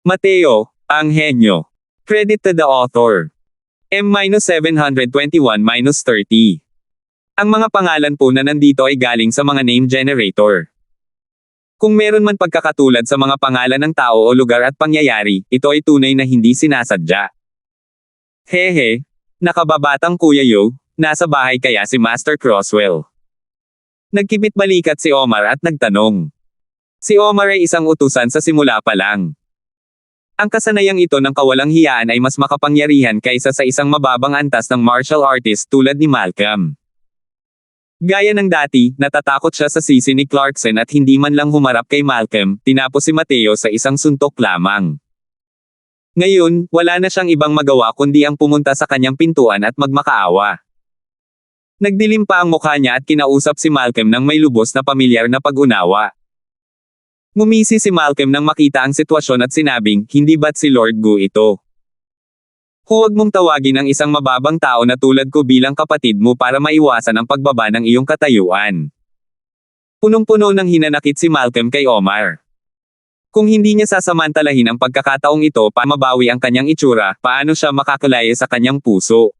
Mateo, ang henyo. Credit to the author. M-721-30. Ang mga pangalan po na nandito ay galing sa mga name generator. Kung meron man pagkakatulad sa mga pangalan ng tao o lugar at pangyayari, ito ay tunay na hindi sinasadya. Hehe, nakababatang Kuya Yo, nasa bahay kaya si Master Crosswell? Nagkibit balikat si Omar at nagtanong. Si Omar ay isang utusan sa simula pa lang. Ang kasanayang ito ng kawalang hiyaan ay mas makapangyarihan kaysa sa isang mababang antas ng martial artist tulad ni Malcolm. Gaya ng dati, natatakot siya sa sisi ni Clarkson at hindi man lang humarap kay Malcolm, tinapos si Mateo sa isang suntok lamang. Ngayon, wala na siyang ibang magawa kundi ang pumunta sa kanyang pintuan at magmakaawa. Nagdilim pa ang mukha niya at kinausap si Malcolm ng may lubos na pamilyar na pag-unawa. Ngumisi si Malcolm nang makita ang sitwasyon at sinabing, hindi ba't si Lord Gu ito? Huwag mong tawagin ang isang mababang tao na tulad ko bilang kapatid mo para maiwasan ang pagbaba ng iyong katayuan. Punong-puno ng hinanakit si Malcolm kay Omar. Kung hindi niya sasamantalahin ang pagkakataong ito para mabawi ang kanyang itsura, paano siya makakalaya sa kanyang puso?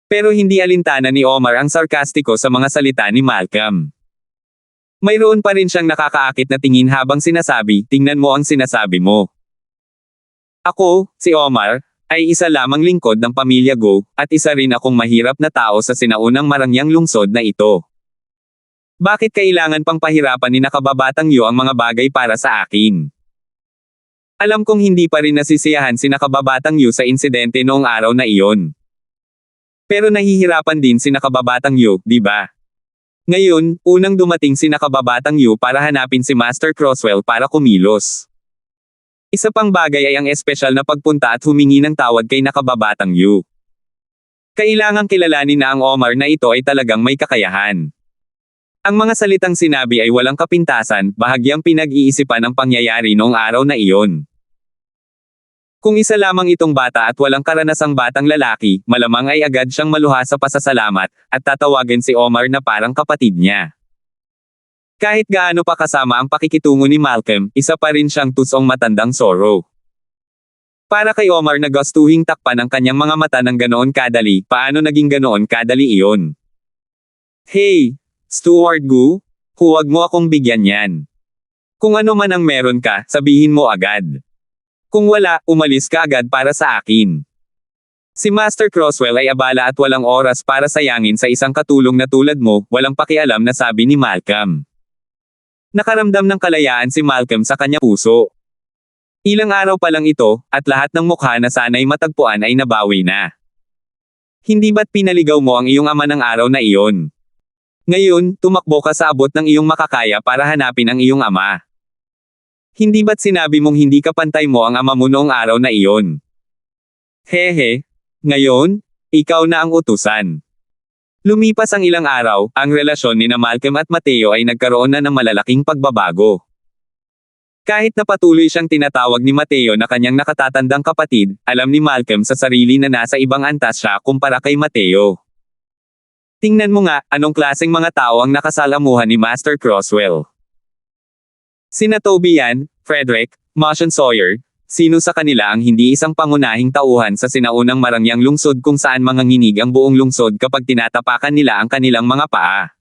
Pero hindi alintana ni Omar ang sarkastiko sa mga salita ni Malcolm. Mayroon pa rin siyang nakakaakit na tingin habang sinasabi, tingnan mo ang sinasabi mo. Ako, si Omar, ay isa lamang lingkod ng pamilya Go, at isa rin akong mahirap na tao sa sinaunang marangyang lungsod na ito. Bakit kailangan pang pahirapan ni nakababatang Yo ang mga bagay para sa akin? Alam kong hindi pa rin nasisiyahan si nakababatang Yo sa insidente noong araw na iyon. Pero nahihirapan din si nakababatang Yo, di ba? Ngayon, unang dumating si nakababatang Yo para hanapin si Master Crosswell para kumilos. Isa pang bagay ay ang espesyal na pagpunta at humingi ng tawad kay nakababatang Yo. Kailangang kilalanin na ang Omar na ito ay talagang may kakayahan. Ang mga salitang sinabi ay walang kapintasan, bahagyang pinag-iisipan ang pangyayari noong araw na iyon. Kung isa lamang itong bata at walang karanasang batang lalaki, malamang ay agad siyang maluha sa pasasalamat, at tatawagin si Omar na parang kapatid niya. Kahit gaano pa kasama ang pakikitungo ni Malcolm, isa pa rin siyang tusong matandang Zorro. Para kay Omar na gustuhing takpan ang kanyang mga mata ng ganoon kadali, paano naging ganoon kadali iyon? Hey, Stuart Gu, huwag mo akong bigyan yan. Kung ano man ang meron ka, sabihin mo agad. Kung wala, umalis ka agad para sa akin. Si Master Crosswell ay abala at walang oras para sayangin sa isang katulong na tulad mo, walang pakialam na sabi ni Malcolm. Nakaramdam ng kalayaan si Malcolm sa kanya puso. Ilang araw pa lang ito, at lahat ng mukha na sana'y matagpuan ay nabawi na. Hindi ba't pinaligaw mo ang iyong ama ng araw na iyon? Ngayon, tumakbo ka sa abot ng iyong makakaya para hanapin ang iyong ama. Hindi ba't sinabi mong hindi ka pantay mo ang ama mo noong araw na iyon? Hehe, ngayon, ikaw na ang utusan. Lumipas ang ilang araw, ang relasyon ni Malcolm at Mateo ay nagkaroon na ng malalaking pagbabago. Kahit na patuloy siyang tinatawag ni Mateo na kanyang nakatatandang kapatid, alam ni Malcolm sa sarili na nasa ibang antas siya kumpara kay Mateo. Tingnan mo nga, anong klaseng mga tao ang nakasalamuhan ni Master Crosswell. Sina Toby yan, Frederick, Motion Sawyer, sino sa kanila ang hindi isang pangunahing tauhan sa sinaunang marangyang lungsod kung saan manganginig ang buong lungsod kapag tinatapakan nila ang kanilang mga paa.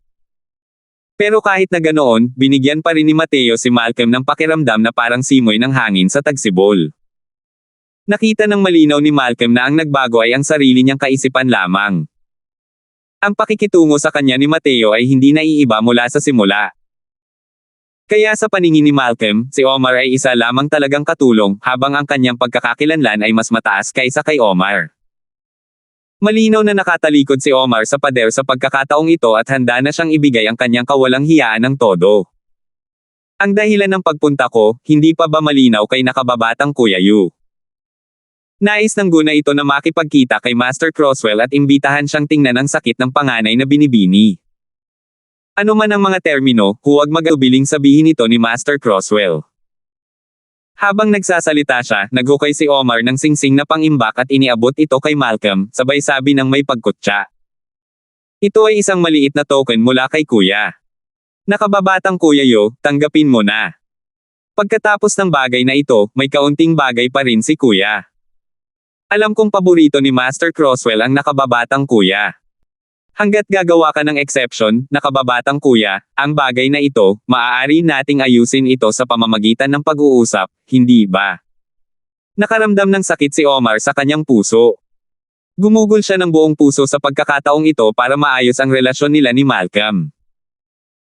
Pero kahit na ganoon, binigyan pa rin ni Mateo si Malcolm ng pakiramdam na parang simoy ng hangin sa tagsibol. Nakita ng malinaw ni Malcolm na ang nagbago ay ang sarili niyang kaisipan lamang. Ang pakikitungo sa kanya ni Mateo ay hindi naiiba mula sa simula. Kaya sa paningin ni Malcolm, si Omar ay isa lamang talagang katulong, habang ang kanyang pagkakakilanlan ay mas mataas kaysa kay Omar. Malinaw na nakatalikod si Omar sa pader sa pagkakataong ito at handa na siyang ibigay ang kanyang kawalang hiyaan ng todo. Ang dahilan ng pagpunta ko, hindi pa ba malinaw kay nakababatang Kuya Yu? Nais ng guna ito na makipagkita kay Master Crosswell at imbitahan siyang tingnan ang sakit ng panganay na binibini. Ano man ang mga termino, huwag mag-atubiling sabihin ito ni Master Crosswell. Habang nagsasalita siya, naghukay si Omar ng singsing na pangimbak at iniabot ito kay Malcolm, sabay sabi ng may pagkutya. Ito ay isang maliit na token mula kay Kuya. Nakababatang Kuya Yo, tanggapin mo na. Pagkatapos ng bagay na ito, may kaunting bagay pa rin si Kuya. Alam kong paborito ni Master Crosswell ang nakababatang kuya. Hanggat gagawa ka ng exception, nakababatang kuya, ang bagay na ito, maaari nating ayusin ito sa pamamagitan ng pag-uusap, hindi ba? Nakaramdam ng sakit si Omar sa kanyang puso. Gumugol siya ng buong puso sa pagkakataong ito para maayos ang relasyon nila ni Malcolm.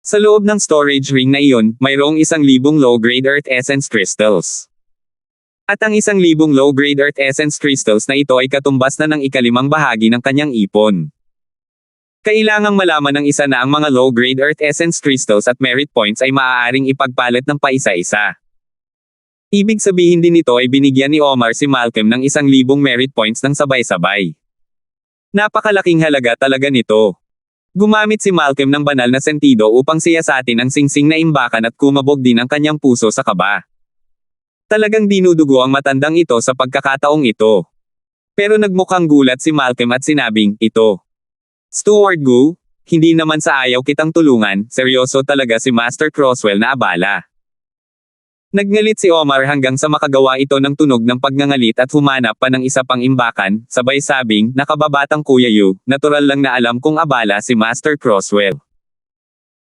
Sa loob ng storage ring na iyon, mayroong 1,000 low-grade Earth Essence Crystals. At ang 1,000 low-grade Earth Essence Crystals na ito ay katumbas na ng ikalimang bahagi ng kanyang ipon. Kailangang malaman ng isa na ang mga low-grade Earth Essence Crystals at merit points ay maaaring ipagpalit ng paisa-isa. Ibig sabihin din nito ay binigyan ni Omar si Malcolm ng 1,000 merit points ng sabay-sabay. Napakalaking halaga talaga nito. Gumamit si Malcolm ng banal na sentido upang siyasatin ang singsing na imbakan at kumabog din ang kanyang puso sa kaba. Talagang dinudugo ang matandang ito sa pagkakataong ito. Pero nagmukhang gulat si Malcolm at sinabing, ito. Stuart Gu, hindi naman sa ayaw kitang tulungan, seryoso talaga si Master Crosswell na abala. Nagngalit si Omar hanggang sa makagawa ito ng tunog ng pagngangalit at humanap pa ng isa pang imbakan, sabay sabing, nakababatang Kuya Yu, natural lang na alam kong abala si Master Crosswell.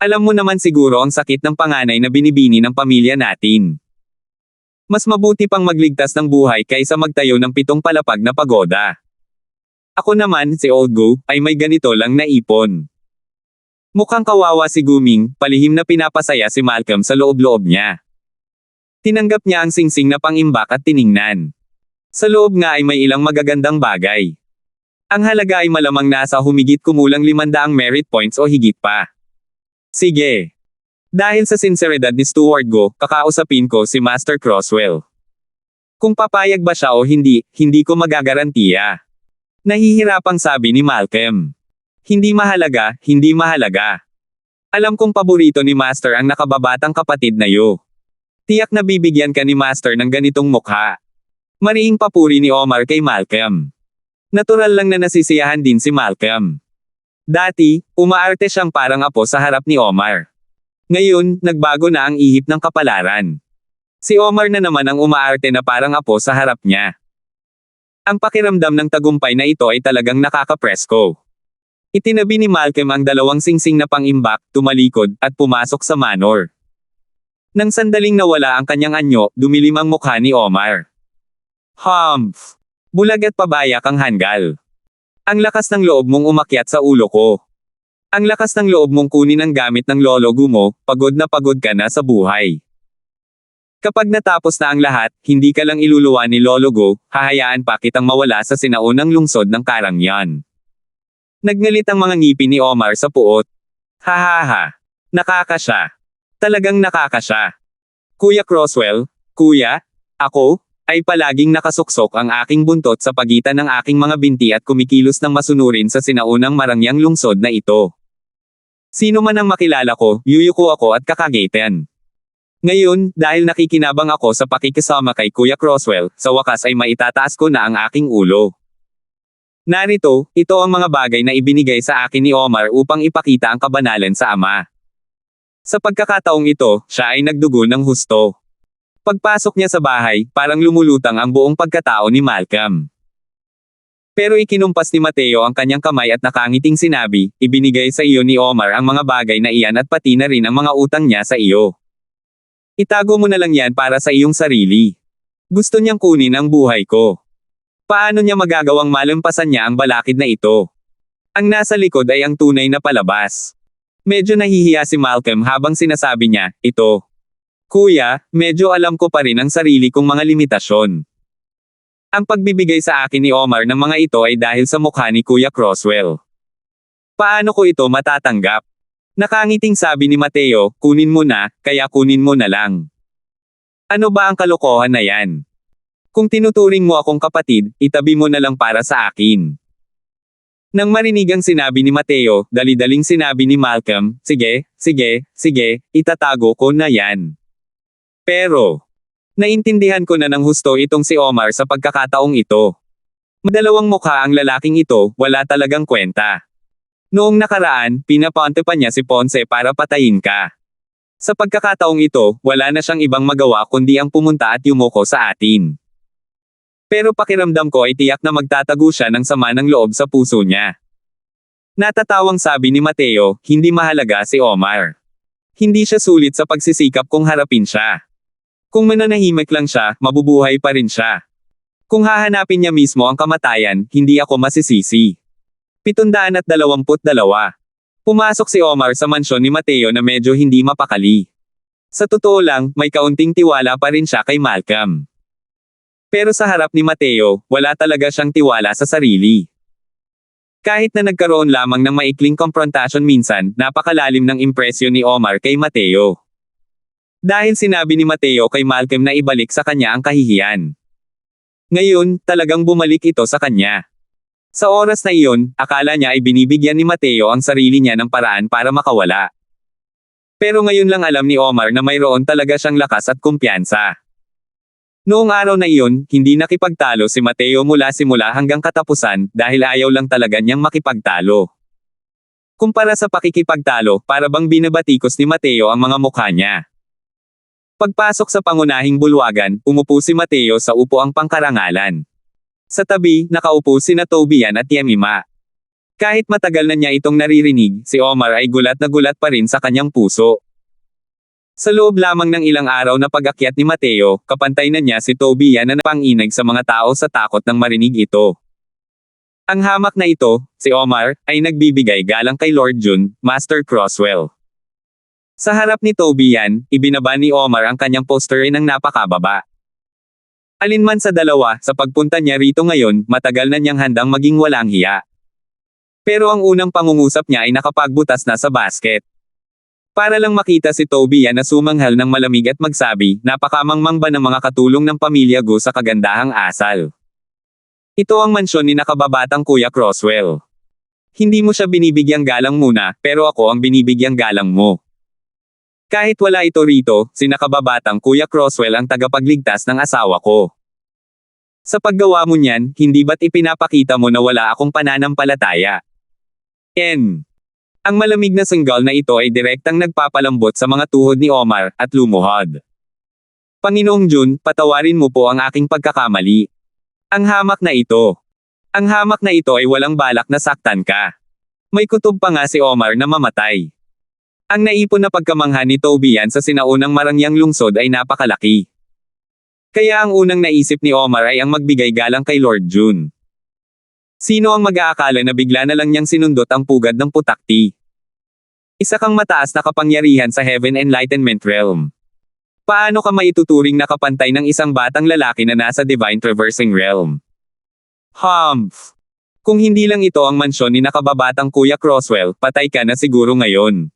Alam mo naman siguro ang sakit ng panganay na binibini ng pamilya natin. Mas mabuti pang magligtas ng buhay kaysa magtayo ng 7 palapag na pagoda. Ako naman, si Old Gu, ay may ganito lang na ipon. Mukhang kawawa si Guming, palihim na pinapasaya si Malcolm sa loob-loob niya. Tinanggap niya ang singsing na pangimbak at tiningnan. Sa loob nga ay may ilang magagandang bagay. Ang halaga ay malamang nasa humigit kumulang 500 merit points o higit pa. Sige. Dahil sa sinseridad ni Stuart Go, kakausapin ko si Master Crosswell. Kung papayag ba siya o hindi, hindi ko magagarantiya. Nahihirapang sabi ni Malcolm. Hindi mahalaga, hindi mahalaga. Alam kong paborito ni Master ang nakababatang kapatid na Yu. Tiyak na bibigyan ka ni Master ng ganitong mukha. Mariing papuri ni Omar kay Malcolm. Natural lang na nasisiyahan din si Malcolm. Dati, umaarte siyang parang apo sa harap ni Omar. Ngayon, nagbago na ang ihip ng kapalaran. Si Omar na naman ang umaarte na parang apo sa harap niya. Ang pakiramdam ng tagumpay na ito ay talagang nakakapresko. Itinabi ni Malcolm ang dalawang singsing na pangimbak, tumalikod, at pumasok sa manor. Nang sandaling nawala ang kanyang anyo, dumilim ang mukha ni Omar. Humph! Bulag at pabayak ang hanggal. Ang lakas ng loob mong umakyat sa ulo ko. Ang lakas ng loob mong kunin ang gamit ng lolo mo, pagod na pagod ka na sa buhay. Kapag natapos na ang lahat, hindi ka lang iluluwa ni Lolo Go, hahayaan pa kitang mawala sa sinaunang lungsod ng Karangyan. Nagngalit ang mga ngipin ni Omar sa puot. Hahaha. Nakakasya. Talagang nakakasya. Kuya Crosswell, kuya, ako, ay palaging nakasuksok ang aking buntot sa pagitan ng aking mga binti at kumikilos ng masunurin sa sinaunang marangyang lungsod na ito. Sino man ang makilala ko, yuyuko ako at kakageten. Ngayon, dahil nakikinabang ako sa pakikisama kay Kuya Crosswell, sa wakas ay maitataas ko na ang aking ulo. Narito, ito ang mga bagay na ibinigay sa akin ni Omar upang ipakita ang kabanalan sa ama. Sa pagkakataong ito, siya ay nagdugo ng husto. Pagpasok niya sa bahay, parang lumulutang ang buong pagkatao ni Malcolm. Pero ikinumpas ni Mateo ang kanyang kamay at nakangiting sinabi, ibinigay sa iyo ni Omar ang mga bagay na iyan at pati na rin ang mga utang niya sa iyo. Itago mo na lang yan para sa iyong sarili. Gusto niyang kunin ang buhay ko. Paano niya magagawang malampasan niya ang balakid na ito? Ang nasa likod ay ang tunay na palabas. Medyo nahihiya si Malcolm habang sinasabi niya, ito. Kuya, medyo alam ko pa rin ang sarili kong mga limitasyon. Ang pagbibigay sa akin ni Omar ng mga ito ay dahil sa mukha ni Kuya Crosswell. Paano ko ito matatanggap? Nakangiting sabi ni Mateo, kunin mo na, kaya kunin mo na lang. Ano ba ang kalokohan na yan? Kung tinuturing mo akong kapatid, itabi mo na lang para sa akin. Nang marinig ang sinabi ni Mateo, dali-daling sinabi ni Malcolm, sige, itatago ko na yan. Pero, naintindihan ko na ng husto itong si Omar sa pagkakataong ito. Madalawang mukha ang lalaking ito, wala talagang kwenta. Noong nakaraan, pinaponte pa niya si Ponce para patayin ka. Sa pagkakataong ito, wala na siyang ibang magawa kundi ang pumunta at yumuko sa atin. Pero pakiramdam ko ay tiyak na magtatago siya ng sama ng loob sa puso niya. Natatawang sabi ni Mateo, hindi mahalaga si Omar. Hindi siya sulit sa pagsisikap kung harapin siya. Kung mananahimik lang siya, mabubuhay pa rin siya. Kung hahanapin niya mismo ang kamatayan, hindi ako masisisi. 722. Pumasok si Omar sa mansyon ni Mateo na medyo hindi mapakali. Sa totoo lang, may kaunting tiwala pa rin siya kay Malcolm. Pero sa harap ni Mateo, wala talaga siyang tiwala sa sarili. Kahit na nagkaroon lamang ng maikling konfrontasyon minsan, napakalalim ng impresyon ni Omar kay Mateo. Dahil sinabi ni Mateo kay Malcolm na ibalik sa kanya ang kahihiyan. Ngayon, talagang bumalik ito sa kanya. Sa oras na iyon, akala niya ay binibigyan ni Mateo ang sarili niya ng paraan para makawala. Pero ngayon lang alam ni Omar na mayroon talaga siyang lakas at kumpiyansa. Noong araw na iyon, hindi nakipagtalo si Mateo mula simula hanggang katapusan dahil ayaw lang talaga niyang makipagtalo. Kumpara sa pakikipagtalo, para bang binabatikos ni Mateo ang mga mukha niya. Pagpasok sa pangunahing bulwagan, umupo si Mateo sa upuang pangkarangalan. Sa tabi, nakaupo sina Tobian at Yemima. Kahit matagal na niya itong naririnig, si Omar ay gulat na gulat pa rin sa kanyang puso. Sa loob lamang ng ilang araw na pag-akyat ni Mateo, kapantay na niya si Tobian na napanginag sa mga tao sa takot nang marinig ito. Ang hamak na ito, si Omar, ay nagbibigay galang kay Lord Jun, Master Crosswell. Sa harap ni Tobian, ibinaba ni Omar ang kanyang poster ng napakababa. Alinman sa dalawa, sa pagpunta niya rito ngayon, matagal na niyang handang maging walang hiya. Pero ang unang pangungusap niya ay nakapagbutas na sa basket. Para lang makita si Tobian na sumanghal ng malamig at magsabi, napakamangmang ba ng mga katulong ng pamilya Gu sa kagandahang asal. Ito ang mansyon ni nakababatang Kuya Crosswell. Hindi mo siya binibigyang galang muna, pero ako ang binibigyang galang mo. Kahit wala ito rito, si nakababatang Kuya Crosswell ang tagapagligtas ng asawa ko. Sa paggawa mo niyan, hindi ba't ipinapakita mo na wala akong pananampalataya? Ang malamig na sanggal na ito ay direktang nagpapalambot sa mga tuhod ni Omar, at lumuhod. Panginoong Jun, patawarin mo po ang aking pagkakamali. Ang hamak na ito. Ang hamak na ito ay walang balak na saktan ka. May kutob pa nga si Omar na mamatay. Ang naipon na pagkamangha ni Tobian sa sinaunang marangyang lungsod ay napakalaki. Kaya ang unang naisip ni Omar ay ang magbigay galang kay Lord Jun. Sino ang mag-aakala na bigla na lang niyang sinundot ang pugad ng putakti? Isa kang mataas na kapangyarihan sa Heaven Enlightenment Realm. Paano ka maituturing na kapantay ng isang batang lalaki na nasa Divine Traversing Realm? Humph! Kung hindi lang ito ang mansyon ni nakababatang Kuya Crosswell, patay ka na siguro ngayon.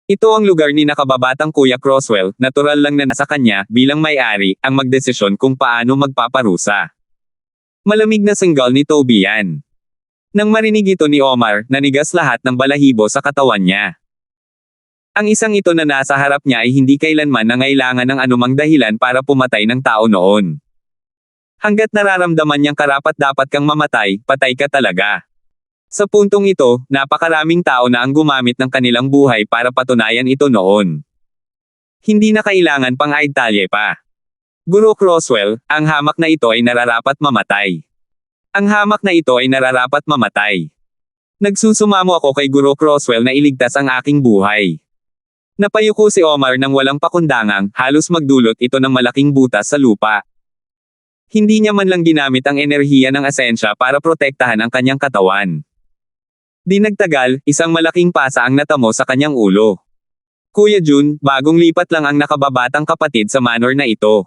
Ito ang lugar ni nakababatang Kuya Crosswell, natural lang na nasa kanya, bilang may-ari, ang magdesisyon kung paano magpaparusa. Malamig na sanggal ni Tobian. Nang marinig ito ni Omar, nanigas lahat ng balahibo sa katawan niya. Ang isang ito na nasa harap niya ay hindi kailanman nangailangan ng anumang dahilan para pumatay ng tao noon. Hanggat nararamdaman niyang karapat-dapat kang mamatay, patay ka talaga. Sa puntong ito, napakaraming tao na ang gumamit ng kanilang buhay para patunayan ito noon. Hindi na kailangan pang aitalye pa. Guru Crosswell, ang hamak na ito ay nararapat mamatay. Ang hamak na ito ay nararapat mamatay. Nagsusumamo ako kay Guru Crosswell na iligtas ang aking buhay. Napayuko si Omar nang walang pakundangang, halos magdulot ito ng malaking butas sa lupa. Hindi niya man lang ginamit ang enerhiya ng asensya para protektahan ang kanyang katawan. Di nagtagal, isang malaking pasa ang natamo sa kanyang ulo. Kuya Jun, bagong lipat lang ang nakababatang kapatid sa manor na ito.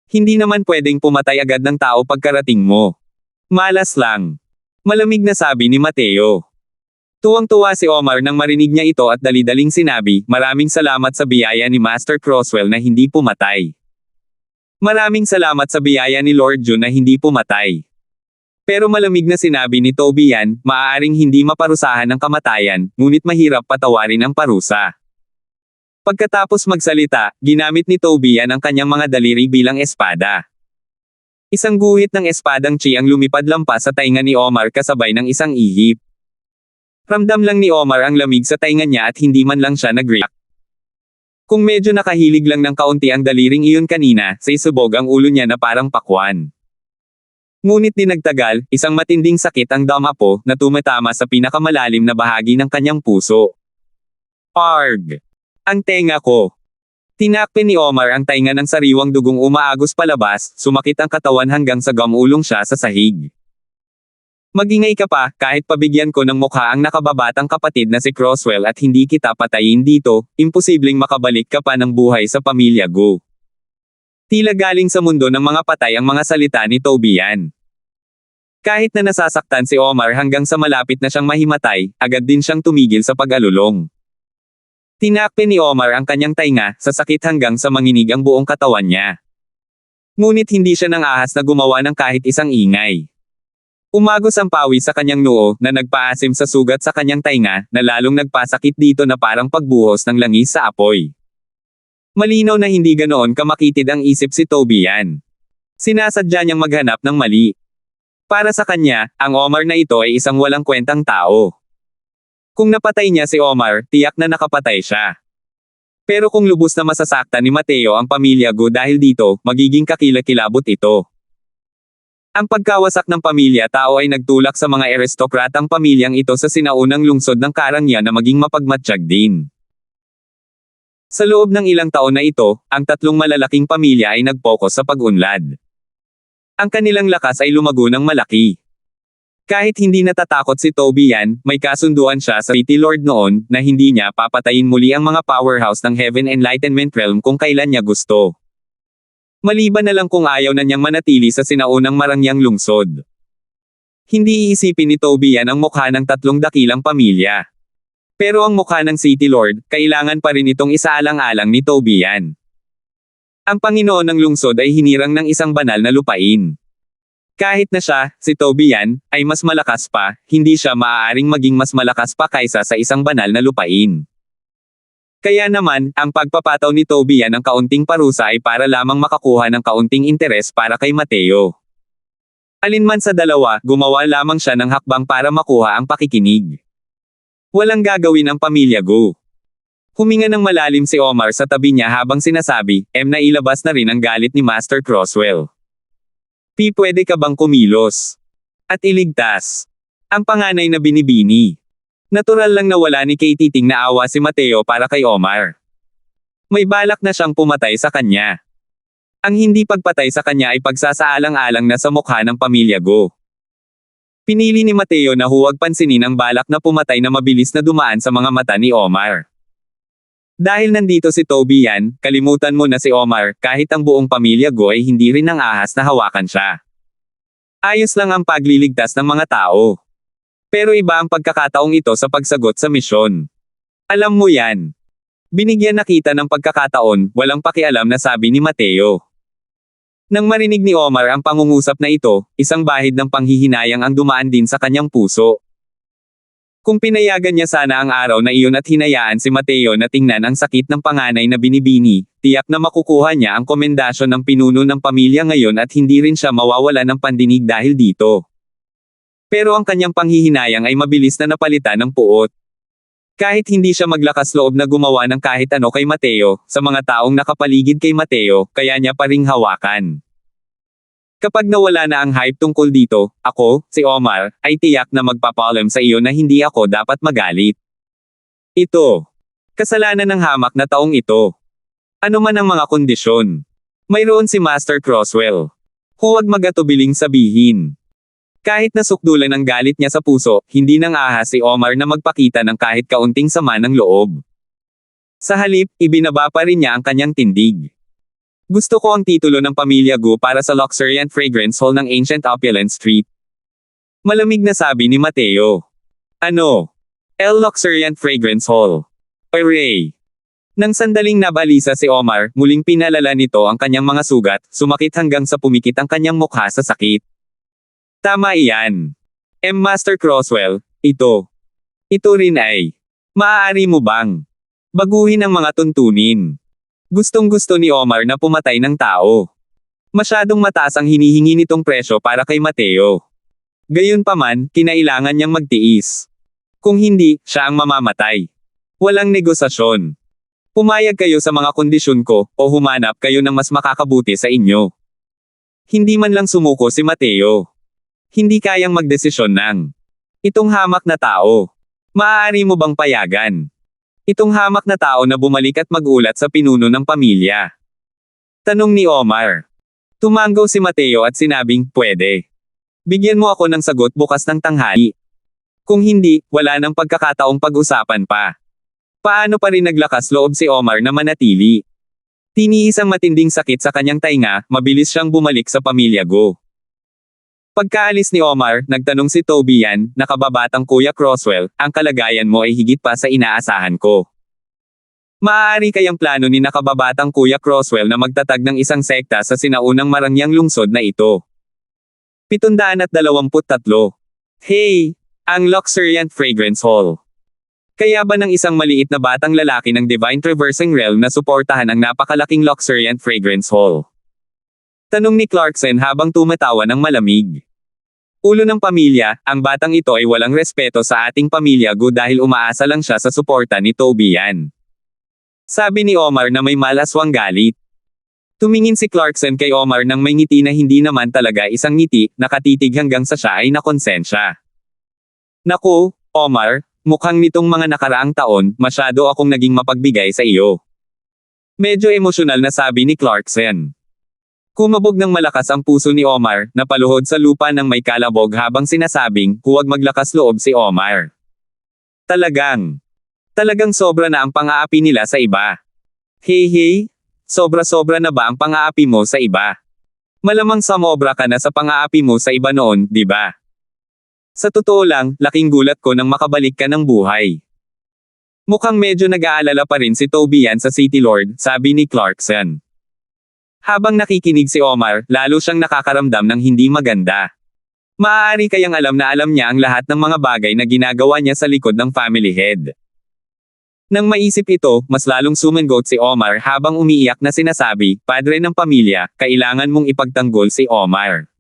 Hindi naman pwedeng pumatay agad ng tao pagkarating mo. Malas lang. Malamig na sabi ni Mateo. Tuwang-tuwa si Omar nang marinig niya ito at dali-daling sinabi, maraming salamat sa biyaya ni Master Crosswell na hindi pumatay. Maraming salamat sa biyaya ni Lord Jun na hindi pumatay. Pero malamig na sinabi ni Tobian, maaaring hindi maparusahan ang kamatayan, ngunit mahirap patawarin ang parusa. Pagkatapos magsalita, ginamit ni Tobian ang kanyang mga daliri bilang espada. Isang guhit ng espadang chi ang lumipad lampas sa tainga ni Omar kasabay ng isang ihip. Ramdam lang ni Omar ang lamig sa tainga niya at hindi man lang siya nag-react. Kung medyo nakahilig lang ng kaunti ang daliring iyon kanina, sa isubog ang ulo niya na parang pakwan. Ngunit di nagtagal, isang matinding sakit ang damapo na tumatama sa pinakamalalim na bahagi ng kanyang puso. Arg! Ang tenga ko! Tinakpe ni Omar ang tainga ng sariwang dugong umaagos palabas, sumakit ang katawan hanggang sa gamulong siya sa sahig. Magingay ka pa, kahit pabigyan ko ng mukha ang nakababatang kapatid na si Croswell at hindi kita patayin dito, imposibleng makabalik ka pa ng buhay sa pamilya Gu. Tila galing sa mundo ng mga patay ang mga salita ni Tobian. Kahit na nasasaktan si Omar hanggang sa malapit na siyang mahimatay, agad din siyang tumigil sa pag-alulong. Tinakpe ni Omar ang kanyang tainga, sa sakit hanggang sa manginig ang buong katawan niya. Ngunit hindi siya nang ahas na gumawa ng kahit isang ingay. Umagos ang pawis sa kanyang noo, na nagpaasim sa sugat sa kanyang tainga, na lalong nagpasakit dito na parang pagbuhos ng langis sa apoy. Malinaw na hindi ganoon kamakitid ang isip si Tobian. Sinasadya niyang maghanap ng mali. Para sa kanya, ang Omar na ito ay isang walang kwentang tao. Kung napatay niya si Omar, tiyak na nakapatay siya. Pero kung lubos na masasaktan ni Mateo ang pamilya Gu dahil dito, magiging kakilakilabot ito. Ang pagkawasak ng pamilya tao ay nagtulak sa mga aristokratang pamilyang ito sa sinaunang lungsod ng Karangya na maging mapagmatsyag din. Sa loob ng ilang taon na ito, ang tatlong malalaking pamilya ay nag-focus sa pag-unlad. Ang kanilang lakas ay lumago ng malaki. Kahit hindi natatakot si Tobian, may kasunduan siya sa City Lord noon, na hindi niya papatayin muli ang mga powerhouse ng Heaven Enlightenment Realm kung kailan niya gusto. Maliban na lang kung ayaw na niyang manatili sa sinaunang marangyang lungsod. Hindi iisipin ni Tobian ang mukha ng tatlong dakilang pamilya. Pero ang mukha ng City Lord, kailangan pa rin itong isaalang-alang ni Tobian. Ang Panginoon ng lungsod ay hinirang ng isang banal na lupain. Kahit na siya, si Tobian, ay mas malakas pa, hindi siya maaaring maging mas malakas pa kaysa sa isang banal na lupain. Kaya naman, ang pagpapataw ni Tobian ng kaunting parusa ay para lamang makakuha ng kaunting interes para kay Mateo. Alinman sa dalawa, gumawa lamang siya ng hakbang para makuha ang pakikinig. Walang gagawin ang pamilya Gu. Huminga ng malalim si Omar sa tabi niya habang sinasabi, nailabas na rin ang galit ni Master Croswell. Pwede ka bang kumilos? At iligtas ang panganay na binibini. Natural lang na wala ni Katie ting naawa si Mateo para kay Omar. May balak na siyang pumatay sa kanya. Ang hindi pagpatay sa kanya ay pagsasaalang-alang na sa mukha ng pamilya Gu. Pinili ni Mateo na huwag pansinin ang balak na pumatay na mabilis na dumaan sa mga mata ni Omar. Dahil nandito si Tobian, kalimutan mo na si Omar, kahit ang buong pamilya Gu ay hindi rin ang ahas na hawakan siya. Ayos lang ang pagliligtas ng mga tao. Pero iba ang pagkakataong ito sa pagsagot sa misyon. Alam mo yan. Binigyan na kita ng pagkakataon, walang pakialam na sabi ni Mateo. Nang marinig ni Omar ang pangungusap na ito, isang bahid ng panghihinayang ang dumaan din sa kanyang puso. Kung pinayagan niya sana ang araw na iyon at hinayaan si Mateo na tingnan ang sakit ng panganay na binibini, tiyak na makukuha niya ang komendasyon ng pinuno ng pamilya ngayon at hindi rin siya mawawala ng pandinig dahil dito. Pero ang kanyang panghihinayang ay mabilis na napalitan ng puot. Kahit hindi siya maglakas loob na gumawa ng kahit ano kay Mateo, sa mga taong nakapaligid kay Mateo, kaya niya pa ring hawakan. Kapag nawala na ang hype tungkol dito, ako, si Omar, ay tiyak na magpapaalam sa iyo na hindi ako dapat magalit. Ito. Kasalanan ng hamak na taong ito. Ano man ang mga kondisyon. Mayroon si Master Croswell. Huwag magatubiling sabihin. Kahit nasukdulan ang galit niya sa puso, hindi nang ahas si Omar na magpakita ng kahit kaunting sama ng loob. Sa halip, ibinaba pa rin niya ang kanyang tindig. Gusto ko ang titulo ng pamilya Gu para sa Luxuriant Fragrance Hall ng Ancient Opulent Street. Malamig na sabi ni Mateo. Ano? El Luxuriant Fragrance Hall. Hooray! Nang sandaling nabalisa si Omar, muling pinalala nito ang kanyang mga sugat, sumakit hanggang sa pumikit ang kanyang mukha sa sakit. Tama iyan. Master Croswell, ito. Ito rin ay. Maaari mo bang baguhin ang mga tuntunin? Gustong-gusto ni Omar na pumatay ng tao. Masyadong mataas ang hinihingi nitong presyo para kay Mateo. Gayunpaman, kinailangan niyang magtiis. Kung hindi, siya ang mamamatay. Walang negosasyon. Pumayag kayo sa mga kondisyon ko, o humanap kayo ng mas makakabuti sa inyo. Hindi man lang sumuko si Mateo. Hindi kayang magdesisyon ng itong hamak na tao. Maaari mo bang payagan itong hamak na tao na bumalik at magulat sa pinuno ng pamilya? Tanong ni Omar. Tumanggaw si Mateo at sinabing, pwede. Bigyan mo ako ng sagot bukas ng tanghali. Kung hindi, wala nang pagkakataong pag-usapan pa. Paano pa rin naglakas loob si Omar na manatili? Tiniis ang matinding sakit sa kanyang tainga, mabilis siyang bumalik sa pamilya Go. Pagkaalis ni Omar, nagtanong si Tobian, nakababatang Kuya Croswell, ang kalagayan mo ay higit pa sa inaasahan ko. Maaari kayang plano ni nakababatang Kuya Croswell na magtatag ng isang sekta sa sinaunang marangyang lungsod na ito. 723. Hey! Ang Luxuriant Fragrance Hall. Kaya ba ng isang maliit na batang lalaki ng Divine Traversing Realm na suportahan ang napakalaking Luxuriant Fragrance Hall? Tanong ni Clarkson habang tumatawa ng malamig. Ulo ng pamilya, ang batang ito ay walang respeto sa ating pamilya Go dahil umaasa lang siya sa suporta ni Tobian. Sabi ni Omar na may malaswang galit. Tumingin si Clarkson kay Omar nang may ngiti na hindi naman talaga isang ngiti, nakatitig hanggang sa siya ay nakonsensya. Naku, Omar, mukhang nitong mga nakaraang taon, masyado akong naging mapagbigay sa iyo. Medyo emosyonal na sabi ni Clarkson. Kumabog ng malakas ang puso ni Omar, napaluhod sa lupa ng may kalabog habang sinasabing, huwag maglakas loob si Omar. Talagang sobra na ang pang-aapi nila sa iba. Hey, sobra-sobra na ba ang pang-aapi mo sa iba? Malamang sumobra ka na sa pang-aapi mo sa iba noon, di ba? Sa totoo lang, laking gulat ko nang makabalik ka ng buhay. Mukhang medyo nag-aalala pa rin si Tobian sa City Lord, sabi ni Clarkson. Habang nakikinig si Omar, lalo siyang nakakaramdam ng hindi maganda. Maaari kayang alam na alam niya ang lahat ng mga bagay na ginagawa niya sa likod ng family head. Nang maisip ito, mas lalong sumangot si Omar habang umiiyak na sinasabi, padre ng pamilya, kailangan mong ipagtanggol si Omar.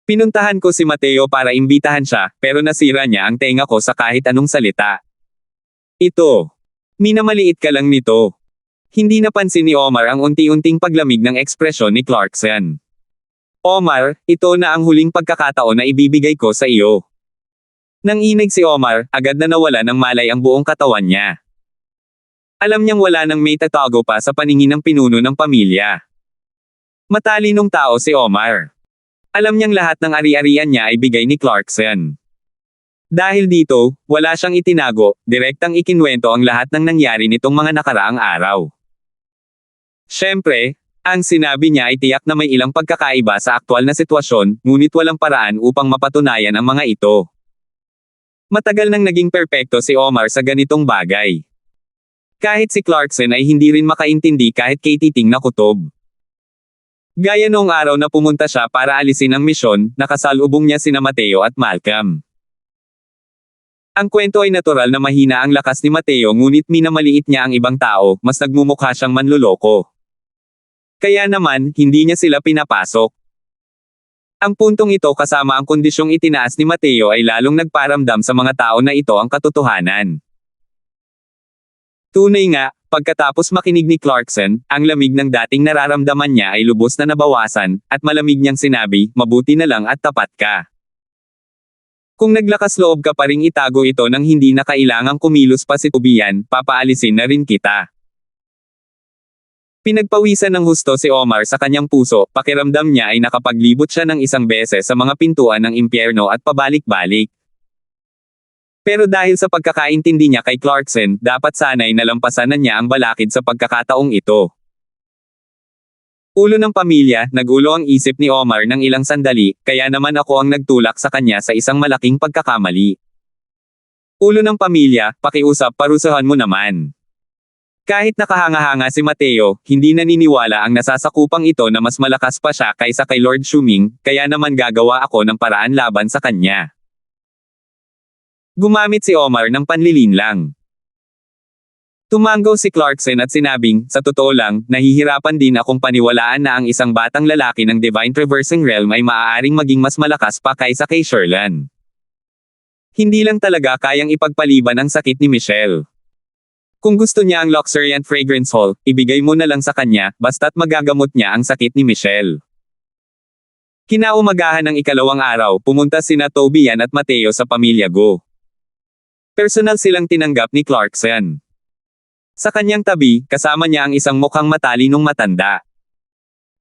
Pinuntahan ko si Mateo para imbitahan siya, pero nasira niya ang tenga ko sa kahit anong salita. Ito. Minamaliit ka lang nito. Hindi napansin ni Omar ang unti-unting paglamig ng ekspresyon ni Clarkson. Omar, ito na ang huling pagkakataon na ibibigay ko sa iyo. Nang inig si Omar, agad na nawala ng malay ang buong katawan niya. Alam niyang wala nang may tatago pa sa paningin ng pinuno ng pamilya. Matalinong tao si Omar. Alam niyang lahat ng ari-arian niya ay bigay ni Clarkson. Dahil dito, wala siyang itinago, direktang ikinwento ang lahat ng nangyari nitong mga nakaraang araw. Siyempre, ang sinabi niya ay tiyak na may ilang pagkakaiba sa aktwal na sitwasyon, ngunit walang paraan upang mapatunayan ang mga ito. Matagal nang naging perpekto si Omar sa ganitong bagay. Kahit si Clarkson ay hindi rin makaintindi kahit kay titing na kutob. Gaya noong araw na pumunta siya para alisin ang misyon, nakasalubong niya sina Mateo at Malcolm. Ang kwento ay natural na mahina ang lakas ni Mateo ngunit minamaliit niya ang ibang tao, mas nagmumukha siyang manloloko. Kaya naman, hindi niya sila pinapasok. Ang puntong ito kasama ang kondisyong itinaas ni Mateo ay lalong nagparamdam sa mga tao na ito ang katotohanan. Tunay nga, pagkatapos makinig ni Clarkson, ang lamig ng dating nararamdaman niya ay lubos na nabawasan, at malamig niyang sinabi, mabuti na lang at tapat ka. Kung naglakas loob ka pa ring itago ito nang hindi na kailangang kumilos pa si Tobian, papaalisin na rin kita. Pinagpawisan ng husto si Omar sa kanyang puso, pakiramdam niya ay nakapaglibot siya ng isang beses sa mga pintuan ng impyerno at pabalik-balik. Pero dahil sa pagkakaintindi niya kay Clarkson, dapat sana'y nalampasan na niya ang balakid sa pagkakataong ito. Ulo ng pamilya, nagulo ang isip ni Omar ng ilang sandali, kaya naman ako ang nagtulak sa kanya sa isang malaking pagkakamali. Ulo ng pamilya, pakiusap parusahan mo naman. Kahit nakahanga-hanga si Mateo, hindi naniniwala ang nasasakupang ito na mas malakas pa siya kaysa kay Lord Shuming, kaya naman gagawa ako ng paraan laban sa kanya. Gumamit si Omar ng panlilinlang. Tumanggaw si Clarkson at sinabing, sa totoo lang, nahihirapan din akong paniwalaan na ang isang batang lalaki ng Divine Traversing Realm ay maaaring maging mas malakas pa kaysa kay Sherlan. Hindi lang talaga kayang ipagpaliban ang sakit ni Michelle. Kung gusto niya ang luxuriant fragrance hall, ibigay mo na lang sa kanya, basta't magagamot niya ang sakit ni Michelle. Kinaumagahan ng ikalawang araw, pumunta sina Tobian at Mateo sa pamilya Go. Personal silang tinanggap ni Clarkson. Sa kanyang tabi, kasama niya ang isang mukhang matalinong matanda.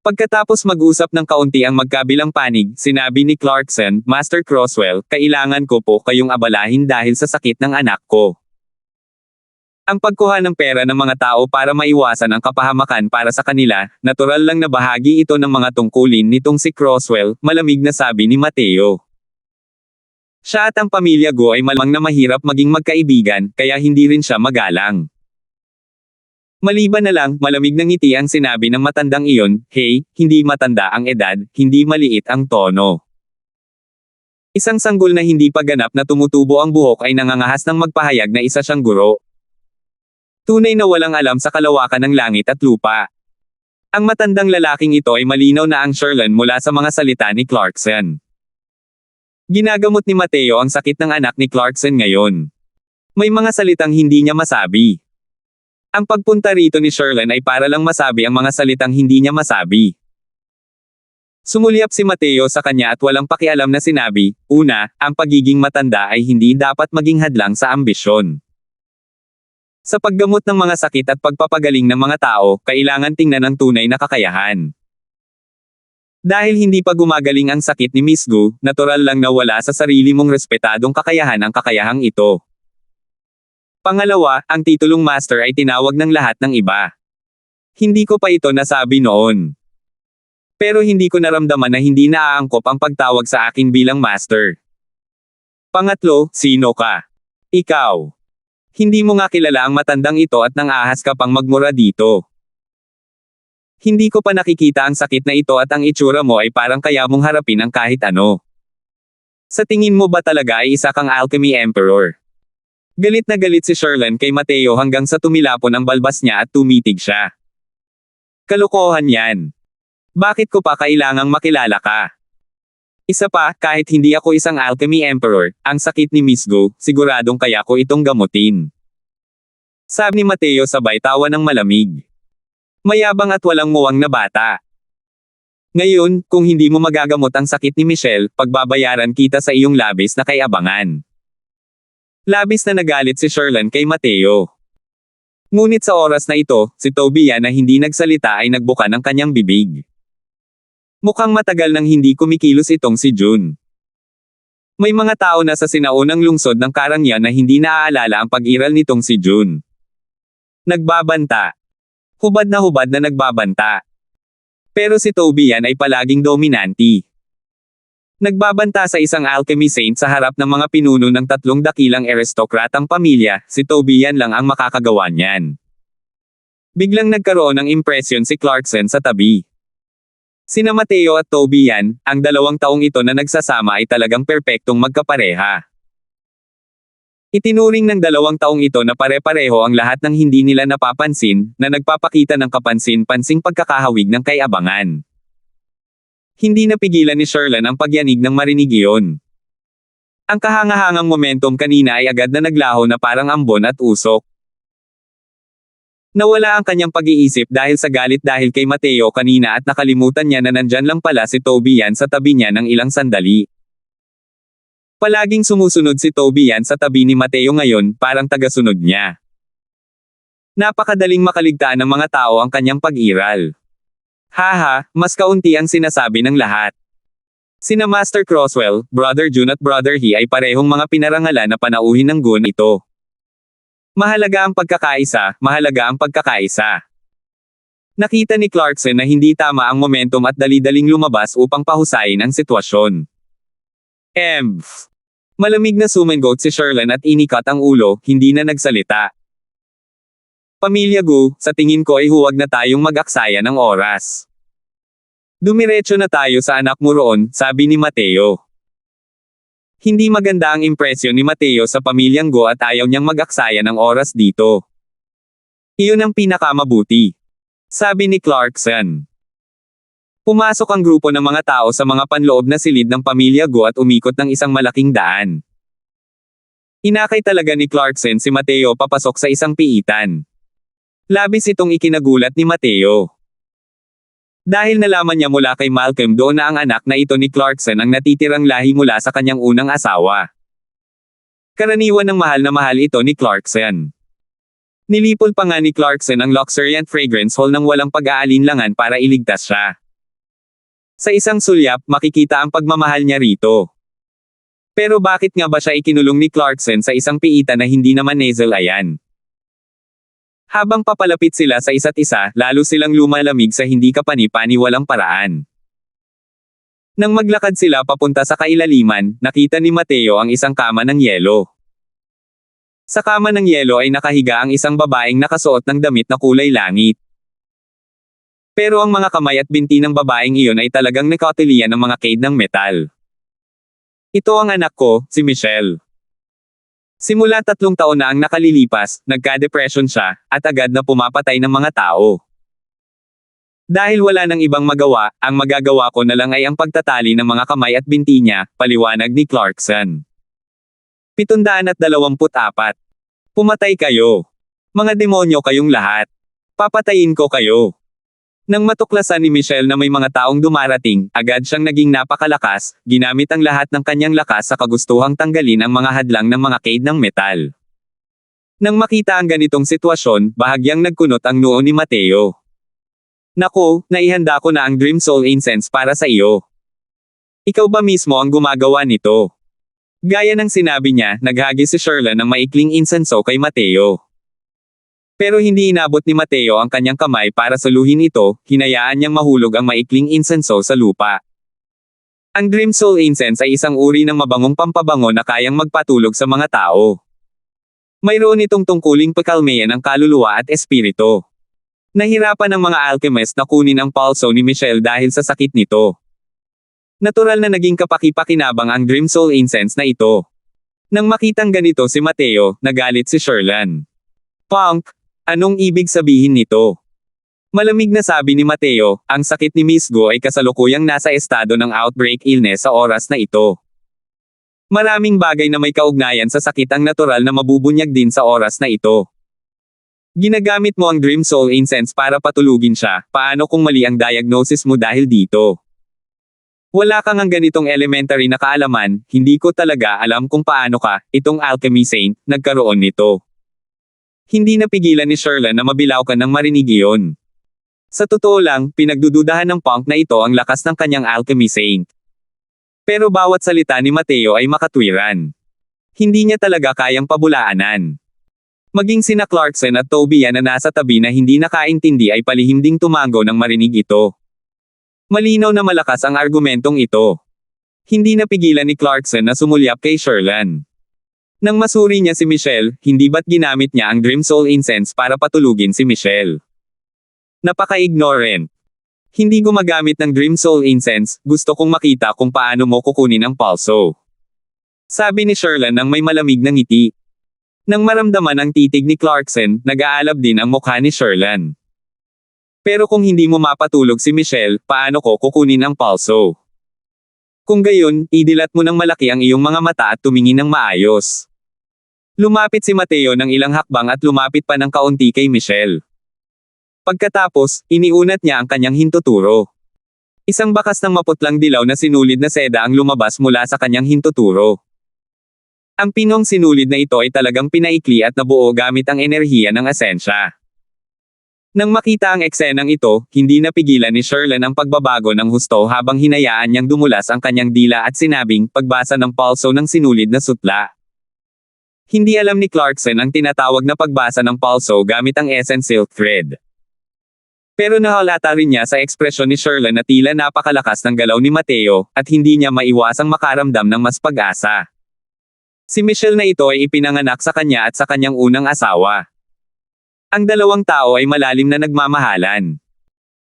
Pagkatapos mag-usap ng kaunti ang magkabilang panig, sinabi ni Clarkson, Master Croswell, kailangan ko po kayong abalahin dahil sa sakit ng anak ko. Ang pagkuha ng pera ng mga tao para maiwasan ang kapahamakan para sa kanila, natural lang na bahagi ito ng mga tungkulin nitong si Croswell, malamig na sabi ni Mateo. Siya at ang pamilya Go ay malamang na mahirap maging magkaibigan, kaya hindi rin siya magalang. Maliban na lang, malamig ng ngiti ang sinabi ng matandang iyon, hey, hindi matanda ang edad, hindi maliit ang tono. Isang sanggol na hindi pa ganap na tumutubo ang buhok ay nangangahas ng magpahayag na isa siyang guro. Tunay na walang alam sa kalawakan ng langit at lupa. Ang matandang lalaking ito ay malinaw na ang Sherlyn mula sa mga salita ni Clarkson. Ginagamot ni Mateo ang sakit ng anak ni Clarkson ngayon. May mga salitang hindi niya masabi. Ang pagpunta rito ni Sherlyn ay para lang masabi ang mga salitang hindi niya masabi. Sumulyap si Mateo sa kanya at walang pakialam na sinabi, una, ang pagiging matanda ay hindi dapat maging hadlang sa ambisyon. Sa paggamot ng mga sakit at pagpapagaling ng mga tao, kailangan tingnan ang tunay na kakayahan. Dahil hindi pa gumagaling ang sakit ni Miss Gu, natural lang na wala sa sarili mong respetadong kakayahan ang kakayahang ito. Pangalawa, ang titulong master ay tinawag ng lahat ng iba. Hindi ko pa ito nasabi noon. Pero hindi ko naramdaman na hindi naaangkop ang pagtawag sa akin bilang master. Pangatlo, sino ka? Ikaw. Hindi mo nga kilala ang matandang ito at nang ahas ka pang magmura dito. Hindi ko pa nakikita ang sakit na ito at ang itsura mo ay parang kaya mong harapin ang kahit ano. Sa tingin mo ba talaga ay isa kang alchemy emperor? Galit na galit si Sherlyn kay Mateo hanggang sa tumilapon ang balbas niya at tumitig siya. Kalokohan yan. Bakit ko pa kailangang makilala ka? Isa pa, kahit hindi ako isang alchemy emperor, ang sakit ni Miss Go, siguradong kaya ko itong gamutin. Sabi ni Mateo sabay tawa ng malamig. Mayabang at walang muwang na bata. Ngayon, kung hindi mo magagamot ang sakit ni Michelle, pagbabayaran kita sa iyong labis na kay-abangan. Labis na nagalit si Sherlyn kay Mateo. Ngunit sa oras na ito, si Tobian na hindi nagsalita ay nagbuka ng kanyang bibig. Mukhang matagal nang hindi kumikilos itong si June. May mga tao na sa sinaunang lungsod ng Karangyan na hindi naaalala ang pag-iral nitong si June. Nagbabanta. Hubad na nagbabanta. Pero si Tobian ay palaging dominanti. Nagbabanta sa isang alchemy saint sa harap ng mga pinuno ng 3 dakilang aristokratang pamilya, si Tobian lang ang makakagawa niyan. Biglang nagkaroon ng impresyon si Clarkson sa tabi. Sina Mateo at Tobian, ang 2 taong ito na nagsasama ay talagang perpektong magkapareha. Itinuring ng 2 taong ito na pare-pareho ang lahat ng hindi nila napapansin, na nagpapakita ng kapansin-pansing pagkakahawig ng kay-abangan. Hindi napigilan ni Sherlyn ang pagyanig ng marinig iyon. Ang kahangahangang momentum kanina ay agad na naglaho na parang ambon at usok. Nawala ang kanyang pag-iisip dahil sa galit dahil kay Mateo kanina at nakalimutan niya na nandyan lang pala si Tobian sa tabi niya ng ilang sandali. Palaging sumusunod si Tobian sa tabi ni Mateo ngayon, parang tagasunod niya. Napakadaling makaligtaan ng mga tao ang kanyang pag-iral. Haha, mas kaunti ang sinasabi ng lahat. Sina Master Croswell, Brother June at Brother He ay parehong mga pinarangalan na panauhin ng gun ito. Mahalaga ang pagkakaisa, mahalaga ang pagkakaisa. Nakita ni Clarkson na hindi tama ang momentum at dali-daling lumabas upang pahusayin ang sitwasyon. Malamig na sumangot si Sherlyn at inikat ang ulo, hindi na nagsalita. Pamilya Gu, sa tingin ko ay huwag na tayong mag-aksaya ng oras. Dumiretso na tayo sa anak mo roon, sabi ni Mateo. Hindi maganda ang impresyon ni Mateo sa pamilyang Go at ayaw niyang mag-aksaya ng oras dito. Iyon ang pinakamabuti. Sabi ni Clarkson. Pumasok ang grupo ng mga tao sa mga panloob na silid ng pamilya Go at umikot ng isang malaking daan. Inakay talaga ni Clarkson si Mateo papasok sa isang piitan. Labis itong ikinagulat ni Mateo. Dahil nalaman niya mula kay Malcolm doon na ang anak na ito ni Clarkson ang natitirang lahi mula sa kanyang unang asawa. Karaniwan ng mahal ito ni Clarkson. Nilipol pa nga ni Clarkson ang luxuriant fragrance hall ng walang pag-aalinlangan para iligtas siya. Sa isang sulyap, makikita ang pagmamahal niya rito. Pero bakit nga ba siya ikinulong ni Clarkson sa isang piitan na hindi naman nasal ayan? Habang papalapit sila sa isa't isa, lalo silang lumalamig sa hindi kapani-paniwalang paraan. Nang maglakad sila papunta sa kailaliman, nakita ni Mateo ang isang kama ng yelo. Sa kama ng yelo ay nakahiga ang isang babaeng nakasuot ng damit na kulay langit. Pero ang mga kamay at binti ng babaeng iyon ay talagang nakotilian ng mga cade ng metal. Ito ang anak ko, si Michelle. Simula 3 taon na ang nakalilipas, nagka-depression siya, at agad na pumapatay ng mga tao. Dahil wala nang ibang magawa, ang magagawa ko na lang ay ang pagtatali ng mga kamay at binti niya, paliwanag ni Clarkson. 724. Pumatay kayo. Mga demonyo kayong lahat. Papatayin ko kayo. Nang matuklasan ni Michelle na may mga taong dumarating, agad siyang naging napakalakas, ginamit ang lahat ng kanyang lakas sa kagustuhang tanggalin ang mga hadlang ng mga cade ng metal. Nang makita ang ganitong sitwasyon, bahagyang nagkunot ang noo ni Mateo. Naku, naihanda ko na ang Dream Soul Incense para sa iyo. Ikaw ba mismo ang gumagawa nito? Gaya ng sinabi niya, naghagi si Sherla ng maikling insenso kay Mateo. Pero hindi inabot ni Mateo ang kanyang kamay para saluhin ito, hinayaan niyang mahulog ang maikling insenso sa lupa. Ang Dream Soul Incense ay isang uri ng mabangong pampabango na kayang magpatulog sa mga tao. Mayroon itong tungkuling pakalmayan ng kaluluwa at espiritu. Nahirapan ng mga alchemist na kunin ang pulso ni Michelle dahil sa sakit nito. Natural na naging kapaki-pakinabang ang Dream Soul Incense na ito. Nang makitang ganito si Mateo, nagalit si Sherlan. Punk! Anong ibig sabihin nito? Malamig na sabi ni Mateo, ang sakit ni Miss Go ay kasalukuyang nasa estado ng outbreak illness sa oras na ito. Maraming bagay na may kaugnayan sa sakit ang natural na mabubunyag din sa oras na ito. Ginagamit mo ang Dream Soul Incense para patulugin siya, paano kung mali ang diagnosis mo dahil dito? Wala kang ang ganitong elementary na kaalaman, hindi ko talaga alam kung paano ka, itong alchemy saint, nagkaroon nito. Hindi napigilan ni Sherla na mabilaw ka nang marinig iyon. Sa totoo lang, pinagdududahan ng punk na ito ang lakas ng kanyang alchemy saint. Pero bawat salita ni Mateo ay makatwiran. Hindi niya talaga kayang pabulaanan. Maging sina Clarkson at Toby na nasa tabi na hindi nakaintindi ay palihim ding tumango nang marinig ito. Malinaw na malakas ang argumentong ito. Hindi napigilan ni Clarkson na sumulyap kay Sherlan. Nang masuri niya si Michelle, hindi ba't ginamit niya ang Dream Soul Incense para patulugin si Michelle? Napaka-ignorant. Hindi gumagamit ng Dream Soul Incense, gusto kong makita kung paano mo kukunin ang pulso. Sabi ni Sherlan nang may malamig na ngiti. Nang maramdaman ang titig ni Clarkson, nag-aalab din ang mukha ni Sherlan. Pero kung hindi mo mapatulog si Michelle, paano ko kukunin ang pulso? Kung gayon, idilat mo ng malaki ang iyong mga mata at tumingin ng maayos. Lumapit si Mateo ng ilang hakbang at lumapit pa ng kaunti kay Michelle. Pagkatapos, iniunat niya ang kanyang hintuturo. Isang bakas ng maputlang dilaw na sinulid na seda ang lumabas mula sa kanyang hintuturo. Ang pinong sinulid na ito ay talagang pinaikli at nabuo gamit ang enerhiya ng asensya. Nang makita ang eksenang ito, hindi napigilan ni Sherlan ang pagbabago ng husto habang hinayaan niyang dumulas ang kanyang dila at sinabing, pagbasa ng pulso ng sinulid na sutla. Hindi alam ni Clarkson ang tinatawag na pagbasa ng pulso gamit ang essence silk thread. Pero nahalata rin niya sa ekspresyon ni Sherlan na tila napakalakas ng galaw ni Mateo, at hindi niya maiwasang makaramdam ng mas pag-asa. Si Michelle na ito ay ipinanganak sa kanya at sa kanyang unang asawa. Ang dalawang tao ay malalim na nagmamahalan.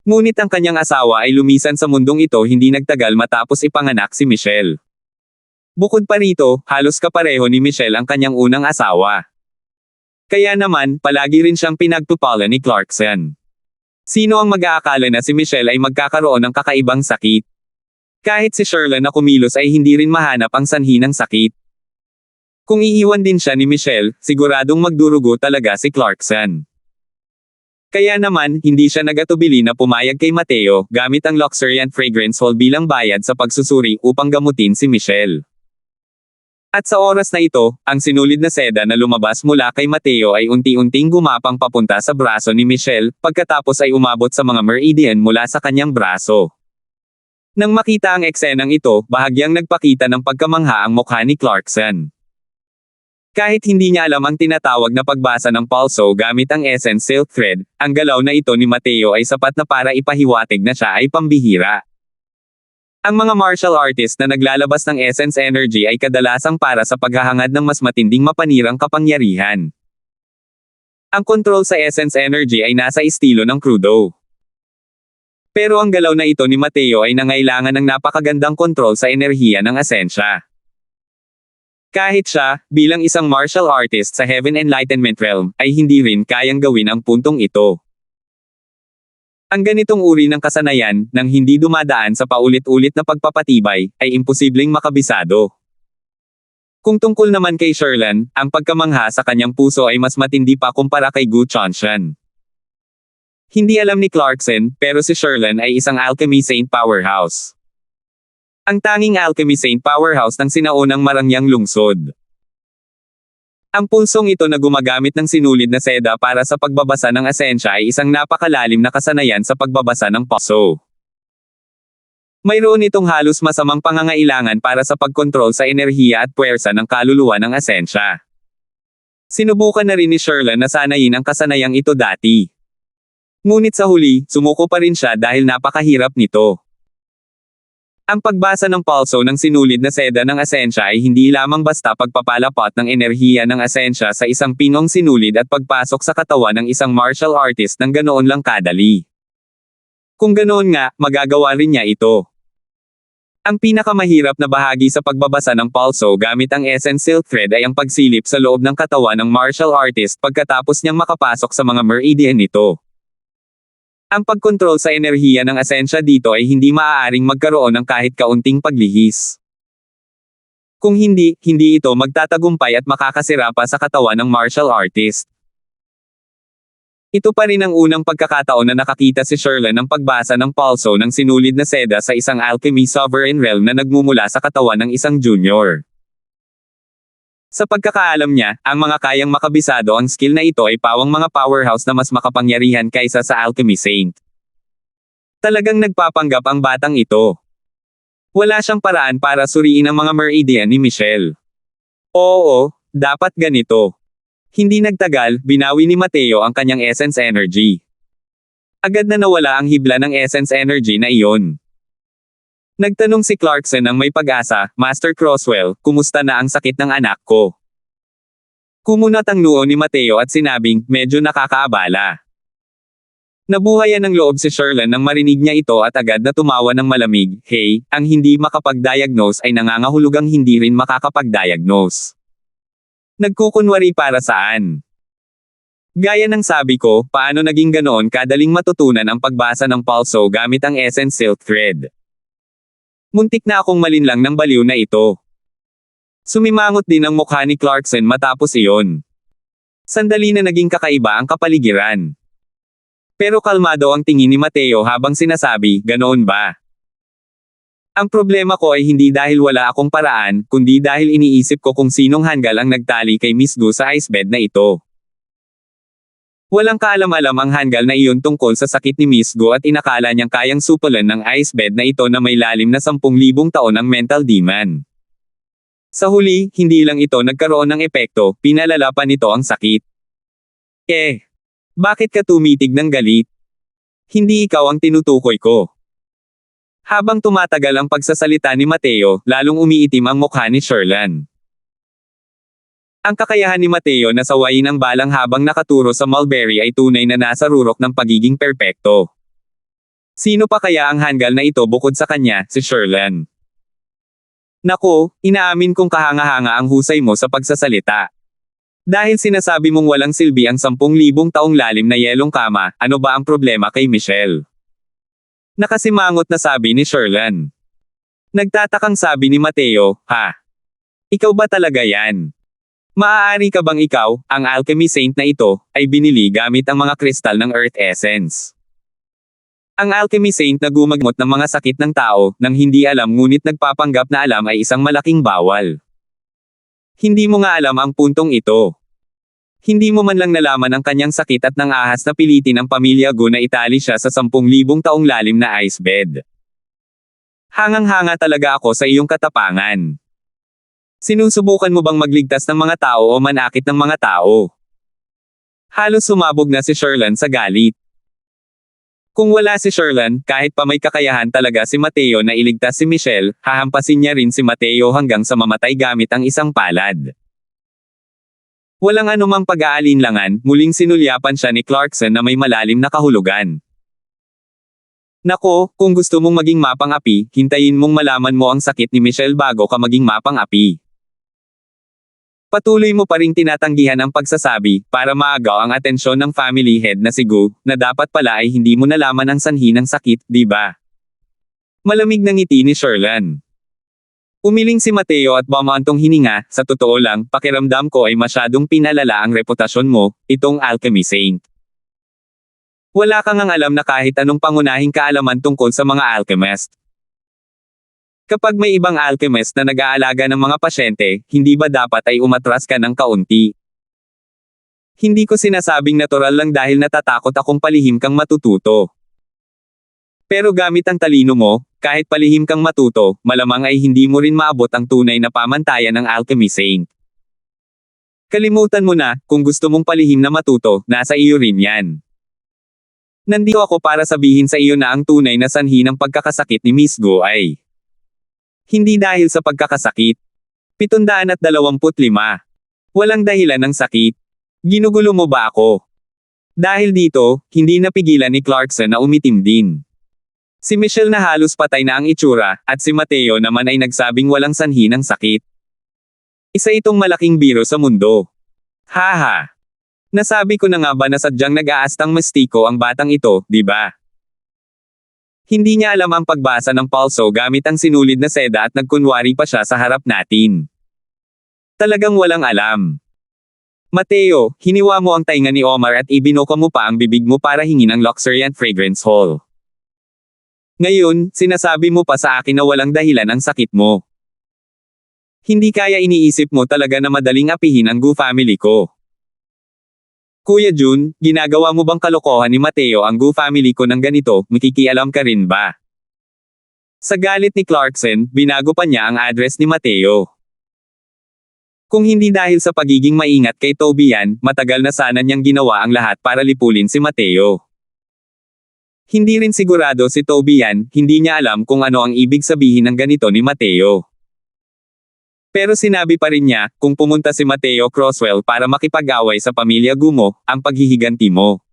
Ngunit ang kanyang asawa ay lumisan sa mundong ito hindi nagtagal matapos ipanganak si Michelle. Bukod pa rito, halos kapareho ni Michelle ang kanyang unang asawa. Kaya naman, palagi rin siyang pinagpupala ni Clarkson. Sino ang mag-aakala na si Michelle ay magkakaroon ng kakaibang sakit? Kahit si Sherlan na kumilos ay hindi rin mahanap ang sanhi ng sakit. Kung iiwan din siya ni Michelle, siguradong magdurugo talaga si Clarkson. Kaya naman, hindi siya nagatubili na pumayag kay Mateo, gamit ang luxuriant fragrance hall bilang bayad sa pagsusuri upang gamutin si Michelle. At sa oras na ito, ang sinulid na seda na lumabas mula kay Mateo ay unti-unting gumapang papunta sa braso ni Michelle, pagkatapos ay umabot sa mga meridian mula sa kanyang braso. Nang makita ang eksenang ito, bahagyang nagpakita ng pagkamangha ang mukha ni Clarkson. Kahit hindi niya alam ang tinatawag na pagbasa ng pulso gamit ang Essence Silk Thread, ang galaw na ito ni Mateo ay sapat na para ipahiwatig na siya ay pambihira. Ang mga martial artist na naglalabas ng Essence Energy ay kadalasang para sa paghahangad ng mas matinding mapanirang kapangyarihan. Ang control sa Essence Energy ay nasa estilo ng Crudo. Pero ang galaw na ito ni Mateo ay nangailangan ng napakagandang kontrol sa enerhiya ng Asensya. Kahit siya, bilang isang martial artist sa Heaven Enlightenment Realm, ay hindi rin kayang gawin ang puntong ito. Ang ganitong uri ng kasanayan, nang hindi dumadaan sa paulit-ulit na pagpapatibay, ay imposibleng makabisado. Kung tungkol naman kay Sherlan, ang pagkamangha sa kanyang puso ay mas matindi pa kumpara kay Gu Chonshan. Hindi alam ni Clarkson, pero si Sherlan ay isang alchemy saint powerhouse. Ang tanging alchemy saint powerhouse ng sinaunang Marangyang lungsod. Ang pulsong ito na gumagamit ng sinulid na seda para sa pagbabasa ng asensya ay isang napakalalim na kasanayan sa pagbabasa ng pulso. Mayroon itong halos masamang pangangailangan para sa pagkontrol sa enerhiya at puwersa ng kaluluwa ng asensya. Sinubukan na rin ni Sherlan na sanayin ang kasanayang ito dati. Ngunit sa huli, sumuko pa rin siya dahil napakahirap nito. Ang pagbasa ng pulso ng sinulid na seda ng asensya ay hindi lamang basta pagpapalapot ng enerhiya ng asensya sa isang pinong sinulid at pagpasok sa katawan ng isang martial artist ng ganoon lang kadali. Kung ganoon nga, magagawa rin niya ito. Ang pinakamahirap na bahagi sa pagbabasa ng pulso gamit ang Essence Silk Thread ay ang pagsilip sa loob ng katawan ng martial artist pagkatapos niyang makapasok sa mga meridian nito. Ang pagkontrol sa enerhiya ng asensya dito ay hindi maaaring magkaroon ng kahit kaunting paglihis. Kung hindi ito magtatagumpay at makakasira pa sa katawan ng martial artist. Ito pa rin ang unang pagkakataon na nakakita si Sherlan ng pagbasa ng pulso ng sinulid na seda sa isang alchemy sovereign realm na nagmumula sa katawan ng isang junior. Sa pagkakaalam niya, ang mga kayang makabisado ang skill na ito ay pawang mga powerhouse na mas makapangyarihan kaysa sa alchemy saint. Talagang nagpapanggap ang batang ito. Wala siyang paraan para suriin ang mga meridian ni Michelle. Oo, dapat ganito. Hindi nagtagal, binawi ni Mateo ang kanyang essence energy. Agad na nawala ang hibla ng essence energy na iyon. Nagtanong si Clarkson ng may pag-asa, Master Crosswell, kumusta na ang sakit ng anak ko? Kumunat ang noo ni Mateo at sinabing, medyo nakakaabala. Nabuhayan ng loob si Sherlan nang marinig niya ito at agad na tumawa ng malamig, hey, ang hindi makapag-diagnose ay nangangahulugang hindi rin makakapag-diagnose. Nagkukunwari para saan? Gaya ng sabi ko, paano naging ganoon kadaling matutunan ang pagbasa ng pulso gamit ang Essence Silk Thread. Muntik na akong malinlang ng baliw na ito. Sumimangot din ang mukha ni Clarkson matapos iyon. Sandali na naging kakaiba ang kapaligiran. Pero kalmado ang tingin ni Mateo habang sinasabi, ganoon ba? Ang problema ko ay hindi dahil wala akong paraan, kundi dahil iniisip ko kung sinong hanggal ang nagtali kay Miss Gu sa icebed na ito. Walang kaalam-alam ang hanggal na iyon tungkol sa sakit ni Miss Gu at inakala niyang kayang supulan ng icebed na ito na may lalim na 10,000 taon ang mental demon. Sa huli, hindi lang ito nagkaroon ng epekto, pinalala pa nito ang sakit. Bakit ka tumitig ng galit? Hindi ikaw ang tinutukoy ko. Habang tumatagal ang pagsasalita ni Mateo, lalong umiitim ang mukha ni Sherlan. Ang kakayahan ni Mateo na sawayin ang balang habang nakaturo sa mulberry ay tunay na nasa rurok ng pagiging perpekto. Sino pa kaya ang hanggal na ito bukod sa kanya, si Sherlan? Nako, inaamin kong kahanga-hanga ang husay mo sa pagsasalita. Dahil sinasabi mong walang silbi ang 10,000 taong lalim na yelong kama, ano ba ang problema kay Michelle? Nakasimangot na sabi ni Sherlan. Nagtatakang sabi ni Mateo, ha? Ikaw ba talaga yan? Maaari ka bang ikaw, ang alchemy saint na ito, ay binili gamit ang mga kristal ng Earth Essence? Ang alchemy saint na gumagamot ng mga sakit ng tao, nang hindi alam ngunit nagpapanggap na alam ay isang malaking bawal. Hindi mo nga alam ang puntong ito. Hindi mo man lang nalaman ang kanyang sakit at nang ahas na pilitin ang pamilya Gu na itali siya sa 10,000 taong lalim na ice bed. Hangang-hanga talaga ako sa iyong katapangan. Sinusubukan mo bang magligtas ng mga tao o manakit ng mga tao? Halos sumabog na si Sherlan sa galit. Kung wala si Sherlan, kahit pa may kakayahan talaga si Mateo na iligtas si Michelle, hahampasin niya rin si Mateo hanggang sa mamatay gamit ang isang palad. Walang anumang pag-aalinlangan, muling sinulyapan siya ni Clarkson na may malalim na kahulugan. Nako, kung gusto mong maging mapang-api, hintayin mong malaman mo ang sakit ni Michelle bago ka maging mapang-api. Patuloy mo pa ring tinatanggihan ang pagsasabi, para maagaw ang atensyon ng family head na si Gu, na dapat pala ay hindi mo nalaman ang sanhi ng sakit, di ba? Malamig na ngiti ni Sherlan. Umiling si Mateo at bumantong hininga, sa totoo lang, pakiramdam ko ay masyadong pinalala ang reputasyon mo, itong alchemy saint. Wala kang ang alam na kahit anong pangunahing kaalaman tungkol sa mga alchemist. Kapag may ibang alchemist na nag-aalaga ng mga pasyente, hindi ba dapat ay umatras ka ng kaunti? Hindi ko sinasabing natural lang dahil natatakot akong palihim kang matututo. Pero gamit ang talino mo, kahit palihim kang matuto, malamang ay hindi mo rin maabot ang tunay na pamantayan ng alchemy saint. Kalimutan mo na, kung gusto mong palihim na matuto, nasa iyo rin yan. Nandito ako para sabihin sa iyo na ang tunay na sanhi ng pagkakasakit ni Miss Gu ay hindi dahil sa pagkakasakit. 725. Walang dahilan ng sakit. Ginugulo mo ba ako? Dahil dito, hindi napigilan ni Clarkson na umitim din. Si Michelle na halos patay na ang itsura, at si Mateo naman ay nagsabing walang sanhi ng sakit. Isa itong malaking biro sa mundo. Haha. Nasabi ko na nga ba na sadyang nag-aastang mastiko ang batang ito, di ba? Hindi niya alam ang pagbasa ng pulso gamit ang sinulid na seda at nagkunwari pa siya sa harap natin. Talagang walang alam. Mateo, hiniwa mo ang tainga ni Omar at ibinuka mo pa ang bibig mo para hingin ang luxuriant fragrance hall. Ngayon, sinasabi mo pa sa akin na walang dahilan ang sakit mo. Hindi kaya iniisip mo talaga na madaling apihin ang Gu family ko. Kuya Jun, ginagawa mo bang kalokohan ni Mateo ang Gu family ko ng ganito, makikialam ka rin ba? Sa galit ni Clarkson, binago pa niya ang address ni Mateo. Kung hindi dahil sa pagiging maingat kay Toby yan, matagal na sana niyang ginawa ang lahat para lipulin si Mateo. Hindi rin sigurado si Toby yan, hindi niya alam kung ano ang ibig sabihin ng ganito ni Mateo. Pero sinabi pa rin niya, kung pumunta si Mateo Croswell para makipag-away sa pamilya Gumo, ang paghihiganti mo.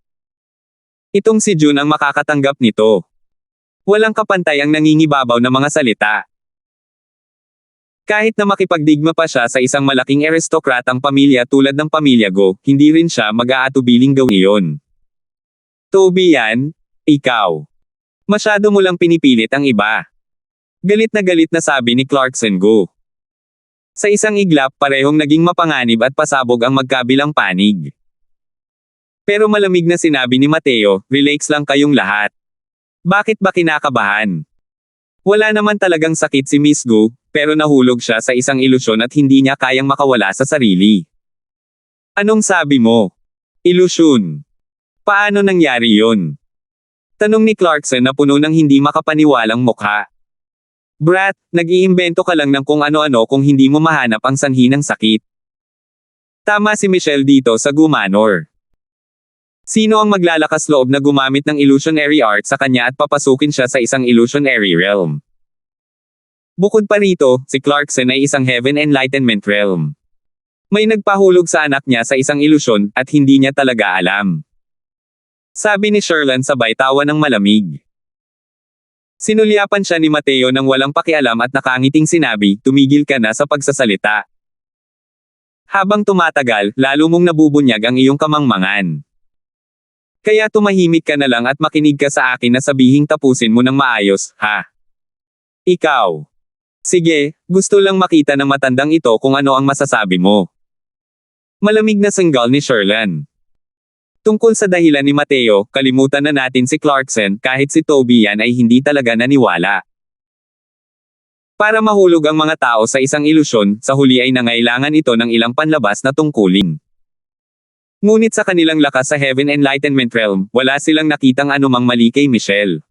Itong si Jun ang makakatanggap nito. Walang kapantay ang nangingibabaw na mga salita. Kahit na makipagdigma pa siya sa isang malaking aristokratang pamilya tulad ng pamilya Go, hindi rin siya mag-aatubiling gawin iyon. Toby yan, ikaw. Masyado mo lang pinipilit ang iba. Galit na sabi ni Clarkson Go. Sa isang iglap, parehong naging mapanganib at pasabog ang magkabilang panig. Pero malamig na sinabi ni Mateo, relax lang kayong lahat. Bakit ba kinakabahan? Wala naman talagang sakit si Miss Gu, pero nahulog siya sa isang ilusyon at hindi niya kayang makawala sa sarili. Anong sabi mo? Ilusyon. Paano nangyari yon? Tanong ni Clarkson na puno ng hindi makapaniwalang mukha. Brat, nag-iimbento ka lang ng kung ano-ano kung hindi mo mahanap ang sanhi ng sakit. Tama si Michelle dito sa Gu Manor. Sino ang maglalakas loob na gumamit ng illusionary art sa kanya at papasukin siya sa isang illusionary realm? Bukod pa rito, si Clarkson ay isang heaven enlightenment realm. May nagpahulog sa anak niya sa isang ilusyon, at hindi niya talaga alam. Sabi ni Sherlan sabay tawa ng malamig. Sinulyapan siya ni Mateo nang walang pakialam at nakangiting sinabi, tumigil ka na sa pagsasalita. Habang tumatagal, lalo mong nabubunyag ang iyong kamangmangan. Kaya tumahimik ka na lang at makinig ka sa akin na sabihing tapusin mo ng maayos, ha? Ikaw. Sige, gusto lang makita ng matandang ito kung ano ang masasabi mo. Malamig na sanggal ni Sherlan. Tungkol sa dahilan ni Mateo, kalimutan na natin si Clarkson kahit si Toby yan ay hindi talaga naniwala. Para mahulog ang mga tao sa isang ilusyon, sa huli ay nangailangan ito ng ilang panlabas na tungkulin. Ngunit sa kanilang lakas sa Heaven Enlightenment Realm, wala silang nakitang anumang mali kay Michelle.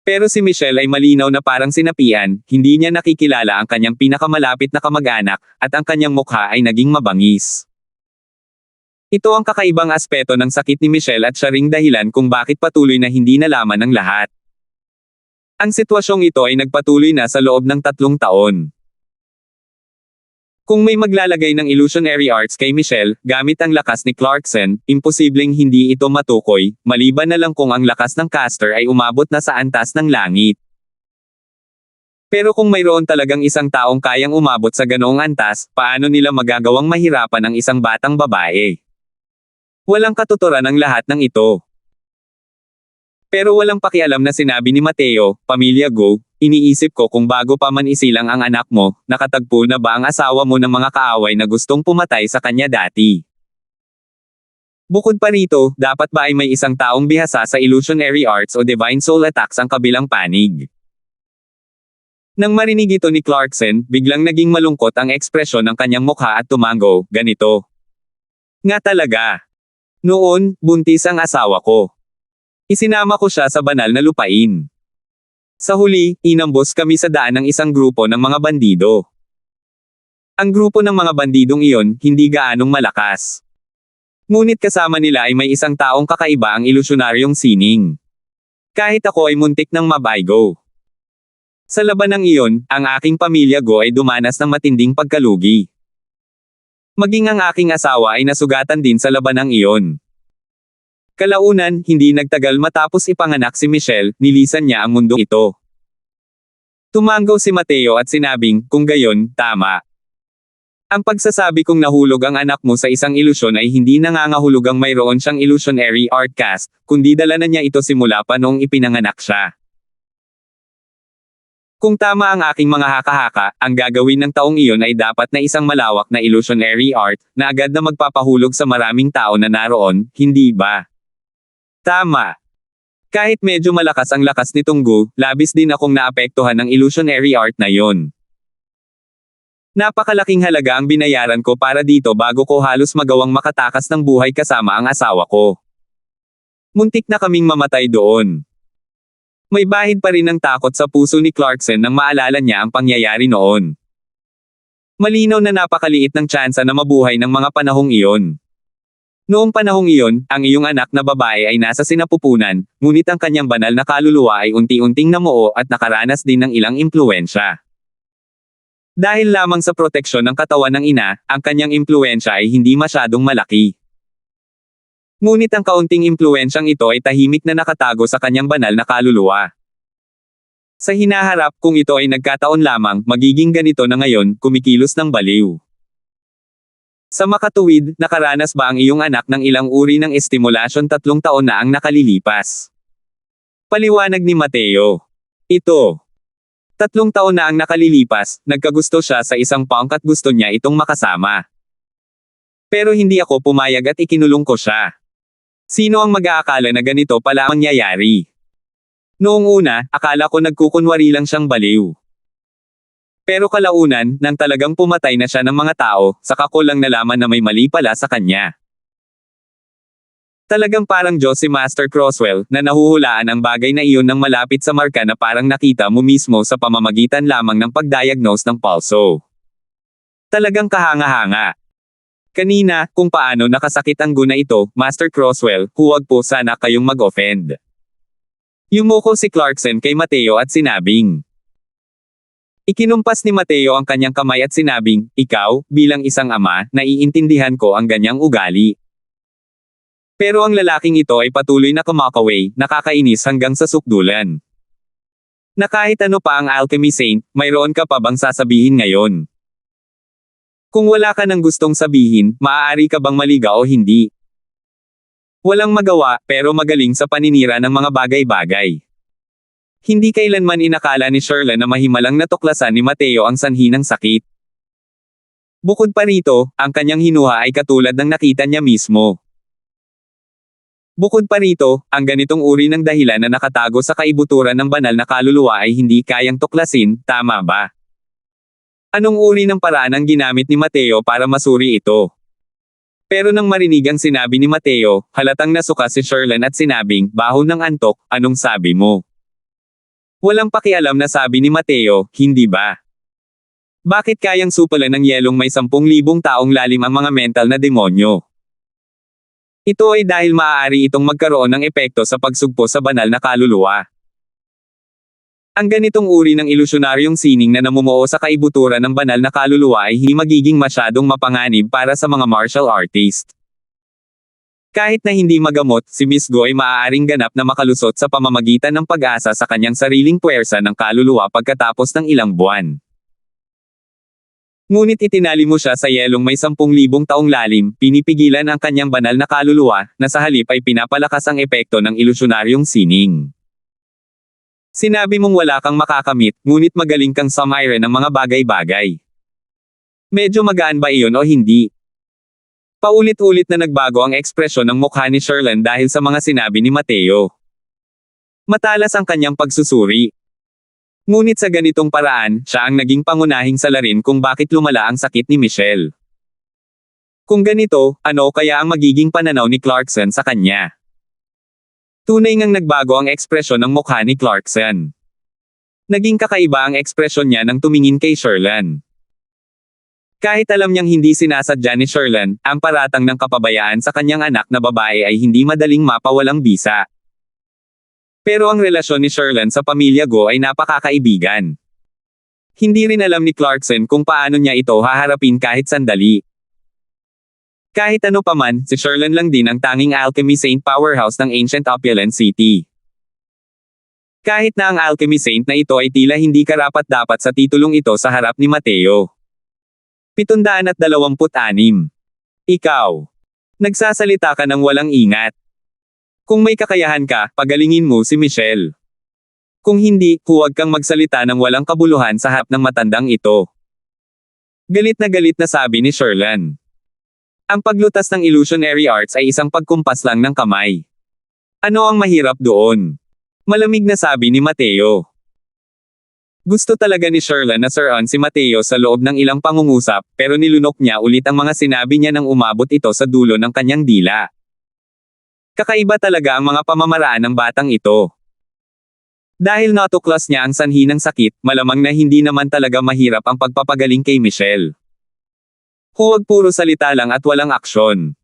Pero si Michelle ay malinaw na parang sinapian, hindi niya nakikilala ang kanyang pinakamalapit na kamag-anak, at ang kanyang mukha ay naging mabangis. Ito ang kakaibang aspeto ng sakit ni Michelle at siya ring dahilan kung bakit patuloy na hindi nalaman ng lahat. Ang sitwasyong ito ay nagpatuloy na sa loob ng 3 taon. Kung may maglalagay ng illusionary arts kay Michelle, gamit ang lakas ni Clarkson, imposibleng hindi ito matukoy, maliban na lang kung ang lakas ng caster ay umabot na sa antas ng langit. Pero kung mayroon talagang isang taong kayang umabot sa ganoong antas, paano nila magagawang mahirapan ang isang batang babae? Walang katuturan ang lahat ng ito. Pero walang pakialam na sinabi ni Mateo, "Pamilya Go, iniisip ko kung bago pa man isilang ang anak mo, nakatagpo na ba ang asawa mo ng mga kaaway na gustong pumatay sa kanya dati?" Bukod pa rito, dapat ba ay may isang taong bihasa sa illusionary arts o divine soul attacks ang kabilang panig? Nang marinig ito ni Clarkson, biglang naging malungkot ang ekspresyon ng kanyang mukha at tumango, "Ganito nga talaga. Noon, buntis ang asawa ko. Isinama ko siya sa banal na lupain. Sa huli, inambos kami sa daan ng isang grupo ng mga bandido. Ang grupo ng mga bandidong iyon, hindi gaanong malakas. Ngunit kasama nila ay may isang taong kakaiba ang ilusyonaryong sining. Kahit ako ay muntik ng mabaygo. Sa labanang iyon, ang aking pamilya Go ay dumanas ng matinding pagkalugi. Maging ang aking asawa ay nasugatan din sa labanang iyon. Kalaunan, hindi nagtagal matapos ipanganak si Michelle, nilisan niya ang mundo ito." Tumango si Mateo at sinabing, "Kung gayon, tama. Ang pagsasabi kong nahulog ang anak mo sa isang ilusyon ay hindi nangangahulugang mayroon siyang illusionary art cast, kundi dala na niya ito simula pa noong ipinanganak siya. Kung tama ang aking mga haka-haka, ang gagawin ng taong iyon ay dapat na isang malawak na illusionary art, na agad na magpapahulog sa maraming tao na naroon, hindi ba?" Tama. Kahit medyo malakas ang lakas nitong Go, labis din akong naapektuhan ng illusionary art na yon. Napakalaking halaga ang binayaran ko para dito bago ko halos magawang makatakas ng buhay kasama ang asawa ko. Muntik na kaming mamatay doon. May bahid pa rin ng takot sa puso ni Clarkson nang maalala niya ang pangyayari noon. Malinaw na napakaliit ng tsansa na mabuhay ng mga panahong iyon. Noong panahong iyon, ang iyong anak na babae ay nasa sinapupunan, ngunit ang kanyang banal na kaluluwa ay unti-unting namuo at nakaranas din ng ilang impluwensya. Dahil lamang sa proteksyon ng katawan ng ina, ang kanyang impluwensya ay hindi masyadong malaki. Ngunit ang kaunting impluwensyang ito ay tahimik na nakatago sa kanyang banal na kaluluwa. Sa hinaharap, kung ito ay nagkataon lamang, magiging ganito na ngayon, kumikilos ng baliw. Sa makatuwid, nakaranas ba ang iyong anak ng ilang uri ng estimulasyon 3 taon na ang nakalilipas? Paliwanag ni Mateo. Ito. 3 taon na ang nakalilipas, nagkagusto siya sa isang punk at gusto niya itong makasama. Pero hindi ako pumayag at ikinulong ko siya. Sino ang mag-aakala na ganito pala ang mangyayari? Noong una, akala ko nagkukunwari lang siyang baliw. Pero kalaunan, nang talagang pumatay na siya ng mga tao, saka ko lang nalaman na may mali pala sa kanya. Talagang parang Diyos si Master Crosswell, na nahuhulaan ang bagay na iyon ng malapit sa marka na parang nakita mo mismo sa pamamagitan lamang ng pagdiagnose ng pulso. Talagang kahanga-hanga. Kanina, kung paano nakasakit ang guna ito, Master Crosswell, huwag po sana kayong mag-offend. Yumuko si Clarkson kay Mateo at sinabing. Ikinumpas ni Mateo ang kanyang kamay at sinabing, "Ikaw, bilang isang ama, naiintindihan ko ang ganyang ugali." Pero ang lalaking ito ay patuloy na kumakaway, nakakainis hanggang sa sukdulan. Na kahit ano pa ang alchemy saint, mayroon ka pa bang sasabihin ngayon? Kung wala ka nang gustong sabihin, maaari ka bang maligaw o hindi? Walang magawa, pero magaling sa paninira ng mga bagay-bagay. Hindi kailanman inakala ni Sherlan na mahimalang natuklasan ni Mateo ang sanhi ng sakit. Bukod pa rito, ang kanyang hinuha ay katulad ng nakita niya mismo. Bukod pa rito, ang ganitong uri ng dahilan na nakatago sa kaibuturan ng banal na kaluluwa ay hindi kayang tuklasin, tama ba? Anong uri ng paraan ang ginamit ni Mateo para masuri ito? Pero nang marinig ang sinabi ni Mateo, halatang nasuka si Sherlyn at sinabing, baho ng antok, anong sabi mo? Walang pakialam na sabi ni Mateo, hindi ba? Bakit kayang supalan ng yelong may 10,000 taong lalim ang mga mental na demonyo? Ito ay dahil maaari itong magkaroon ng epekto sa pagsugpo sa banal na kaluluwa. Ang ganitong uri ng ilusyonaryong sining na namumuo sa kaibuturan ng banal na kaluluwa ay hindi magiging masyadong mapanganib para sa mga martial artist. Kahit na hindi magamot, si Miss Go ay maaaring ganap na makalusot sa pamamagitan ng pag-asa sa kanyang sariling puwersa ng kaluluwa pagkatapos ng ilang buwan. Ngunit itinali mo siya sa yelong may 10,000 taong lalim, pinipigilan ang kanyang banal na kaluluwa, na sa halip ay pinapalakas ang epekto ng ilusyonaryong sining. Sinabi mong wala kang makakamit, ngunit magaling kang sumire ng mga bagay-bagay. Medyo magaan ba iyon o hindi? Paulit-ulit na nagbago ang ekspresyon ng mukha ni Sherlyn dahil sa mga sinabi ni Mateo. Matalas ang kanyang pagsusuri. Ngunit sa ganitong paraan, siya ang naging pangunahing salarin kung bakit lumala ang sakit ni Michelle. Kung ganito, ano kaya ang magiging pananaw ni Clarkson sa kanya? Tunay ngang nagbago ang ekspresyon ng mukha ni Clarkson. Naging kakaiba ang ekspresyon niya nang tumingin kay Sherlyn. Kahit alam niyang hindi sinasadya ni Sherlyn, ang paratang ng kapabayaan sa kanyang anak na babae ay hindi madaling mapawalang bisa. Pero ang relasyon ni Sherlyn sa pamilya Go ay napakakaibigan. Hindi rin alam ni Clarkson kung paano niya ito haharapin kahit sandali. Kahit ano paman, si Sherlyn lang din ang tanging alchemy saint powerhouse ng Ancient Opulent City. Kahit na ang alchemy saint na ito ay tila hindi karapat-dapat sa titulong ito sa harap ni Mateo. 726. Ikaw. Nagsasalita ka ng walang ingat. Kung may kakayahan ka, pagalingin mo si Michelle. Kung hindi, huwag kang magsalita ng walang kabuluhan sa harap ng matandang ito. Galit na sabi ni Sherlyn. Ang paglutas ng illusionary arts ay isang pagkumpas lang ng kamay. Ano ang mahirap doon? Malamig na sabi ni Mateo. Gusto talaga ni Sherlyn na suruan si Mateo sa loob ng ilang pangungusap, pero nilunok niya ulit ang mga sinabi niya nang umabot ito sa dulo ng kanyang dila. Kakaiba talaga ang mga pamamaraan ng batang ito. Dahil natuklas niya ang sanhi ng sakit, malamang na hindi naman talaga mahirap ang pagpapagaling kay Michelle. Huwag puro salita lang at walang aksyon.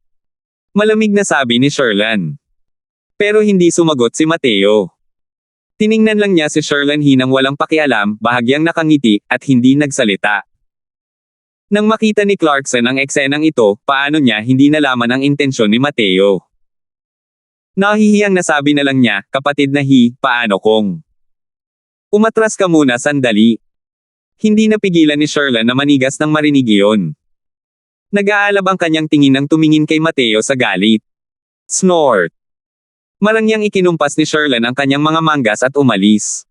Malamig na sabi ni Sherlyn. Pero hindi sumagot si Mateo. Tiningnan lang niya si Sherlyn hinang walang pakialam, bahagyang nakangiti, at hindi nagsalita. Nang makita ni Clarkson ang eksenang ito, paano niya hindi nalaman ang intensyon ni Mateo? Nahihiyang nasabi na lang niya, kapatid na paano kung? Umatras ka muna sandali. Hindi napigilan ni Sherlyn na manigas nang marinig iyon. Nag-aalab ang kanyang tingin nang tumingin kay Mateo sa galit. Snort. Marangyang ikinumpas ni Sherlyn ang kanyang mga manggas at umalis.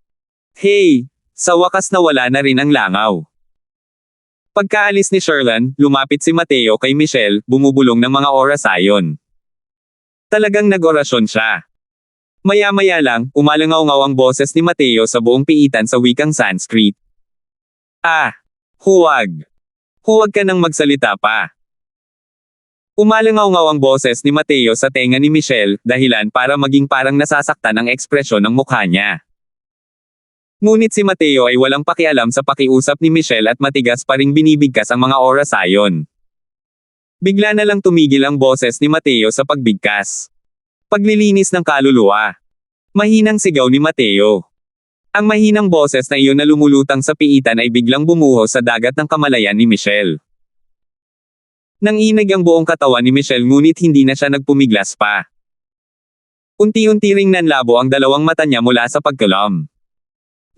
Hey! Sa wakas nawala na rin ang langaw. Pagkaalis ni Sherlyn, lumapit si Mateo kay Michelle, bumubulong ng mga oras ayon. Talagang nag-orasyon siya. Maya-maya lang, umalangaw-ngaw ang boses ni Mateo sa buong piitan sa wikang Sanskrit. Huwag. Huwag ka nang magsalita pa. Umalangaw-ngaw ang boses ni Mateo sa tenga ni Michelle, dahilan para maging parang nasasaktan ang ekspresyon ng mukha niya. Ngunit si Mateo ay walang pakialam sa pakiusap ni Michelle at matigas pa ring binibigkas ang mga oras ayon. Bigla na lang tumigil ang boses ni Mateo sa pagbigkas. Paglilinis ng kaluluwa. Mahinang sigaw ni Mateo. Ang mahinang boses na iyon na lumulutang sa piitan ay biglang bumuhos sa dagat ng kamalayan ni Michelle. Nanginig ang buong katawan ni Michelle ngunit hindi na siya nagpumiglas pa. Unti-unti ring nanlabo ang dalawang mata niya mula sa pagkalam.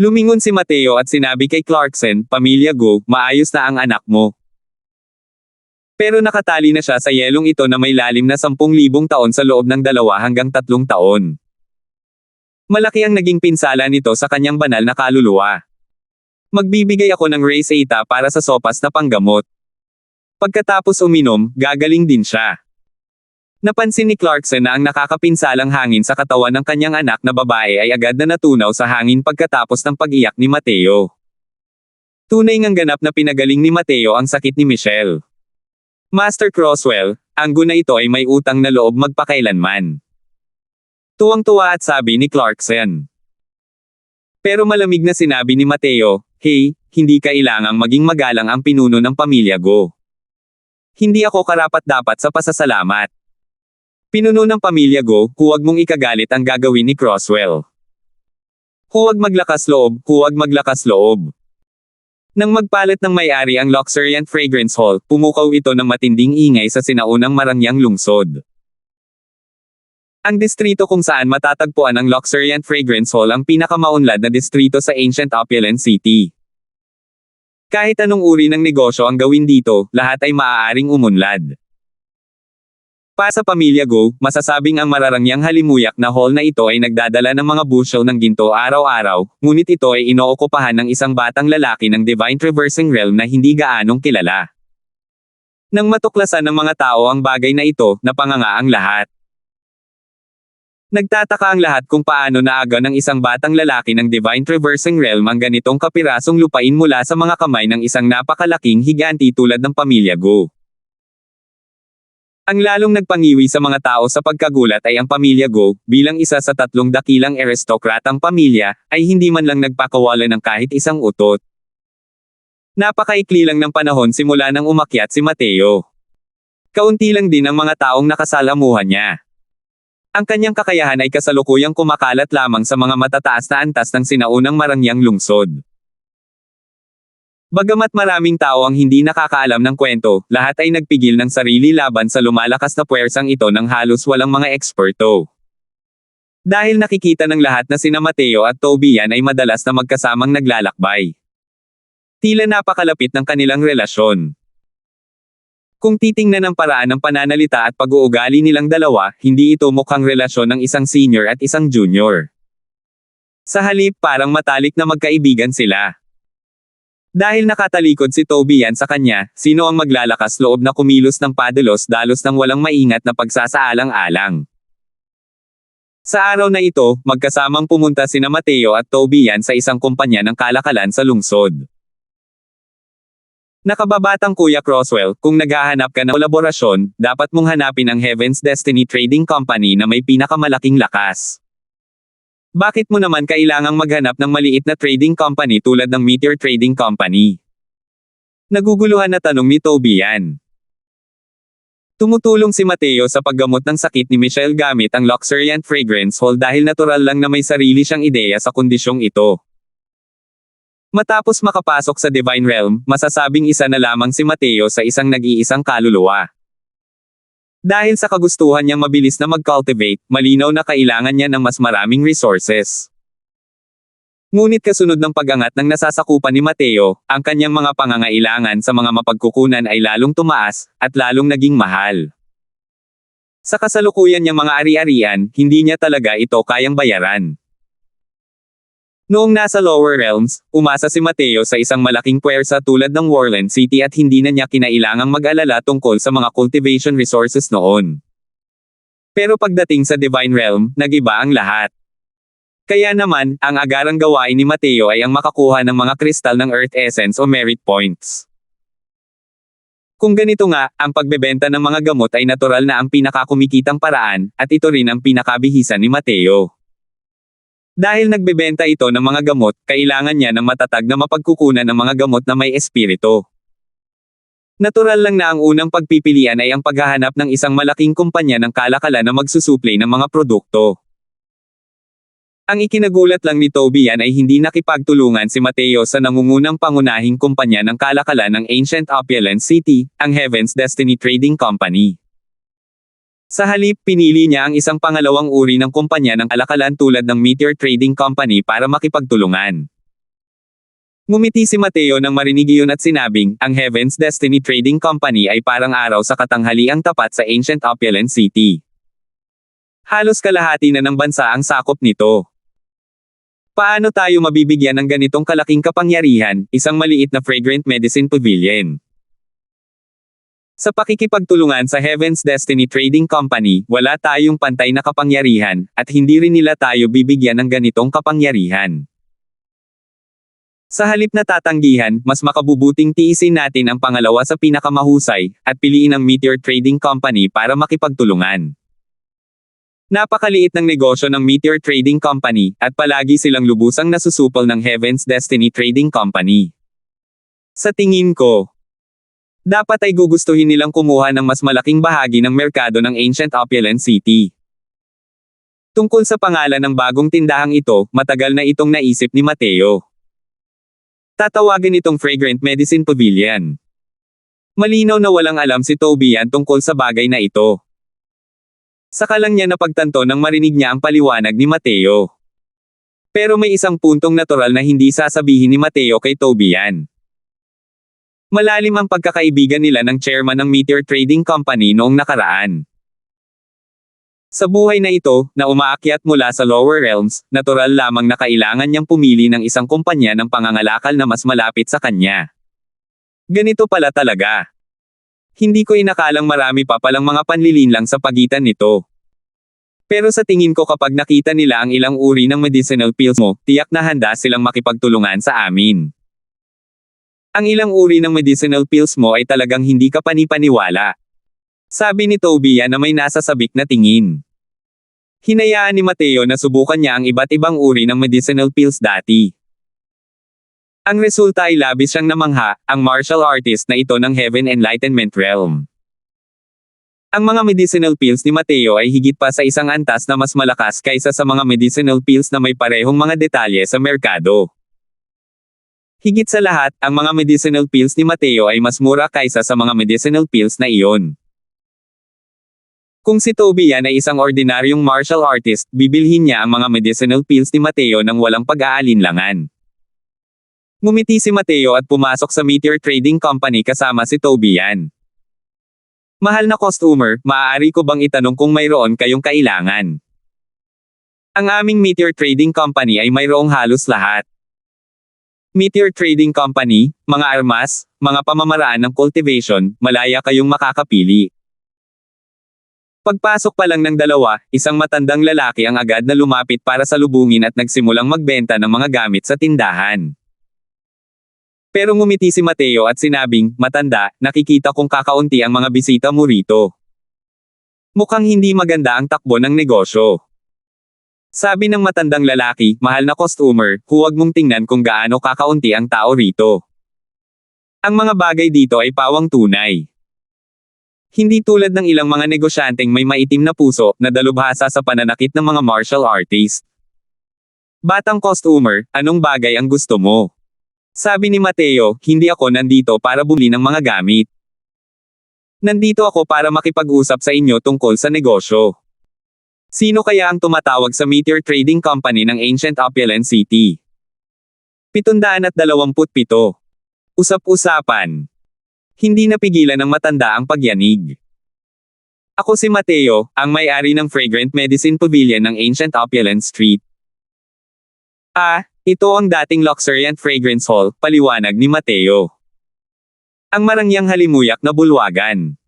Lumingon si Mateo at sinabi kay Clarkson, Pamilya Go, maayos na ang anak mo. Pero nakatali na siya sa yelong ito na may lalim na 10,000 taon sa loob ng 2 hanggang 3 taon. Malaki ang naging pinsala nito sa kanyang banal na kaluluwa. Magbibigay ako ng race eta para sa sopas na panggamot. Pagkatapos uminom, gagaling din siya. Napansin ni Clarkson na ang nakakapinsalang hangin sa katawan ng kanyang anak na babae ay agad na natunaw sa hangin pagkatapos ng pag-iyak ni Mateo. Tunay ngang ganap na pinagaling ni Mateo ang sakit ni Michelle. Master Croswell, ang guna ito ay may utang na loob magpakailanman. Tuwang-tuwa at sabi ni Clarkson. Pero malamig na sinabi ni Mateo, "Hey, hindi kailangang maging magalang ang pinuno ng pamilya Go. Hindi ako karapat-dapat sa pasasalamat. Pinuno ng pamilya Go, huwag mong ikagalit ang gagawin ni Croswell. Huwag maglakas loob, huwag maglakas loob." Nang magpalit ng may-ari ang Luxuriant Fragrance Hall, pumukaw ito ng matinding ingay sa sinaunang Marangyang lungsod. Ang distrito kung saan matatagpuan ang Luxuriant Fragrance Hall ang pinakamaunlad na distrito sa Ancient Opulent City. Kahit anong uri ng negosyo ang gawin dito, lahat ay maaaring umunlad. Para sa pamilya Go, masasabing ang mararangyang halimuyak na hall na ito ay nagdadala ng mga bushel ng ginto araw-araw, ngunit ito ay inookupahan ng isang batang lalaki ng Divine Traversing Realm na hindi gaanong kilala. Nang matuklasan ng mga tao ang bagay na ito, napanganga ang lahat. Nagtataka ang lahat kung paano naaga ng isang batang lalaki ng Divine Traversing Realm ang ganitong kapirasong lupain mula sa mga kamay ng isang napakalaking higanti tulad ng pamilya Go. Ang lalong nagpangiwi sa mga tao sa pagkagulat ay ang pamilya Go, bilang isa sa 3 dakilang aristokratang pamilya, ay hindi man lang nagpakawala ng kahit isang utot. Napakaikli lang ng panahon simula nang umakyat si Mateo. Kaunti lang din ang mga taong nakasalamuhan niya. Ang kanyang kakayahan ay kasalukuyang kumakalat lamang sa mga matataas na antas ng sinaunang Marangyang lungsod. Bagamat maraming tao ang hindi nakakaalam ng kwento, lahat ay nagpigil ng sarili laban sa lumalakas na puwersang ito ng halos walang mga eksperto. Dahil nakikita ng lahat na sina Mateo at Tobian ay madalas na magkasamang naglalakbay. Tila napakalapit ng kanilang relasyon. Kung titingnan ang paraan ng pananalita at pag-uugali nilang dalawa, hindi ito mukhang relasyon ng isang senior at isang junior. Sa halip parang matalik na magkaibigan sila. Dahil nakatalikod si Tobian sa kanya, sino ang maglalakas loob na kumilos ng padalos-dalos ng walang maingat na pagsasaalang-alang. Sa araw na ito, magkasamang pumunta sina Mateo at Tobian sa isang kumpanya ng kalakalan sa lungsod. Nakababatang Kuya Croswell, kung naghahanap ka ng kolaborasyon, dapat mong hanapin ang Heaven's Destiny Trading Company na may pinakamalaking lakas. Bakit mo naman kailangang maghanap ng maliit na trading company tulad ng Meteor Trading Company? Naguguluhan na tanong ni Tobian. Tumutulong si Mateo sa paggamot ng sakit ni Michelle gamit ang Luxuriant Fragrance Hall dahil natural lang na may sarili siyang ideya sa kondisyong ito. Matapos makapasok sa Divine Realm, masasabing isa na lamang si Mateo sa isang nag-iisang kaluluwa. Dahil sa kagustuhan niyang mabilis na mag-cultivate, malinaw na kailangan niya ng mas maraming resources. Ngunit kasunod ng pag-angat ng nasasakupan ni Mateo, ang kanyang mga pangangailangan sa mga mapagkukunan ay lalong tumaas, at lalong naging mahal. Sa kasalukuyan niyang mga ari-arian, hindi niya talaga ito kayang bayaran. Noong nasa lower realms, umasa si Mateo sa isang malaking puwersa tulad ng Warland City at hindi na niya kinailangang mag-alala tungkol sa mga cultivation resources noon. Pero pagdating sa Divine Realm, nag-iba ang lahat. Kaya naman, ang agarang gawain ni Mateo ay ang makakuha ng mga kristal ng Earth Essence o Merit Points. Kung ganito nga, ang pagbebenta ng mga gamot ay natural na ang pinakakumikitang paraan, at ito rin ang pinakabihisan ni Mateo. Dahil nagbebenta ito ng mga gamot, kailangan niya ng matatag na mapagkukunan ng mga gamot na may espiritu. Natural lang na ang unang pagpipilian ay ang paghahanap ng isang malaking kumpanya ng kalakalan na magsusupply ng mga produkto. Ang ikinagulat lang ni Tobian ay hindi nakipagtulungan si Mateo sa nangungunang pangunahing kumpanya ng kalakalan ng Ancient Opulent City, ang Heaven's Destiny Trading Company. Sa halip, pinili niya ang isang pangalawang uri ng kumpanya ng kalakalan tulad ng Meteor Trading Company para makipagtulungan. Ngumiti si Mateo nang marinig iyon at sinabing, ang Heaven's Destiny Trading Company ay parang araw sa katanghaliang tapat sa Ancient Opulent City. Halos kalahati na ng bansa ang sakop nito. Paano tayo mabibigyan ng ganitong kalaking kapangyarihan, isang maliit na fragrant medicine pavilion? Sa pakikipagtulungan sa Heaven's Destiny Trading Company, wala tayong pantay na kapangyarihan, at hindi rin nila tayo bibigyan ng ganitong kapangyarihan. Sa halip na tatanggihan, mas makabubuting tiisin natin ang pangalawa sa pinakamahusay, at piliin ang Meteor Trading Company para makipagtulungan. Napakaliit ng negosyo ng Meteor Trading Company, at palagi silang lubusang nasusupol ng Heaven's Destiny Trading Company. Sa tingin ko, dapat ay gugustuhin nilang kumuha ng mas malaking bahagi ng merkado ng Ancient Opulent City. Tungkol sa pangalan ng bagong tindahang ito, matagal na itong naisip ni Mateo. Tatawagin itong Fragrant Medicine Pavilion. Malinaw na walang alam si Tobian tungkol sa bagay na ito. Saka lang niya napagtanto nang marinig niya ang paliwanag ni Mateo. Pero may isang puntong natural na hindi sasabihin ni Mateo kay Tobian. Malalim ang pagkakaibigan nila ng chairman ng Meteor Trading Company noong nakaraan. Sa buhay na ito, na umaakyat mula sa lower realms, natural lamang na kailangan niyang pumili ng isang kumpanya ng pangangalakal na mas malapit sa kanya. Ganito pala talaga. Hindi ko inakalang marami pa palang mga panlilinlang sa pagitan nito. Pero sa tingin ko kapag nakita nila ang ilang uri ng medicinal pills mo, tiyak na handa silang makipagtulungan sa amin. Ang ilang uri ng medicinal pills mo ay talagang hindi ka panipaniwala. Sabi ni Tobian na may nasasabik na tingin. Hinayaan ni Mateo na subukan niya ang iba't ibang uri ng medicinal pills dati. Ang resulta ay labis siyang namangha, ang martial artist na ito ng Heaven Enlightenment Realm. Ang mga medicinal pills ni Mateo ay higit pa sa isang antas na mas malakas kaysa sa mga medicinal pills na may parehong mga detalye sa merkado. Higit sa lahat, ang mga medicinal pills ni Mateo ay mas mura kaysa sa mga medicinal pills na iyon. Kung si Tobian ay isang ordinaryong martial artist, bibilhin niya ang mga medicinal pills ni Mateo nang walang pag-aalinlangan. Ngumiti si Mateo at pumasok sa Meteor Trading Company kasama si Tobian. Mahal na customer, maaari ko bang itanong kung mayroon kayong kailangan? Ang aming Meteor Trading Company ay mayroong halos lahat. Meteor Trading Company, mga armas, mga pamamaraan ng cultivation, malaya kayong makakapili. Pagpasok pa lang ng dalawa, isang matandang lalaki ang agad na lumapit para salubungin at nagsimulang magbenta ng mga gamit sa tindahan. Pero ngumiti si Mateo at sinabing, "Matanda, nakikita kong kakaunti ang mga bisita mo rito. Mukhang hindi maganda ang takbo ng negosyo." Sabi ng matandang lalaki, "Mahal na customer, huwag mong tingnan kung gaano kakaunti ang tao rito. Ang mga bagay dito ay pawang tunay. Hindi tulad ng ilang mga negosyanteng may maitim na puso, na dalubhasa sa pananakit ng mga martial artist. Batang customer, anong bagay ang gusto mo?" Sabi ni Mateo, "Hindi ako nandito para bumili ng mga gamit. Nandito ako para makipag-usap sa inyo tungkol sa negosyo. Sino kaya ang tumatawag sa Meteor Trading Company ng Ancient Opulent City?" 727. Usap-usapan. Hindi napigilan ng matanda ang pagyanig. "Ako si Mateo, ang may-ari ng Fragrant Medicine Pavilion ng Ancient Opulent Street." Ito ang dating Luxuriant Fragrance Hall, paliwanag ni Mateo. "Ang marangyang halimuyak na bulwagan.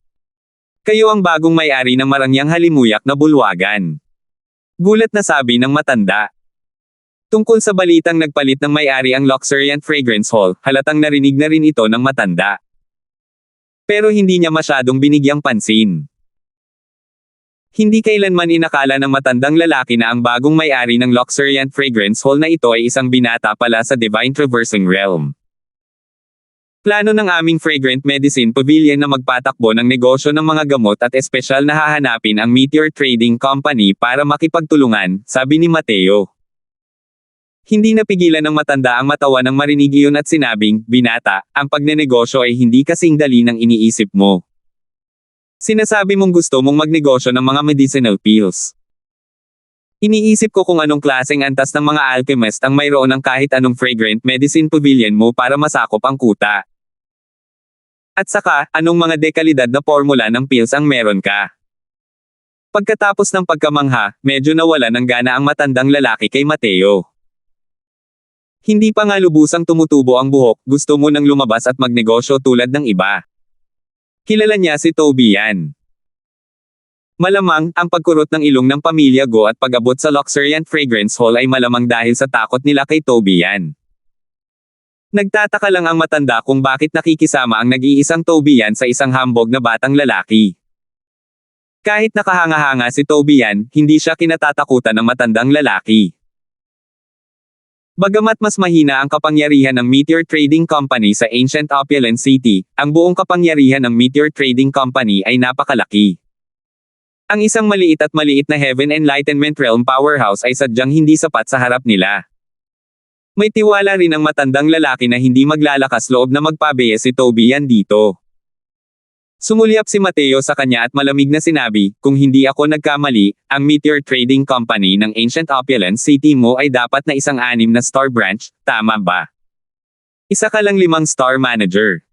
Kayo ang bagong may-ari ng marangyang halimuyak na bulwagan." Gulat na sabi ng matanda. Tungkol sa balitang nagpalit ng may-ari ang Luxuriant Fragrance Hall, halatang narinig na rin ito ng matanda. Pero hindi niya masyadong binigyang pansin. Hindi kailanman inakala ng matandang lalaki na ang bagong may-ari ng Luxuriant Fragrance Hall na ito ay isang binata pala sa Divine Traversing Realm. Plano ng aming Fragrant Medicine Pavilion na magpatakbo ng negosyo ng mga gamot at espesyal na hahanapin ang Meteor Trading Company para makipagtulungan, sabi ni Mateo. Hindi napigilan ng matanda ang matawa nang marinig iyon at sinabing, "Binata, ang pagnenegosyo ay hindi kasing dali ng iniisip mo. Sinasabi mong gusto mong magnegosyo ng mga medicinal pills. Iniisip ko kung anong klaseng antas ng mga alchemist ang mayroon ng kahit anong Fragrant Medicine Pavilion mo para masakop ang kuta. At saka, anong mga dekalidad na formula ng pills ang meron ka?" Pagkatapos ng pagkamangha, medyo nawala ng gana ang matandang lalaki kay Mateo. Hindi pa nga lubusang tumutubo ang buhok, gusto mo nang lumabas at magnegosyo tulad ng iba. Kilala niya si Toby yan. Malamang, ang pagkurot ng ilong ng pamilya Go at pag-abot sa luxuriant fragrance hall ay malamang dahil sa takot nila kay Toby yan. Nagtataka lang ang matanda kung bakit nakikisama ang nag-iisang Toby yan sa isang hambog na batang lalaki. Kahit nakahanga-hanga si Toby yan, hindi siya kinatatakutan ng matandang lalaki. Bagamat mas mahina ang kapangyarihan ng Meteor Trading Company sa Ancient Opulent City, ang buong kapangyarihan ng Meteor Trading Company ay napakalaki. Ang isang maliit na Heaven Enlightenment Realm powerhouse ay sadyang hindi sapat sa harap nila. May tiwala rin ang matandang lalaki na hindi maglalakas loob na magpabeye si Toby yan dito. Sumulyap si Mateo sa kanya at malamig na sinabi, kung hindi ako nagkamali, ang Meteor Trading Company ng Ancient Opulent City mo ay dapat na isang 6 na star branch, tama ba? Isa ka lang 5 star manager.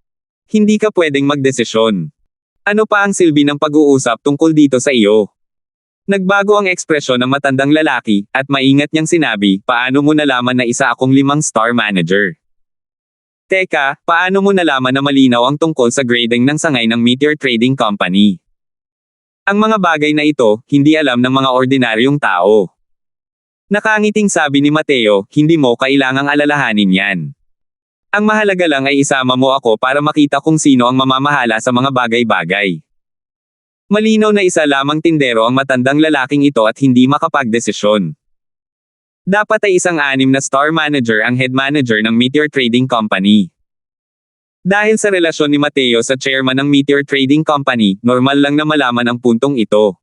Hindi ka pwedeng magdesisyon. Ano pa ang silbi ng pag-uusap tungkol dito sa iyo? Nagbago ang ekspresyon ng matandang lalaki, at maingat niyang sinabi, paano mo nalaman na isa akong 5 star manager? Teka, paano mo nalaman na malinaw ang tungkol sa grading ng sangay ng Meteor Trading Company? Ang mga bagay na ito, hindi alam ng mga ordinaryong tao. Nakangiting sabi ni Mateo, hindi mo kailangang alalahanin yan. Ang mahalaga lang ay isama mo ako para makita kung sino ang mamamahala sa mga bagay-bagay. Malinaw na isa lamang tindero ang matandang lalaking ito at hindi makapagdesisyon. Dapat ay isang 6 na star manager ang head manager ng Meteor Trading Company. Dahil sa relasyon ni Mateo sa chairman ng Meteor Trading Company, normal lang na malaman ang puntong ito.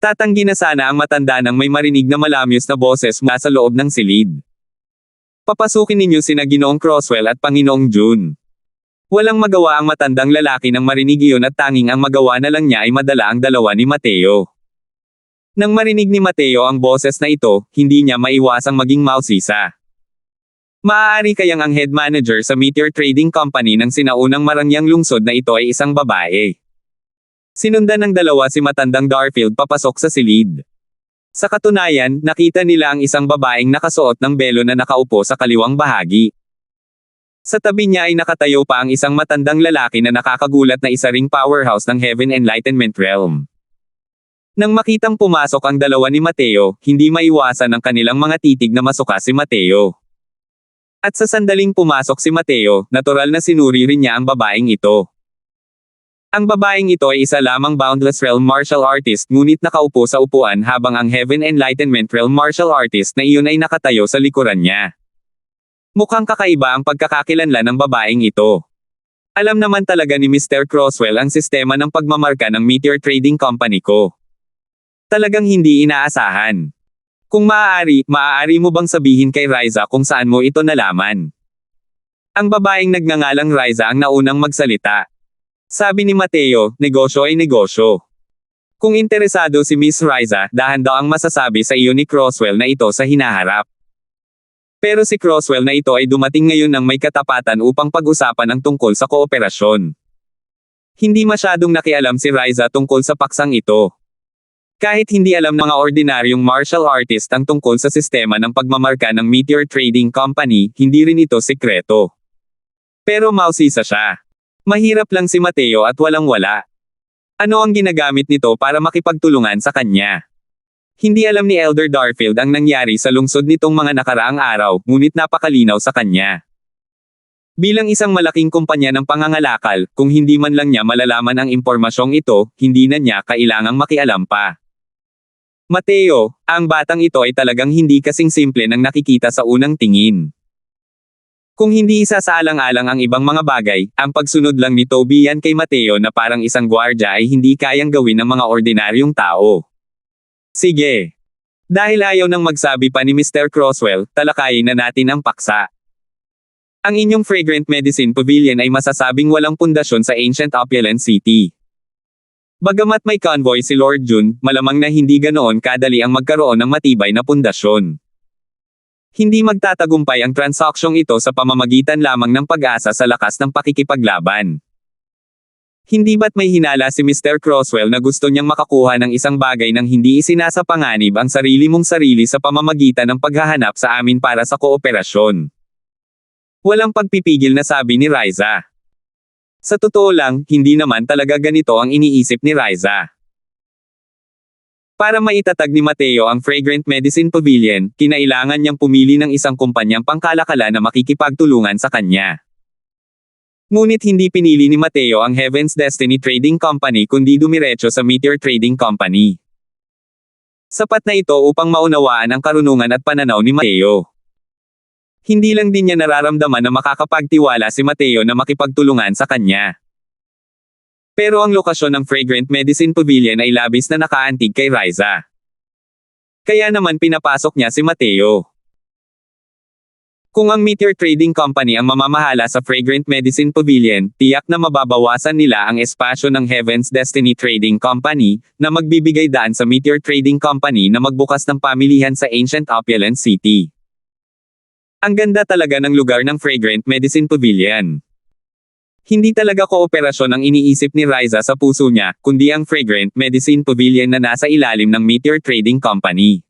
Tatanggi na sana ang matanda nang may marinig na malamyos na boses mula sa loob ng silid. Papasukin ninyo sina Ginoong Croswell at Panginoong June. Walang magawa ang matandang lalaki nang marinig iyon at tanging ang magawa na lang niya ay madala ang dalawa ni Mateo. Nang marinig ni Mateo ang boses na ito, hindi niya maiwasang maging mausisa. Maaari kayang ang head manager sa Meteor Trading Company ng sinaunang marangyang lungsod na ito ay isang babae. Sinundan ng dalawa si matandang Darfield papasok sa silid. Sa katunayan, nakita nila ang isang babaeng nakasuot ng belo na nakaupo sa kaliwang bahagi. Sa tabi niya ay nakatayo pa ang isang matandang lalaki na nakakagulat na isa ring powerhouse ng Heaven Enlightenment Realm. Nang makitang pumasok ang dalawa ni Mateo, hindi maiwasan ang kanilang mga titig na masuka si Mateo. At sa sandaling pumasok si Mateo, natural na sinuri rin niya ang babaeng ito. Ang babaeng ito ay isa lamang Boundless Realm martial artist ngunit nakaupo sa upuan habang ang Heaven Enlightenment Realm martial artist na iyon ay nakatayo sa likuran niya. Mukhang kakaiba ang pagkakakilanlan ng babaeng ito. Alam naman talaga ni Mr. Croswell ang sistema ng pagmamarka ng Meteor Trading Company ko. Talagang hindi inaasahan. Kung maaari mo bang sabihin kay Riza kung saan mo ito nalaman? Ang babaeng nagngangalang Riza ang naunang magsalita. Sabi ni Mateo, negosyo ay negosyo. Kung interesado si Miss Riza, dahan daw ang masasabi sa iyo ni Croswell na ito sa hinaharap. Pero si Croswell na ito ay dumating ngayon ng may katapatan upang pag-usapan ang tungkol sa kooperasyon. Hindi masyadong nakialam si Riza tungkol sa paksang ito. Kahit hindi alam ng mga ordinaryong martial artist ang tungkol sa sistema ng pagmamarka ng Meteor Trading Company, hindi rin ito sekreto. Pero mausisa siya. Mahirap lang si Mateo at walang-wala. Ano ang ginagamit nito para makipagtulungan sa kanya? Hindi alam ni Elder Darfield ang nangyari sa lungsod nitong mga nakaraang araw, ngunit napakalinaw sa kanya. Bilang isang malaking kumpanya ng pangangalakal, kung hindi man lang niya malalaman ang impormasyong ito, hindi na niya kailangang makialam pa. Mateo, ang batang ito ay talagang hindi kasing simple ng nakikita sa unang tingin. Kung hindi isasaalang-alang ang ibang mga bagay, ang pagsunod lang ni Toby yan kay Mateo na parang isang gwardya ay hindi kayang gawin ng mga ordinaryong tao. Sige. Dahil ayaw nang magsabi pa ni Mr. Croswell, talakayin na natin ang paksa. Ang inyong Fragrant Medicine Pavilion ay masasabing walang pundasyon sa Ancient Opulent City. Bagamat may convoy si Lord June, malamang na hindi ganoon kadali ang magkaroon ng matibay na pundasyon. Hindi magtatagumpay ang transaksyong ito sa pamamagitan lamang ng pag-asa sa lakas ng pakikipaglaban. Hindi ba't may hinala si Mr. Croswell na gusto niyang makakuha ng isang bagay nang hindi isinasapanganib ang sarili mong sarili sa pamamagitan ng paghahanap sa amin para sa kooperasyon? Walang pagpipigil na sabi ni Riza. Sa totoo lang, hindi naman talaga ganito ang iniisip ni Riza. Para maitatag ni Mateo ang Fragrant Medicine Pavilion, kinailangan niyang pumili ng isang kumpanyang pangkalakala na makikipagtulungan sa kanya. Ngunit hindi pinili ni Mateo ang Heaven's Destiny Trading Company kundi dumiretso sa Meteor Trading Company. Sapat na ito upang maunawaan ang karunungan at pananaw ni Mateo. Hindi lang din niya nararamdaman na makakapagtiwala si Mateo na makipagtulungan sa kanya. Pero ang lokasyon ng Fragrant Medicine Pavilion ay labis na nakaantig kay Riza. Kaya naman pinapasok niya si Mateo. Kung ang Meteor Trading Company ang mamamahala sa Fragrant Medicine Pavilion, tiyak na mababawasan nila ang espasyo ng Heaven's Destiny Trading Company, na magbibigay daan sa Meteor Trading Company na magbukas ng pamilihan sa Ancient Opulent City. Ang ganda talaga ng lugar ng Fragrant Medicine Pavilion. Hindi talaga kooperasyon ang iniisip ni Riza sa puso niya, kundi ang Fragrant Medicine Pavilion na nasa ilalim ng Meteor Trading Company.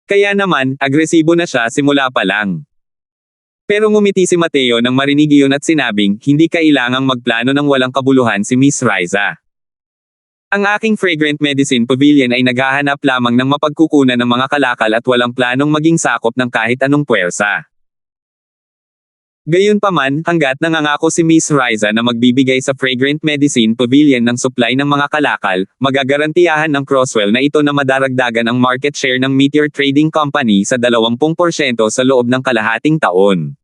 Kaya naman, agresibo na siya simula pa lang. Pero ngumiti si Mateo nang marinig iyon at sinabing, hindi kailangang magplano ng walang kabuluhan si Miss Riza. Ang aking Fragrant Medicine Pavilion ay naghahanap lamang ng mapagkukunan ng mga kalakal at walang planong maging sakop ng kahit anong puwersa. Gayunpaman, hanggat nangangako si Miss Riza na magbibigay sa Fragrant Medicine Pavilion ng supply ng mga kalakal, magagarantiyahan ng Crosswell na ito na madaragdagan ang market share ng Meteor Trading Company sa 20% sa loob ng kalahating taon.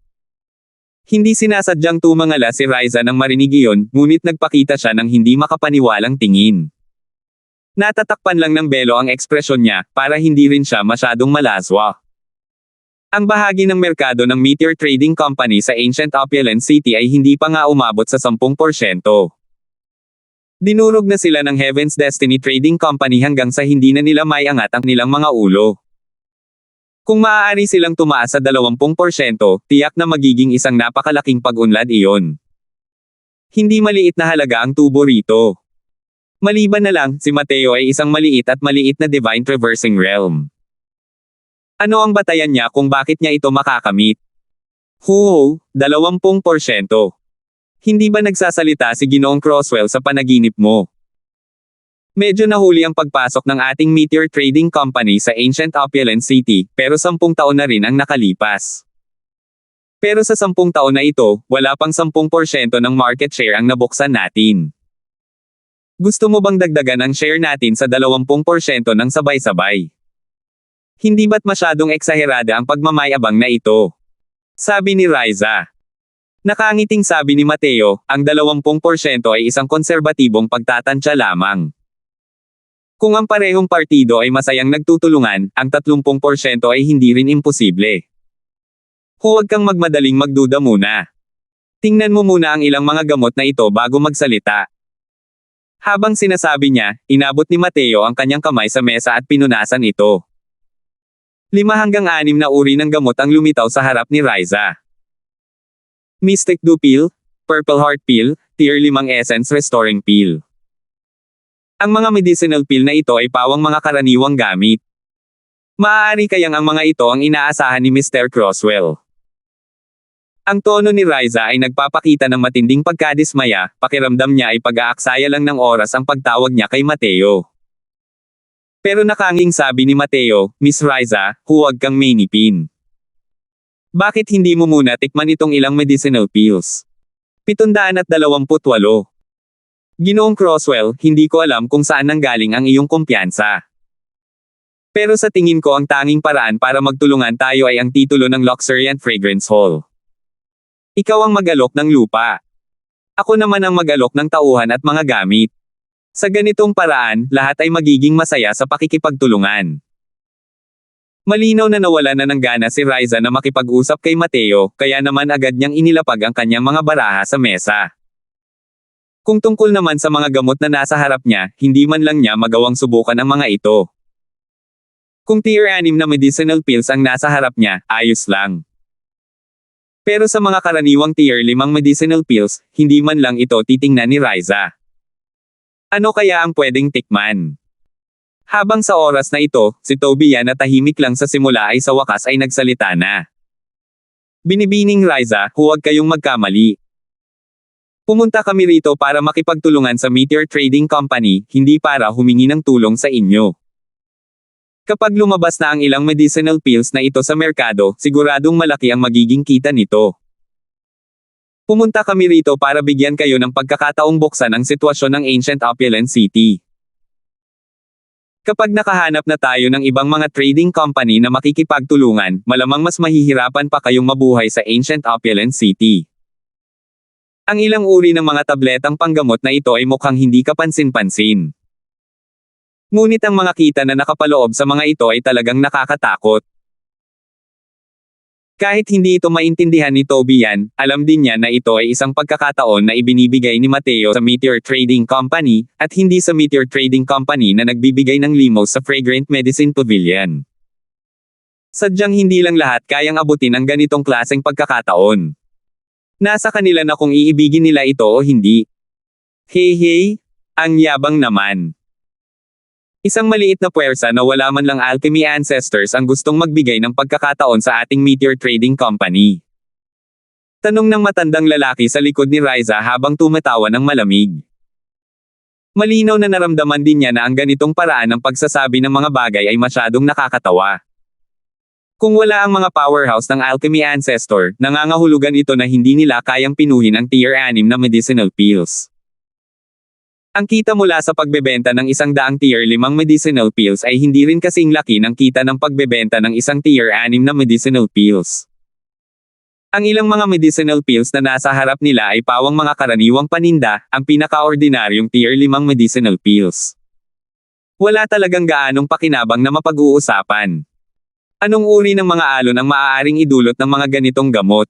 Hindi sinasadyang tumangala si Riza nang marinig iyon, ngunit nagpakita siya ng hindi makapaniwalang tingin. Natatakpan lang ng belo ang ekspresyon niya, para hindi rin siya masyadong malaswa. Ang bahagi ng merkado ng Meteor Trading Company sa Ancient Opulent City ay hindi pa nga umabot sa 10%. Dinurog na sila ng Heaven's Destiny Trading Company hanggang sa hindi na nila maiangat ang nilang mga ulo. Kung maaari silang tumaas sa 20%, tiyak na magiging isang napakalaking pag-unlad iyon. Hindi maliit na halaga ang tubo rito. Maliban na lang, si Mateo ay isang maliit na Divine Traversing Realm. Ano ang batayan niya kung bakit niya ito makakamit? 20%. Hindi ba nagsasalita si Ginoong Crosswell sa panaginip mo? Medyo nahuli ang pagpasok ng ating Meteor Trading Company sa Ancient Opulent City, pero 10 taon na rin ang nakalipas. Pero sa 10 taon na ito, wala pang 10% ng market share ang nabuksan natin. Gusto mo bang dagdagan ang share natin sa 20% ng sabay-sabay? Hindi ba't masyadong eksaherada ang pagmamayabang na ito? Sabi ni Riza. Nakangiting sabi ni Mateo, ang 20% ay isang konserbatibong pagtatantya lamang. Kung ang parehong partido ay masayang nagtutulungan, ang 30% ay hindi rin imposible. Huwag kang magmadaling magduda muna. Tingnan mo muna ang ilang mga gamot na ito bago magsalita. Habang sinasabi niya, inabot ni Mateo ang kanyang kamay sa mesa at pinunasan ito. 5 hanggang 6 na uri ng gamot ang lumitaw sa harap ni Riza. Mystic Dew Pill, Purple Heart Pill, Tier 5 Essence Restoring Pill. Ang mga medicinal pill na ito ay pawang mga karaniwang gamit. Maaari kayang ang mga ito ang inaasahan ni Mr. Crosswell. Ang tono ni Riza ay nagpapakita ng matinding pagkadismaya, pakiramdam niya ay pag-aaksaya lang ng oras ang pagtawag niya kay Mateo. Pero nakanging sabi ni Mateo, Miss Riza, huwag kang mainipin. Bakit hindi mo muna tikman itong ilang medicinal pills? 728. Ginoong Crosswell, hindi ko alam kung saan nanggaling ang iyong kumpiyansa. Pero sa tingin ko ang tanging paraan para magtulungan tayo ay ang titulo ng Luxuriant Fragrance Hall. Ikaw ang mag-alok ng lupa. Ako naman ang mag-alok ng tauhan at mga gamit. Sa ganitong paraan, lahat ay magiging masaya sa pakikipagtulungan. Malinaw na nawala na ng gana si Riza na makipag-usap kay Mateo, kaya naman agad niyang inilapag ang kanyang mga baraha sa mesa. Kung tungkol naman sa mga gamot na nasa harap niya, hindi man lang niya magawang subukan ang mga ito. Kung tier 6 na medicinal pills ang nasa harap niya, ayos lang. Pero sa mga karaniwang tier 5 medicinal pills, hindi man lang ito titingnan ni Riza. Ano kaya ang pwedeng tikman? Habang sa oras na ito, si Tobiya na tahimik lang sa simula ay sa wakas ay nagsalita na. Binibining Riza, huwag kayong magkamali. Pumunta kami rito para makipagtulungan sa Meteor Trading Company, hindi para humingi ng tulong sa inyo. Kapag lumabas na ang ilang medicinal pills na ito sa merkado, siguradong malaki ang magiging kita nito. Pumunta kami rito para bigyan kayo ng pagkakataong buksan ang sitwasyon ng Ancient Opulent City. Kapag nakahanap na tayo ng ibang mga trading company na makikipagtulungan, malamang mas mahihirapan pa kayong mabuhay sa Ancient Opulent City. Ang ilang uri ng mga tabletang panggamot na ito ay mukhang hindi kapansin-pansin. Ngunit ang mga kita na nakapaloob sa mga ito ay talagang nakakatakot. Kahit hindi ito maintindihan ni Toby yan, alam din niya na ito ay isang pagkakataon na ibinibigay ni Mateo sa Meteor Trading Company, at hindi sa Meteor Trading Company na nagbibigay ng limos sa Fragrant Medicine Pavilion. Sadyang hindi lang lahat kayang abutin ang ganitong klaseng pagkakataon. Nasa kanila na kung iibigin nila ito o hindi. Hey, ang yabang naman. Isang maliit na puwersa na wala man lang alchemy ancestors ang gustong magbigay ng pagkakataon sa ating Meteor Trading Company. Tanong ng matandang lalaki sa likod ni Riza habang tumatawa ng malamig. Malinaw na naramdaman din niya na ang ganitong paraan ng pagsasabi ng mga bagay ay masyadong nakakatawa. Kung wala ang mga powerhouse ng alchemy ancestor, nangangahulugan ito na hindi nila kayang pinuhin ang tier 6 na medicinal pills. Ang kita mula sa pagbebenta ng 100 tier 5 medicinal pills ay hindi rin kasing laki ng kita ng pagbebenta ng isang tier 6 na medicinal pills. Ang ilang mga medicinal pills na nasa harap nila ay pawang mga karaniwang paninda, ang pinaka-ordinaryong tier 5 medicinal pills. Wala talagang gaanong pakinabang na mapag-uusapan. Anong uri ng mga alon ang maaaring idulot ng mga ganitong gamot?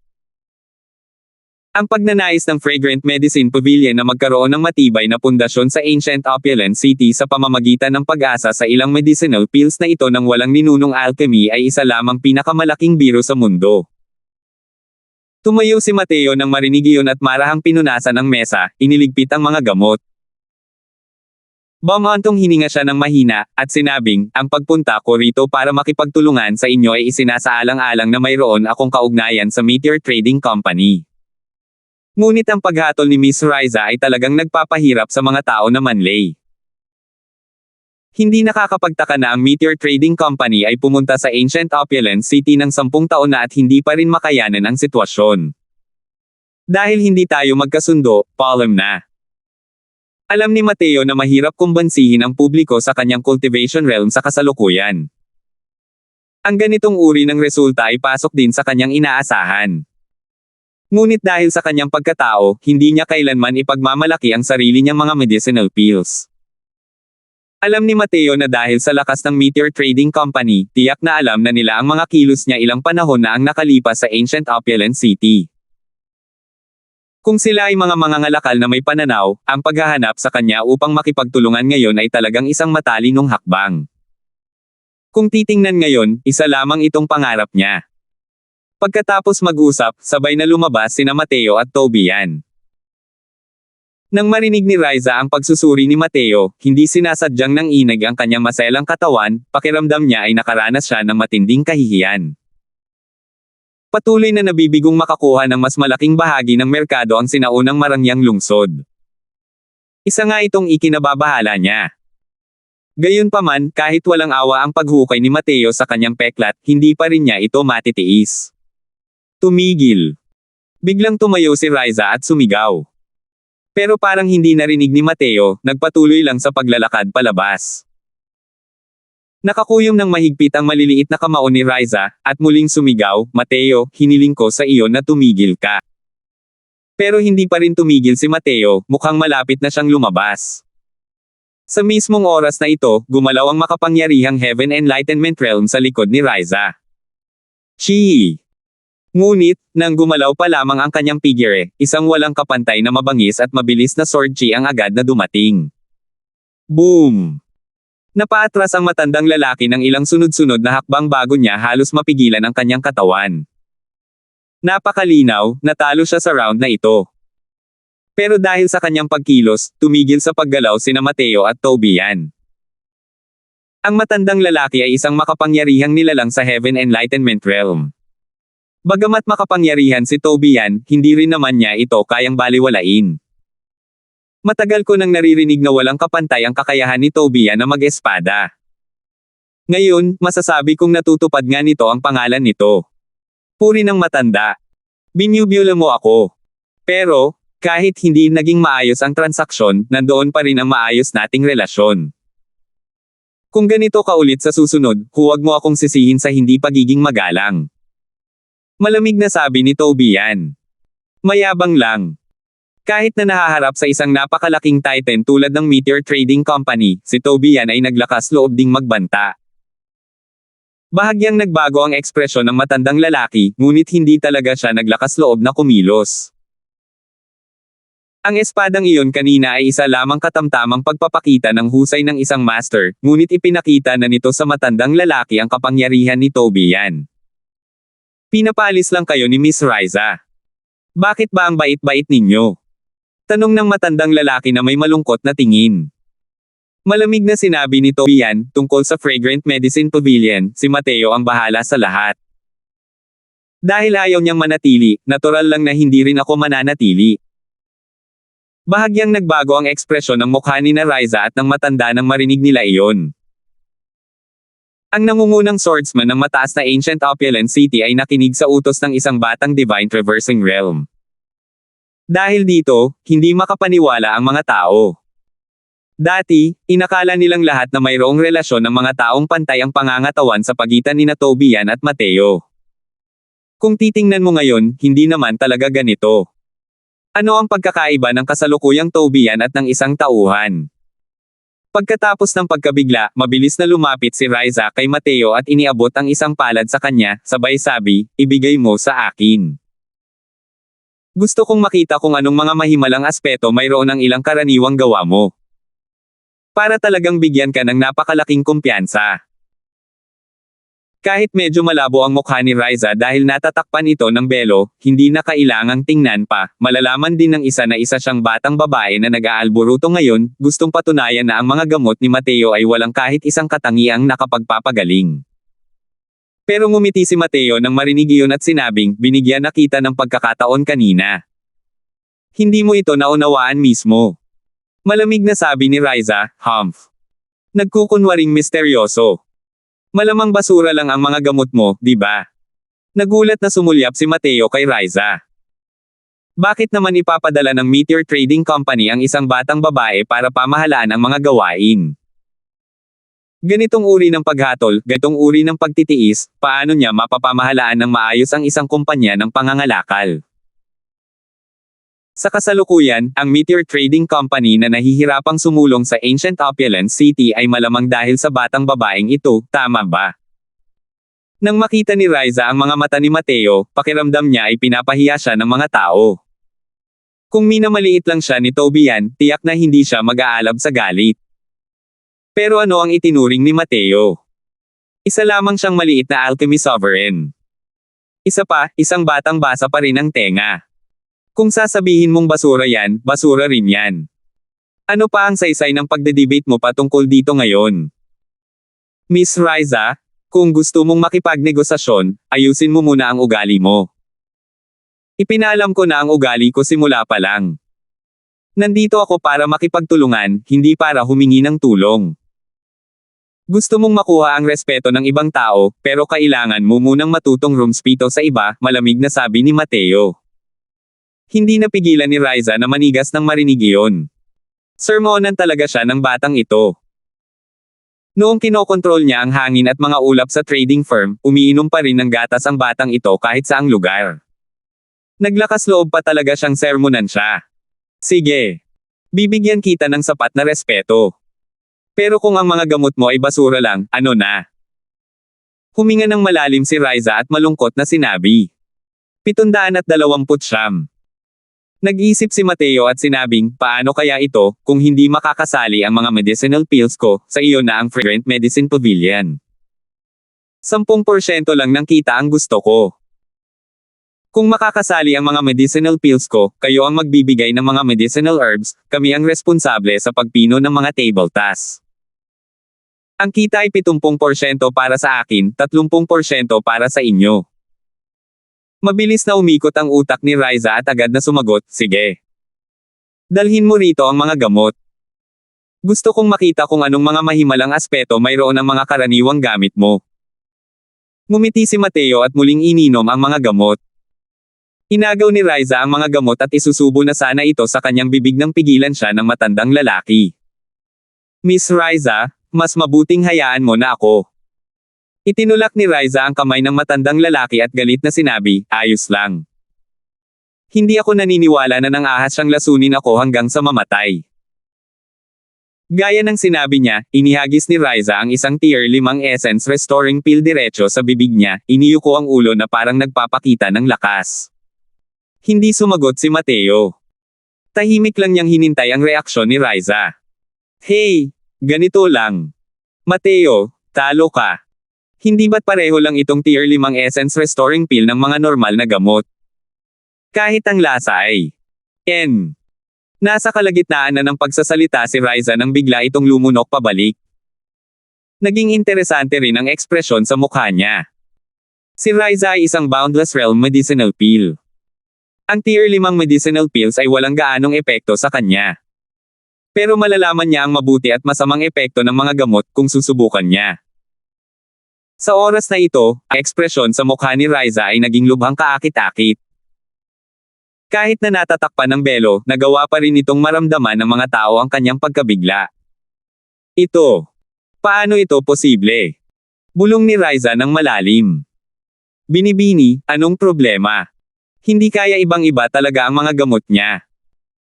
Ang pagnanais ng Fragrant Medicine Pavilion na magkaroon ng matibay na pundasyon sa Ancient Opulent City sa pamamagitan ng pag-asa sa ilang medicinal pills na ito ng walang ninunong alchemy ay isa lamang pinakamalaking biro sa mundo. Tumayo si Mateo nang marinig iyon at marahang pinunasan ang mesa, iniligpit ang mga gamot. Bumantong hininga siya ng mahina, at sinabing, ang pagpunta ko rito para makipagtulungan sa inyo ay isinasaalang-alang na mayroon akong kaugnayan sa Meteor Trading Company. Ngunit ang paghatol ni Miss Riza ay talagang nagpapahirap sa mga tao na manlay. Hindi nakakapagtaka na ang Meteor Trading Company ay pumunta sa Ancient Opulent City ng 10 taon na at hindi pa rin makayanan ang sitwasyon. Dahil hindi tayo magkasundo, paalam na. Alam ni Mateo na mahirap kumbansihin ang publiko sa kanyang cultivation realm sa kasalukuyan. Ang ganitong uri ng resulta ay pasok din sa kanyang inaasahan. Ngunit dahil sa kanyang pagkatao, hindi niya kailanman ipagmamalaki ang sarili niyang mga medicinal pills. Alam ni Mateo na dahil sa lakas ng Meteor Trading Company, tiyak na alam na nila ang mga kilos niya ilang panahon na ang nakalipas sa Ancient Opulent City. Kung sila ay mga mangangalakal na may pananaw, ang paghahanap sa kanya upang makipagtulungan ngayon ay talagang isang matalinong hakbang. Kung titingnan ngayon, isa lamang itong pangarap niya. Pagkatapos mag-usap, sabay na lumabas sina Mateo at Toby yan. Nang marinig ni Riza ang pagsusuri ni Mateo, hindi sinasadyang nang inag ang kanyang maselang katawan, pakiramdam niya ay nakaranas siya ng matinding kahihiyan. Patuloy na nabibigong makakuha ng mas malaking bahagi ng merkado ang sinaunang Marangyang lungsod. Isa nga itong ikinababahala niya. Gayunpaman, kahit walang awa ang paghukay ni Mateo sa kanyang peklat, hindi pa rin niya ito matitiis. Tumigil. Biglang tumayo si Riza at sumigaw. Pero parang hindi narinig ni Mateo, nagpatuloy lang sa paglalakad palabas. Nakakuyom ng mahigpit ang maliliit na kamao ni Riza, at muling sumigaw, Mateo, hiniling ko sa iyo na tumigil ka. Pero hindi pa rin tumigil si Mateo, mukhang malapit na siyang lumabas. Sa mismong oras na ito, gumalaw ang makapangyarihang Heaven Enlightenment Realm sa likod ni Riza. Chi! Ngunit, nang gumalaw pa lamang ang kanyang figure, isang walang kapantay na mabangis at mabilis na sword chi ang agad na dumating. Boom! Napaatras ang matandang lalaki ng ilang sunod-sunod na hakbang bago niya halos mapigilan ang kanyang katawan. Napakalinaw, natalo siya sa round na ito. Pero dahil sa kanyang pagkilos, tumigil sa paggalaw sina Mateo at Toby yan. Ang matandang lalaki ay isang makapangyarihang nilalang sa Heaven Enlightenment Realm. Bagamat makapangyarihan si Toby yan, hindi rin naman niya ito kayang baliwalain. Matagal ko nang naririnig na walang kapantay ang kakayahan ni Tobiya na mag-espada. Ngayon, masasabi kong natutupad nga nito ang pangalan nito. Puri ng matanda. Binubula mo ako. Pero, kahit hindi naging maayos ang transaksyon, nandoon pa rin ang maayos nating relasyon. Kung ganito ka ulit sa susunod, huwag mo akong sisihin sa hindi pagiging magalang. Malamig na sabi ni Tobiyan. Mayabang lang. Kahit na nahaharap sa isang napakalaking titan tulad ng Meteor Trading Company, si Tobiyan ay naglakas loob ding magbanta. Bahagyang nagbago ang ekspresyon ng matandang lalaki, ngunit hindi talaga siya naglakas loob na kumilos. Ang espadang iyon kanina ay isa lamang katamtamang pagpapakita ng husay ng isang master, ngunit ipinakita na nito sa matandang lalaki ang kapangyarihan ni Tobiyan. Pinapalis lang kayo ni Miss Riza. Bakit ba ang bait-bait ninyo? Tanong ng matandang lalaki na may malungkot na tingin. Malamig na sinabi ni Tobiyan, tungkol sa Fragrant Medicine Pavilion, si Mateo ang bahala sa lahat. Dahil ayaw niyang manatili, natural lang na hindi rin ako mananatili. Bahagyang nagbago ang ekspresyon ng mukha ni na Riza at ng matanda nang marinig nila iyon. Ang nangungunang swordsman ng mataas na Ancient Opulent City ay nakinig sa utos ng isang batang Divine Traversing Realm. Dahil dito, hindi makapaniwala ang mga tao. Dati, inakala nilang lahat na mayroong relasyon ng mga taong pantay ang pangangatawan sa pagitan ni na Tobiyan at Mateo. Kung titingnan mo ngayon, hindi naman talaga ganito. Ano ang pagkakaiba ng kasalukuyang Tobiyan at ng isang tauhan? Pagkatapos ng pagkabigla, mabilis na lumapit si Riza kay Mateo at iniabot ang isang palad sa kanya, sabay sabi, ibigay mo sa akin. Gusto kong makita kung anong mga mahimalang aspeto mayroon ng ilang karaniwang gawa mo. Para talagang bigyan ka ng napakalaking kumpiyansa. Kahit medyo malabo ang mukha ni Riza dahil natatakpan ito ng belo, hindi na kailangang tingnan pa, malalaman din ng isa na isa siyang batang babae na nag-aalburuto ngayon, gustong patunayan na ang mga gamot ni Mateo ay walang kahit isang katangiang nakapagpapagaling. Pero ngumiti si Mateo nang marinig iyon at sinabing, binigyan na kita ng pagkakataon kanina. Hindi mo ito naunawaan mismo. Malamig na sabi ni Riza, Humph. Nagkukunwaring misteryoso. Malamang basura lang ang mga gamot mo, di ba? Nagulat na sumulyap si Mateo kay Riza. Bakit naman ipapadala ng Meteor Trading Company ang isang batang babae para pamahalaan ang mga gawain? Ganitong uri ng paghatol, ganitong uri ng pagtitiis, paano niya mapapamahalaan ng maayos ang isang kumpanya ng pangangalakal? Sa kasalukuyan, ang Meteor Trading Company na nahihirapang sumulong sa Ancient Opulent City ay malamang dahil sa batang babaeng ito, tama ba? Nang makita ni Riza ang mga mata ni Mateo, pakiramdam niya ay pinapahiya siya ng mga tao. Kung minamaliit lang siya ni Tobiyan, tiyak na hindi siya mag-aalab sa galit. Pero ano ang itinuring ni Mateo? Isa lamang siyang maliit na alchemy sovereign. Isa pa, isang batang basa pa rin ang tenga. Kung sasabihin mong basura yan, basura rin yan. Ano pa ang saysay ng pagdedebate mo patungkol dito ngayon? Miss Riza, kung gusto mong makipagnegosasyon, ayusin mo muna ang ugali mo. Ipinalam ko na ang ugali ko simula pa lang. Nandito ako para makipagtulungan, hindi para humingi ng tulong. Gusto mong makuha ang respeto ng ibang tao, pero kailangan mo munang matutong rumspito sa iba, malamig na sabi ni Mateo. Hindi napigilan ni Riza na manigas ng marinig iyon. Sermonan talaga siya ng batang ito. Noong kinokontrol niya ang hangin at mga ulap sa trading firm, umiinom pa rin ng gatas ang batang ito kahit saang lugar. Naglakas loob pa talaga siyang sermonan siya. Sige. Bibigyan kita ng sapat na respeto. Pero kung ang mga gamot mo ay basura lang, ano na? Huminga ng malalim si Riza at malungkot na sinabi. 729. Nag-isip si Mateo at sinabing, paano kaya ito, kung hindi makakasali ang mga medicinal pills ko, sa iyo na ang Fragrant Medicine Pavilion. 10% lang ng kita ang gusto ko. Kung makakasali ang mga medicinal pills ko, kayo ang magbibigay ng mga medicinal herbs, kami ang responsable sa pagpino ng mga table tasks. Ang kita ay 70% para sa akin, 30% para sa inyo. Mabilis na umikot ang utak ni Riza at agad na sumagot, sige. Dalhin mo rito ang mga gamot. Gusto kong makita kung anong mga mahimalang aspeto mayroon ang mga karaniwang gamit mo. Ngumiti si Mateo at muling ininom ang mga gamot. Inagaw ni Riza ang mga gamot at isusubo na sana ito sa kanyang bibig nang pigilan siya ng matandang lalaki. Miss Riza, mas mabuting hayaan mo na ako. Itinulak ni Riza ang kamay ng matandang lalaki at galit na sinabi, ayos lang. Hindi ako naniniwala na nang ahas siyang lasunin ako hanggang sa mamatay. Gaya ng sinabi niya, inihagis ni Riza ang isang tier 5 essence restoring pill diretso sa bibig niya, iniyuko ang ulo na parang nagpapakita ng lakas. Hindi sumagot si Mateo. Tahimik lang niyang hinintay ang reaksyon ni Riza. Hey, ganito lang. Mateo, talo ka. Hindi ba't pareho lang itong tier 5 essence restoring pill ng mga normal na gamot? Kahit ang lasa ay N. Nasa kalagitnaan na ng pagsasalita si Riza nang bigla itong lumunok pabalik. Naging interesante rin ang ekspresyon sa mukha niya. Si Riza ay isang Boundless Realm medicinal pill. Ang tier 5 medicinal pills ay walang gaanong epekto sa kanya. Pero malalaman niya ang mabuti at masamang epekto ng mga gamot kung susubukan niya. Sa oras na ito, ang ekspresyon sa mukha ni Riza ay naging lubhang kaakit-akit. Kahit na natatakpan ng belo, nagawa pa rin itong maramdaman ng mga tao ang kanyang pagkabigla. Ito. Paano ito posible? Bulong ni Riza ng malalim. Binibini, anong problema? Hindi kaya ibang-iba talaga ang mga gamot niya.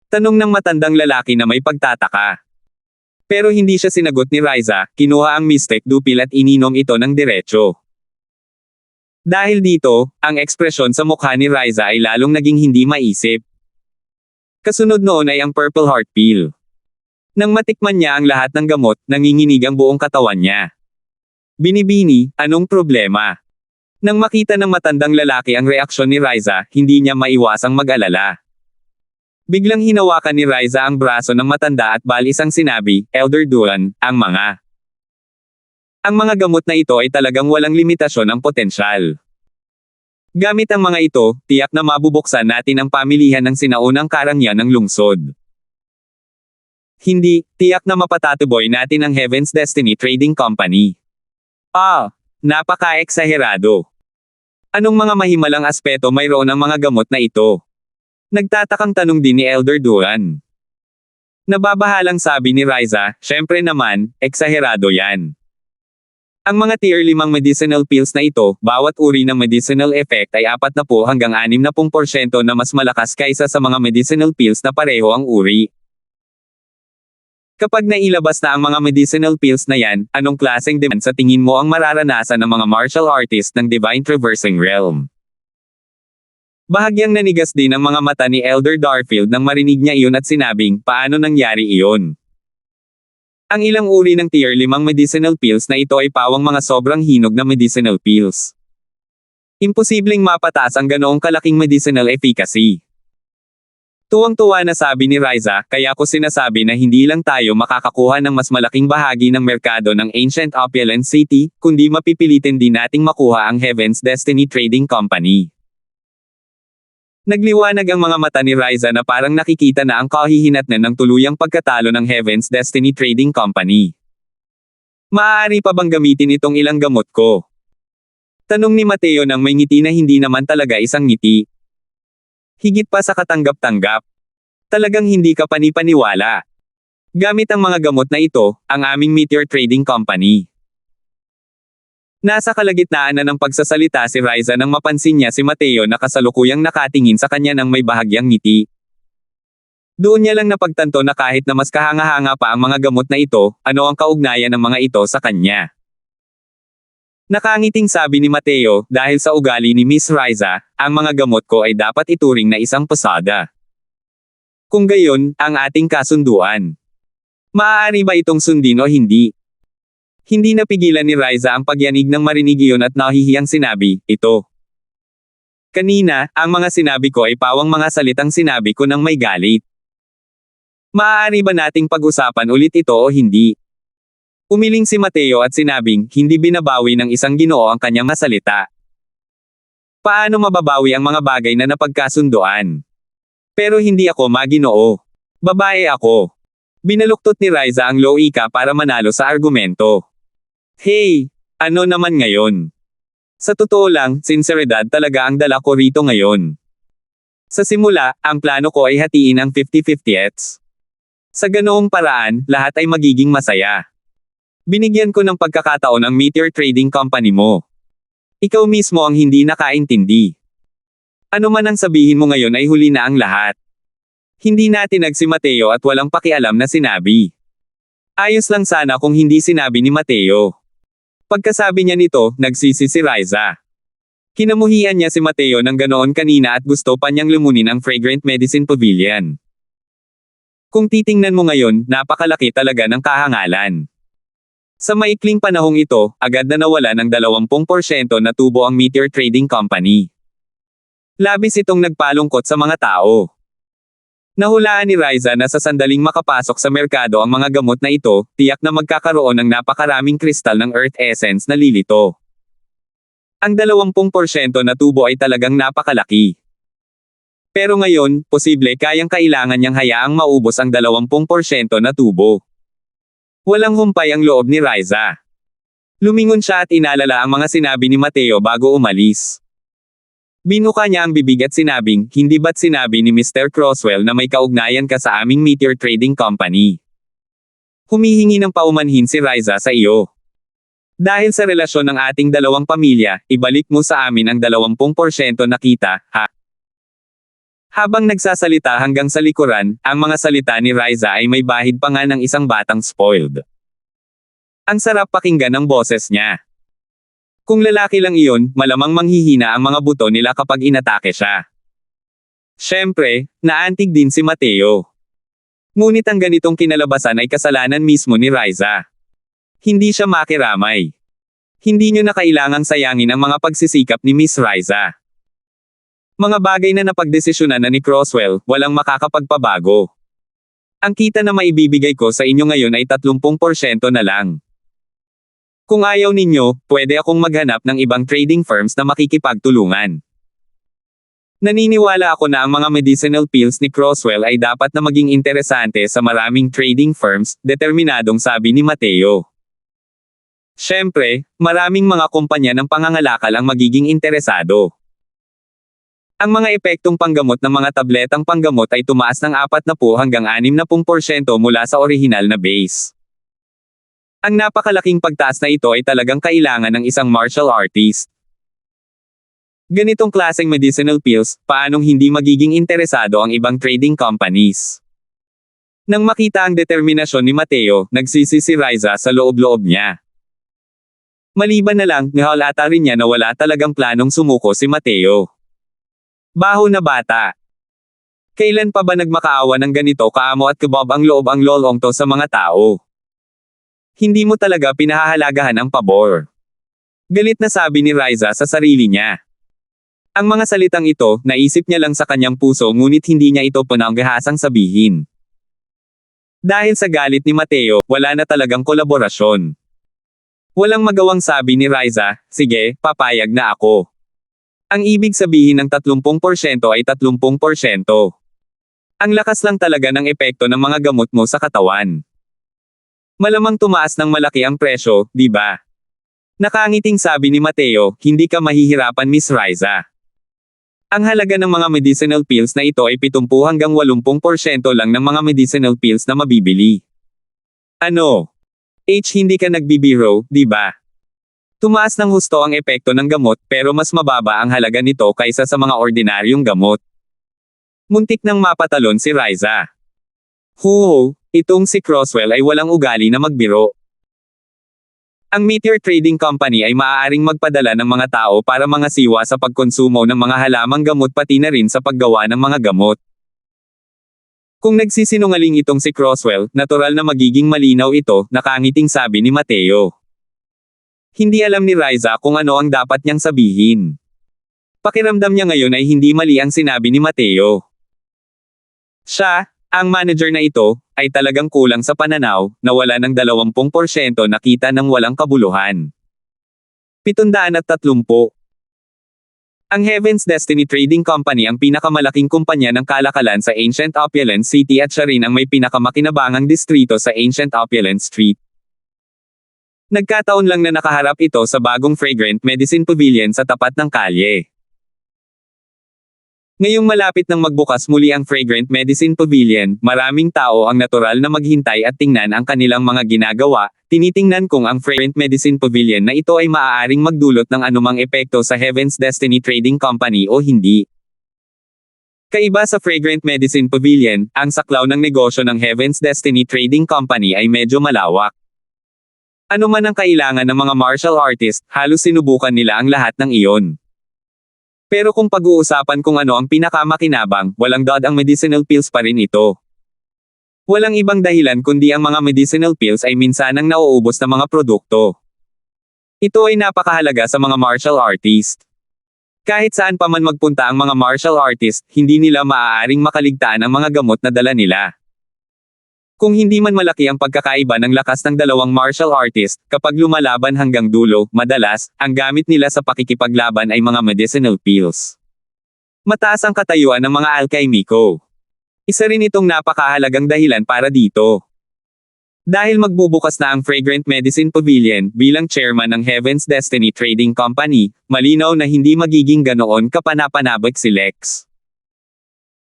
Tanong ng matandang lalaki na may pagtataka. Pero hindi siya sinagot ni Riza, kinuha ang Mystic Dupil at ininom ito ng diretso. Dahil dito, ang ekspresyon sa mukha ni Riza ay lalong naging hindi maisip. Kasunod noon ay ang Purple Heart Pill. Nang matikman niya ang lahat ng gamot, nanginginig ang buong katawan niya. Binibini, anong problema? Nang makita ng matandang lalaki ang reaksyon ni Riza, hindi niya maiwasang mag-alala. Biglang hinawakan ni Riza ang braso ng matanda at balisang sinabi, Elder Duan, ang mga gamot na ito ay talagang walang limitasyon ang potensyal. Gamit ang mga ito, tiyak na mabubuksan natin ang pamilihan ng sinaunang karangyaan ng lungsod. Hindi, tiyak na mapatatuboy natin ang Heaven's Destiny Trading Company. Napaka-eksaherado. Anong mga mahimalang aspeto mayroon ang mga gamot na ito? Nagtatakang tanong din ni Elder Duan. Nababahalang sabi ni Riza, syempre naman, eksaherado yan. Ang mga tier 5 medicinal pills na ito, bawat uri ng medicinal effect ay 40 hanggang 60% na mas malakas kaysa sa mga medicinal pills na pareho ang uri. Kapag nailabas na ang mga medicinal pills na yan, anong klaseng demand sa tingin mo ang mararanasan ng mga martial artist ng Divine Traversing Realm? Bahagyang nanigas din ang mga mata ni Elder Darfield nang marinig niya iyon at sinabing, paano nangyari iyon? Ang ilang uri ng tier 5 medicinal pills na ito ay pawang mga sobrang hinog na medicinal pills. Imposibleng mapataas ang ganoong kalaking medicinal efficacy. Tuwang-tuwa na sabi ni Riza, kaya ko sinasabi na hindi lang tayo makakakuha ng mas malaking bahagi ng merkado ng Ancient Opulent City, kundi mapipilitin din nating makuha ang Heaven's Destiny Trading Company. Nagliwanag ang mga mata ni Riza na parang nakikita na ang kahihinatnan ng tuluyang pagkatalo ng Heaven's Destiny Trading Company. Maaari pa bang gamitin itong ilang gamot ko? Tanong ni Mateo nang may ngiti na hindi naman talaga isang ngiti. Higit pa sa katanggap-tanggap. Talagang hindi ka panipaniwala. Gamit ang mga gamot na ito, ang aming Meteor Trading Company. Nasa kalagitnaan na ng pagsasalita si Riza nang mapansin niya si Mateo na kasalukuyang nakatingin sa kanya ng may bahagyang ngiti. Doon niya lang napagtanto na kahit na mas kahanga-hanga pa ang mga gamot na ito, ano ang kaugnayan ng mga ito sa kanya. Nakangiting sabi ni Mateo, dahil sa ugali ni Miss Riza, ang mga gamot ko ay dapat ituring na isang pasada. Kung gayon, ang ating kasunduan. Maaari ba itong sundin o hindi? Hindi napigilan ni Riza ang pagyanig nang marinig iyon at nahihiyang sinabi, ito. Kanina, ang mga sinabi ko ay pawang mga salitang sinabi ko nang may galit. Maaari ba nating pag-usapan ulit ito o hindi? Umiling si Mateo at sinabing, hindi binabawi ng isang Ginoo ang kanyang masalita. Paano mababawi ang mga bagay na napagkasunduan? Pero hindi ako maginoo. Babae ako. Binaluktot ni Riza ang loika para manalo sa argumento. Hey, ano naman ngayon? Sa totoo lang, sinseridad talaga ang dala ko rito ngayon. Sa simula, ang plano ko ay hatiin ang 50-50ths. Sa ganoong paraan, lahat ay magiging masaya. Binigyan ko ng pagkakataon ang Meteor Trading Company mo. Ikaw mismo ang hindi nakaintindi. Ano man ang sabihin mo ngayon ay huli na ang lahat. Hindi natinag si Mateo at walang pakialam na sinabi. Ayos lang sana kung hindi sinabi ni Mateo. Pagkasabi niya nito, nagsisi si Riza. Kinamuhian niya si Mateo ng ganoon kanina at gusto pa niyang lumunin ang Fragrant Medicine Pavilion. Kung titingnan mo ngayon, napakalaki talaga ng kahangalan. Sa maikling panahong ito, agad na nawala ng 20% na tubo ang Meteor Trading Company. Labis itong nagpalungkot sa mga tao. Nahulaan ni Riza na sa sandaling makapasok sa merkado ang mga gamot na ito, tiyak na magkakaroon ng napakaraming kristal ng Earth Essence na lilito. Ang 20% na tubo ay talagang napakalaki. Pero ngayon, posible kayang kailangan niyang hayaang maubos ang 20% na tubo. Walang humpay ang loob ni Riza. Lumingon siya at inalala ang mga sinabi ni Mateo bago umalis. Binuka niya ang bibig at sinabing, hindi ba't sinabi ni Mr. Croswell na may kaugnayan ka sa aming Meteor Trading Company? Humihingi ng paumanhin si Riza sa iyo. Dahil sa relasyon ng ating dalawang pamilya, ibalik mo sa amin ang 20% na kita, ha? Habang nagsasalita hanggang sa likuran, ang mga salita ni Riza ay may bahid pa nga ng isang batang spoiled. Ang sarap pakinggan ng boses niya. Kung lalaki lang iyon, malamang manghihina ang mga buto nila kapag inatake siya. Siyempre, naantig din si Mateo. Ngunit ang ganitong kinalabasan ay kasalanan mismo ni Riza. Hindi siya makiramay. Hindi niyo na kailangang sayangin ang mga pagsisikap ni Miss Riza. Mga bagay na napagdesisyonan na ni Croswell, walang makakapagpabago. Ang kita na maibibigay ko sa inyo ngayon ay 30% na lang. Kung ayaw ninyo, pwede akong maghanap ng ibang trading firms na makikipagtulungan. Naniniwala ako na ang mga medicinal pills ni Croswell ay dapat na maging interesante sa maraming trading firms, determinadong sabi ni Mateo. Siyempre, maraming mga kumpanya ng pangangalakal ang magiging interesado. Ang mga epektong panggamot ng mga tabletang panggamot ay tumaas ng 40 hanggang 60% mula sa orihinal na base. Ang napakalaking pagtaas na ito ay talagang kailangan ng isang martial artist. Ganitong klaseng medicinal pills, paanong hindi magiging interesado ang ibang trading companies? Nang makita ang determinasyon ni Mateo, nagsisi si Riza sa loob-loob niya. Maliban na lang, nahalata rin niya na wala talagang planong sumuko si Mateo. Baho na bata. Kailan pa ba nagmakaawa ng ganito kaamo at kabab ang loob ang lolong to sa mga tao? Hindi mo talaga pinahahalagahan ang pabor. Galit na sabi ni Riza sa sarili niya. Ang mga salitang ito, naisip niya lang sa kanyang puso ngunit hindi niya ito pananggahasang sabihin. Dahil sa galit ni Mateo, wala na talagang kolaborasyon. Walang magawang sabi ni Riza, sige, papayag na ako. Ang ibig sabihin ng 30% ay 30%. Ang lakas lang talaga ng epekto ng mga gamot mo sa katawan. Malamang tumaas ng malaki ang presyo, di ba? Nakangiting sabi ni Mateo, hindi ka mahihirapan Miss Riza. Ang halaga ng mga medicinal pills na ito ay 70 hanggang 80% lang ng mga medicinal pills na mabibili. Ano? Hindi ka nagbibiro, di ba? Tumaas ng husto ang epekto ng gamot pero mas mababa ang halaga nito kaysa sa mga ordinaryong gamot. Muntik nang mapatalon si Riza. Itong si Croswell ay walang ugali na magbiro. Ang Meteor Trading Company ay maaaring magpadala ng mga tao para mga siwa sa pagkonsumo ng mga halamang gamot pati na rin sa paggawa ng mga gamot. Kung nagsisinungaling itong si Croswell, natural na magiging malinaw ito, nakangiting sabi ni Mateo. Hindi alam ni Riza kung ano ang dapat niyang sabihin. Pakiramdam niya ngayon ay hindi mali ang sinabi ni Mateo. Siya, ang manager na ito, ay talagang kulang sa pananaw, na wala ng 20% nakita ng walang kabuluhan. 730. Ang Heaven's Destiny Trading Company ang pinakamalaking kumpanya ng kalakalan sa Ancient Opulence City at siya rin ang may pinakamakinabangang distrito sa Ancient Opulence Street. Nagkataon lang na nakaharap ito sa bagong Fragrant Medicine Pavilion sa tapat ng kalye. Ngayong malapit nang magbukas muli ang Fragrant Medicine Pavilion, maraming tao ang natural na maghintay at tingnan ang kanilang mga ginagawa. Tinitingnan kung ang Fragrant Medicine Pavilion na ito ay maaaring magdulot ng anumang epekto sa Heaven's Destiny Trading Company o hindi. Kaiba sa Fragrant Medicine Pavilion, ang saklaw ng negosyo ng Heaven's Destiny Trading Company ay medyo malawak. Ano man ang kailangan ng mga martial artist, halos sinubukan nila ang lahat ng iyon. Pero kung pag-uusapan kung ano ang pinakamakinabang, walang dod ang medicinal pills pa rin ito. Walang ibang dahilan kundi ang mga medicinal pills ay minsanang nauubos na mga produkto. Ito ay napakahalaga sa mga martial artist. Kahit saan pa man magpunta ang mga martial artist, hindi nila maaaring makaligtaan ang mga gamot na dala nila. Kung hindi man malaki ang pagkakaiba ng lakas ng dalawang martial artist, kapag lumalaban hanggang dulo, madalas, ang gamit nila sa pakikipaglaban ay mga medicinal pills. Mataas ang katayuan ng mga alkaimiko. Isa rin itong napakahalagang dahilan para dito. Dahil magbubukas na ang Fragrant Medicine Pavilion, bilang chairman ng Heaven's Destiny Trading Company, malinaw na hindi magiging ganoon kapanapanabik si Lex.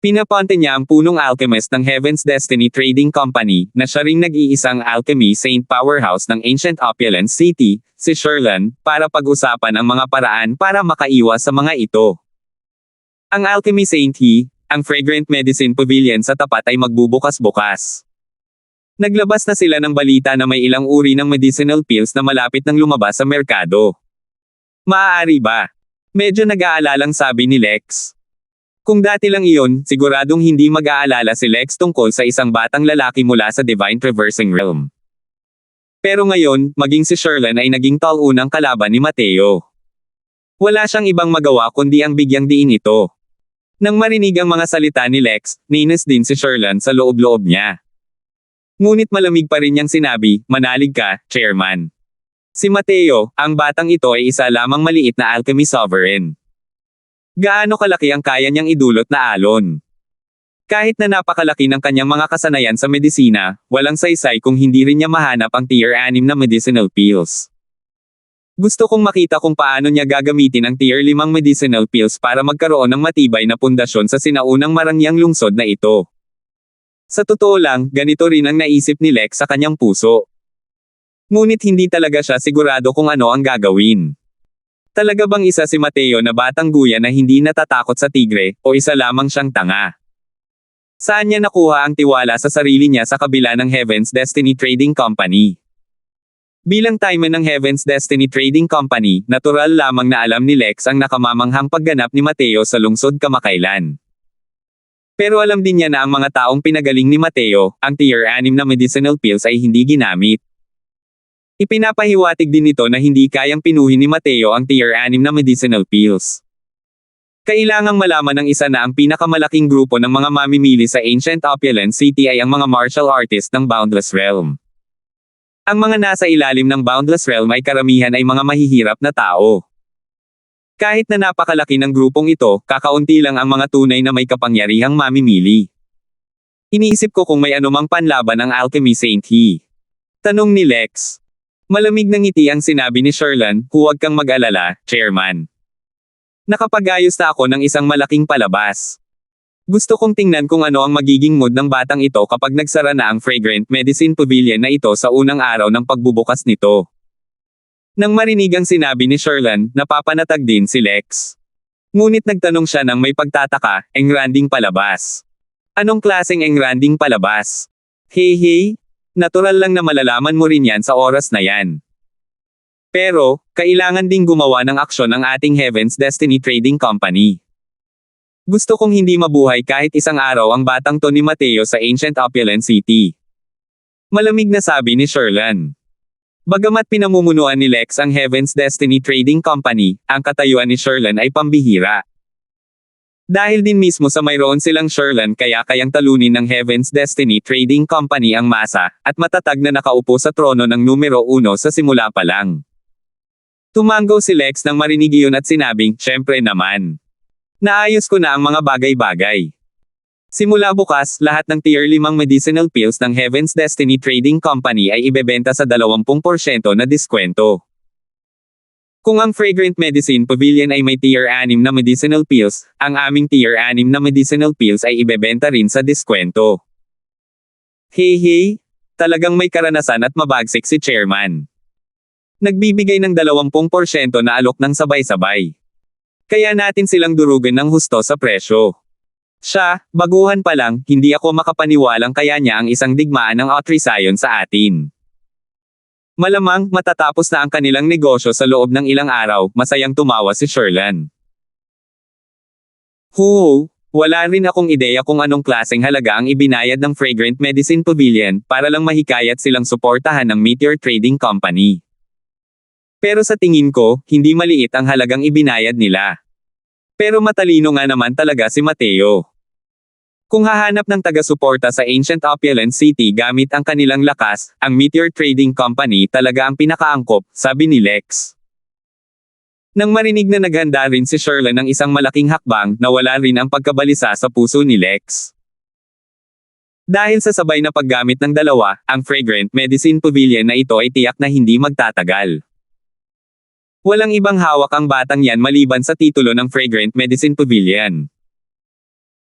Pinaponte niya ang punong alchemist ng Heaven's Destiny Trading Company, na siya ring nag-iisang alchemy saint powerhouse ng Ancient Opulence City, si Sherlan, para pag-usapan ang mga paraan para makaiwas sa mga ito. Ang alchemy saint ang Fragrant Medicine Pavilion sa tapat ay magbubukas-bukas. Naglabas na sila ng balita na may ilang uri ng medicinal pills na malapit nang lumabas sa merkado. Maaari ba? Medyo nag-aalalang sabi ni Lex. Kung dati lang iyon, siguradong hindi mag-aalala si Lex tungkol sa isang batang lalaki mula sa Divine Traversing Realm. Pero ngayon, maging si Sherlan ay naging talunang kalaban ni Mateo. Wala siyang ibang magawa kundi ang bigyang diin ito. Nang marinig ang mga salita ni Lex, ninis din si Sherlan sa loob-loob niya. Ngunit malamig pa rin niyang sinabi, "Manalig ka, Chairman." Si Mateo, ang batang ito ay isa lamang maliit na alchemy sovereign. Gaano kalaki ang kaya niyang idulot na alon? Kahit na napakalaki ng kanyang mga kasanayan sa medisina, walang saysay kung hindi rin niya mahanap ang tier 6 na medicinal pills. Gusto kong makita kung paano niya gagamitin ang tier 5 medicinal pills para magkaroon ng matibay na pundasyon sa sinaunang marangyang lungsod na ito. Sa totoo lang, ganito rin ang naisip ni Lex sa kanyang puso. Ngunit hindi talaga siya sigurado kung ano ang gagawin. Talaga bang isa si Mateo na batang guya na hindi natatakot sa tigre, o isa lamang siyang tanga? Saan niya nakuha ang tiwala sa sarili niya sa kabila ng Heaven's Destiny Trading Company? Bilang timer ng Heaven's Destiny Trading Company, natural lamang na alam ni Lex ang nakamamanghang pagganap ni Mateo sa lungsod kamakailan. Pero alam din niya na ang mga taong pinagaling ni Mateo, ang tier 6 na medicinal pills ay hindi ginamit. Ipinapahiwatig din nito na hindi kayang pinuhin ni Mateo ang tier 6 na medicinal pills. Kailangang malaman ng isa na ang pinakamalaking grupo ng mga mamimili sa Ancient Opulence City ay ang mga martial artists ng Boundless Realm. Ang mga nasa ilalim ng Boundless Realm ay karamihan ay mga mahihirap na tao. Kahit na napakalaki ng grupong ito, kakaunti lang ang mga tunay na may kapangyarihang mamimili. Iniisip ko kung may anumang panlaban ang alchemy saint Tanong ni Lex. Malamig na ngiti ang sinabi ni Sherlan, "Huwag kang mag-alala, Chairman. Nakapag-ayos na ako ng isang malaking palabas. Gusto kong tingnan kung ano ang magiging mood ng batang ito kapag nagsara na ang Fragrant Medicine Pavilion na ito sa unang araw ng pagbubukas nito." Nang marinig ang sinabi ni Sherlan, napapanatag din si Lex. Ngunit nagtanong siya ng may pagtataka, "Engranding palabas? Anong klaseng engranding palabas?" Hey, natural lang na malalaman mo rin yan sa oras na yan. Pero, kailangan ding gumawa ng aksyon ang ating Heaven's Destiny Trading Company. Gusto kong hindi mabuhay kahit isang araw ang batang to ni Mateo sa Ancient Opulence City. Malamig na sabi ni Sherlan. Bagamat pinamumunuan ni Lex ang Heaven's Destiny Trading Company, ang katayuan ni Sherlan ay pambihira. Dahil din mismo sa mayroon silang Sherlan kaya kayang talunin ng Heaven's Destiny Trading Company ang masa, at matatag na nakaupo sa trono ng numero 1 sa simula pa lang. Tumango si Lex nang marinig iyon at sinabing, syempre naman. Naayos ko na ang mga bagay-bagay. Simula bukas, lahat ng Tier 5 medicinal pills ng Heaven's Destiny Trading Company ay ibebenta sa 20% na diskwento. Kung ang Fragrant Medicine Pavilion ay may Tier 6 na medicinal pills, ang aming Tier 6 na medicinal pills ay ibebenta rin sa diskwento. Hey, talagang may karanasan at mabagsik si Chairman. Nagbibigay ng 20% na alok ng sabay-sabay. Kaya natin silang durugan ng husto sa presyo. Siya, baguhan pa lang, hindi ako makapaniwalang kaya niya ang isang digmaan ng Autrision sa atin. Malamang, matatapos na ang kanilang negosyo sa loob ng ilang araw, masayang tumawa si Sherlan. Wala rin akong ideya kung anong klaseng halaga ang ibinayad ng Fragrant Medicine Pavilion, para lang mahikayat silang suportahan ng Meteor Trading Company. Pero sa tingin ko, hindi maliit ang halagang ibinayad nila. Pero matalino nga naman talaga si Mateo. Kung hahanap ng taga-suporta sa Ancient Opulent City gamit ang kanilang lakas, ang Meteor Trading Company talaga ang pinakaangkop, sabi ni Lex. Nang marinig na naghanda rin si Sherlan ng isang malaking hakbang, nawala rin ang pagkabalisa sa puso ni Lex. Dahil sa sabay na paggamit ng dalawa, ang Fragrant Medicine Pavilion na ito ay tiyak na hindi magtatagal. Walang ibang hawak ang batang yan maliban sa titulo ng Fragrant Medicine Pavilion.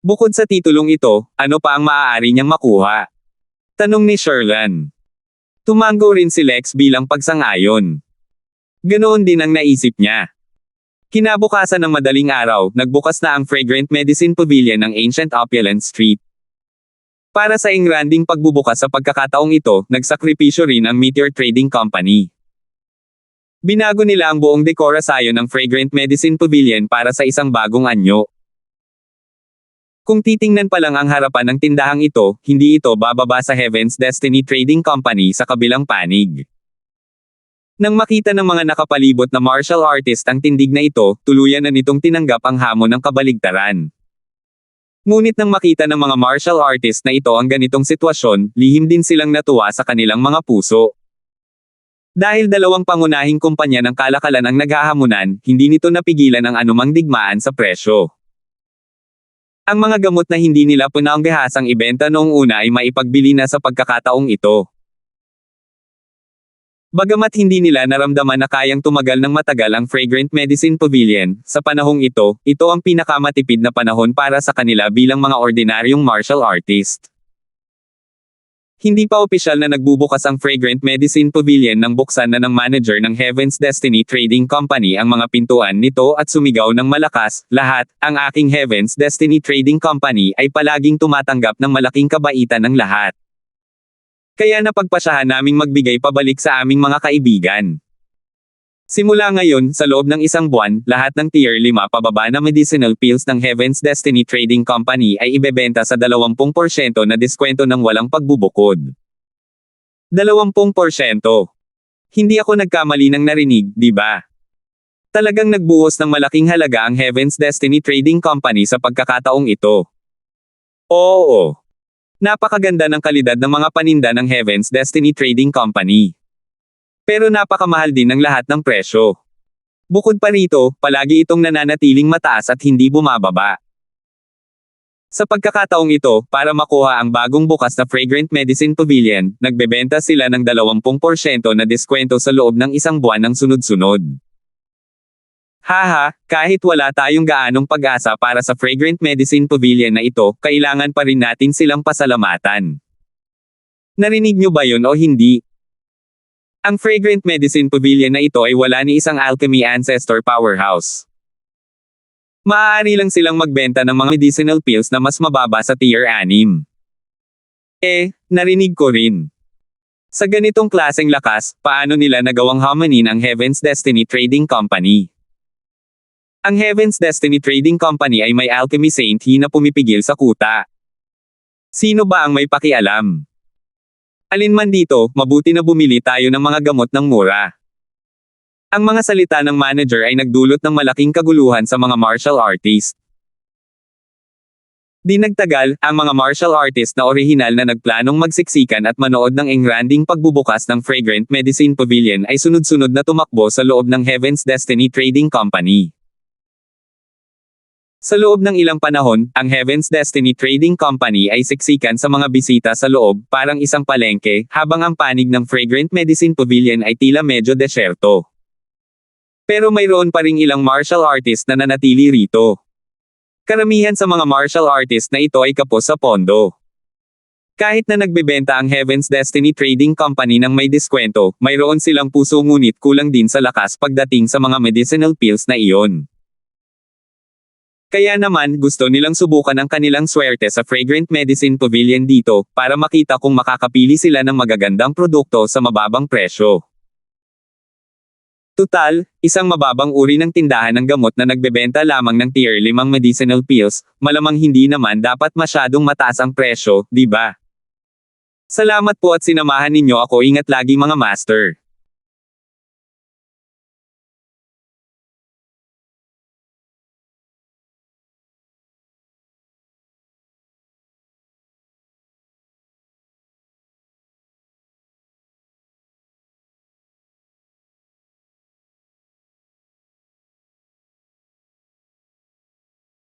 Bukod sa titulong ito, ano pa ang maaari niyang makuha? Tanong ni Sherlan. Tumango rin si Lex bilang pagsang-ayon. Ganoon din ang naisip niya. Kinabukasan ng madaling araw, nagbukas na ang Fragrant Medicine Pavilion ng Ancient Opulent Street. Para sa engranding pagbubukas sa pagkakataong ito, nagsakripisyo rin ang Meteor Trading Company. Binago nila ang buong dekorasyon ng Fragrant Medicine Pavilion para sa isang bagong anyo. Kung titingnan pa lang ang harapan ng tindahang ito, hindi ito bababa sa Heaven's Destiny Trading Company sa kabilang panig. Nang makita ng mga nakapalibot na martial artist ang tindig na ito, tuluyan na nitong tinanggap ang hamon ng kabaligtaran. Ngunit nang makita ng mga martial artist na ito ang ganitong sitwasyon, lihim din silang natuwa sa kanilang mga puso. Dahil dalawang pangunahing kumpanya ng kalakalan ang naghahamunan, hindi nito napigilan ang anumang digmaan sa presyo. Ang mga gamot na hindi nila pinaanggahasang ibenta noong una ay maipagbili na sa pagkakataong ito. Bagamat hindi nila naramdaman na kayang tumagal ng matagal ang Fragrant Medicine Pavilion, sa panahong ito ang pinakamatipid na panahon para sa kanila bilang mga ordinaryong martial artist. Hindi pa opisyal na nagbubukas ang Fragrant Medicine Pavilion nang buksan na ng manager ng Heaven's Destiny Trading Company ang mga pintuan nito at sumigaw ng malakas, lahat, ang aking Heaven's Destiny Trading Company ay palaging tumatanggap ng malaking kabaitan ng lahat. Kaya napagpasyahan naming magbigay pabalik sa aming mga kaibigan. Simula ngayon, sa loob ng isang buwan, lahat ng Tier 5 pababa na medicinal pills ng Heaven's Destiny Trading Company ay ibebenta sa 20% na diskwento ng walang pagbubukod. 20%. Hindi ako nagkamali ng narinig, di ba? Talagang nagbuhos ng malaking halaga ang Heaven's Destiny Trading Company sa pagkakataong ito. Oo. Napakaganda ng kalidad ng mga paninda ng Heaven's Destiny Trading Company. Pero napakamahal din ng lahat ng presyo. Bukod pa rito, palagi itong nananatiling mataas at hindi bumababa. Sa pagkakataong ito, para makuha ang bagong bukas na Fragrant Medicine Pavilion, nagbebenta sila ng 20% na diskwento sa loob ng isang buwan ng sunod-sunod. Haha, kahit wala tayong gaanong pag-asa para sa Fragrant Medicine Pavilion na ito, kailangan pa rin natin silang pasalamatan. Narinig nyo ba yun o hindi? Ang Fragrant Medicine Pavilion na ito ay wala ni isang alchemy ancestor powerhouse. Maaari lang silang magbenta ng mga medicinal pills na mas mababa sa Tier 6. Narinig ko rin. Sa ganitong klaseng lakas, paano nila nagawang hamanin ang Heaven's Destiny Trading Company? Ang Heaven's Destiny Trading Company ay may alchemy saint na pumipigil sa kuta. Sino ba ang may pakialam? Alin man dito, mabuti na bumili tayo ng mga gamot ng mura. Ang mga salita ng manager ay nagdulot ng malaking kaguluhan sa mga martial artist. Di nagtagal, ang mga martial artist na orihinal na nagplanong magsiksikan at manood ng engranding pagbubukas ng Fragrant Medicine Pavilion ay sunod-sunod na tumakbo sa loob ng Heaven's Destiny Trading Company. Sa loob ng ilang panahon, ang Heaven's Destiny Trading Company ay siksikan sa mga bisita sa loob, parang isang palengke, habang ang panig ng Fragrant Medicine Pavilion ay tila medyo desyerto. Pero mayroon pa ring ilang martial artist na nanatili rito. Karamihan sa mga martial artist na ito ay kapos sa pondo. Kahit na nagbebenta ang Heaven's Destiny Trading Company ng may diskwento, mayroon silang puso ngunit kulang din sa lakas pagdating sa mga medicinal pills na iyon. Kaya naman, gusto nilang subukan ang kanilang swerte sa Fragrant Medicine Pavilion dito, para makita kung makakapili sila ng magagandang produkto sa mababang presyo. Tutal, isang mababang uri ng tindahan ng gamot na nagbebenta lamang ng tier 5 medicinal pills, malamang hindi naman dapat masyadong mataas ang presyo, di ba? Salamat po at sinamahan ninyo ako, ingat lagi mga master.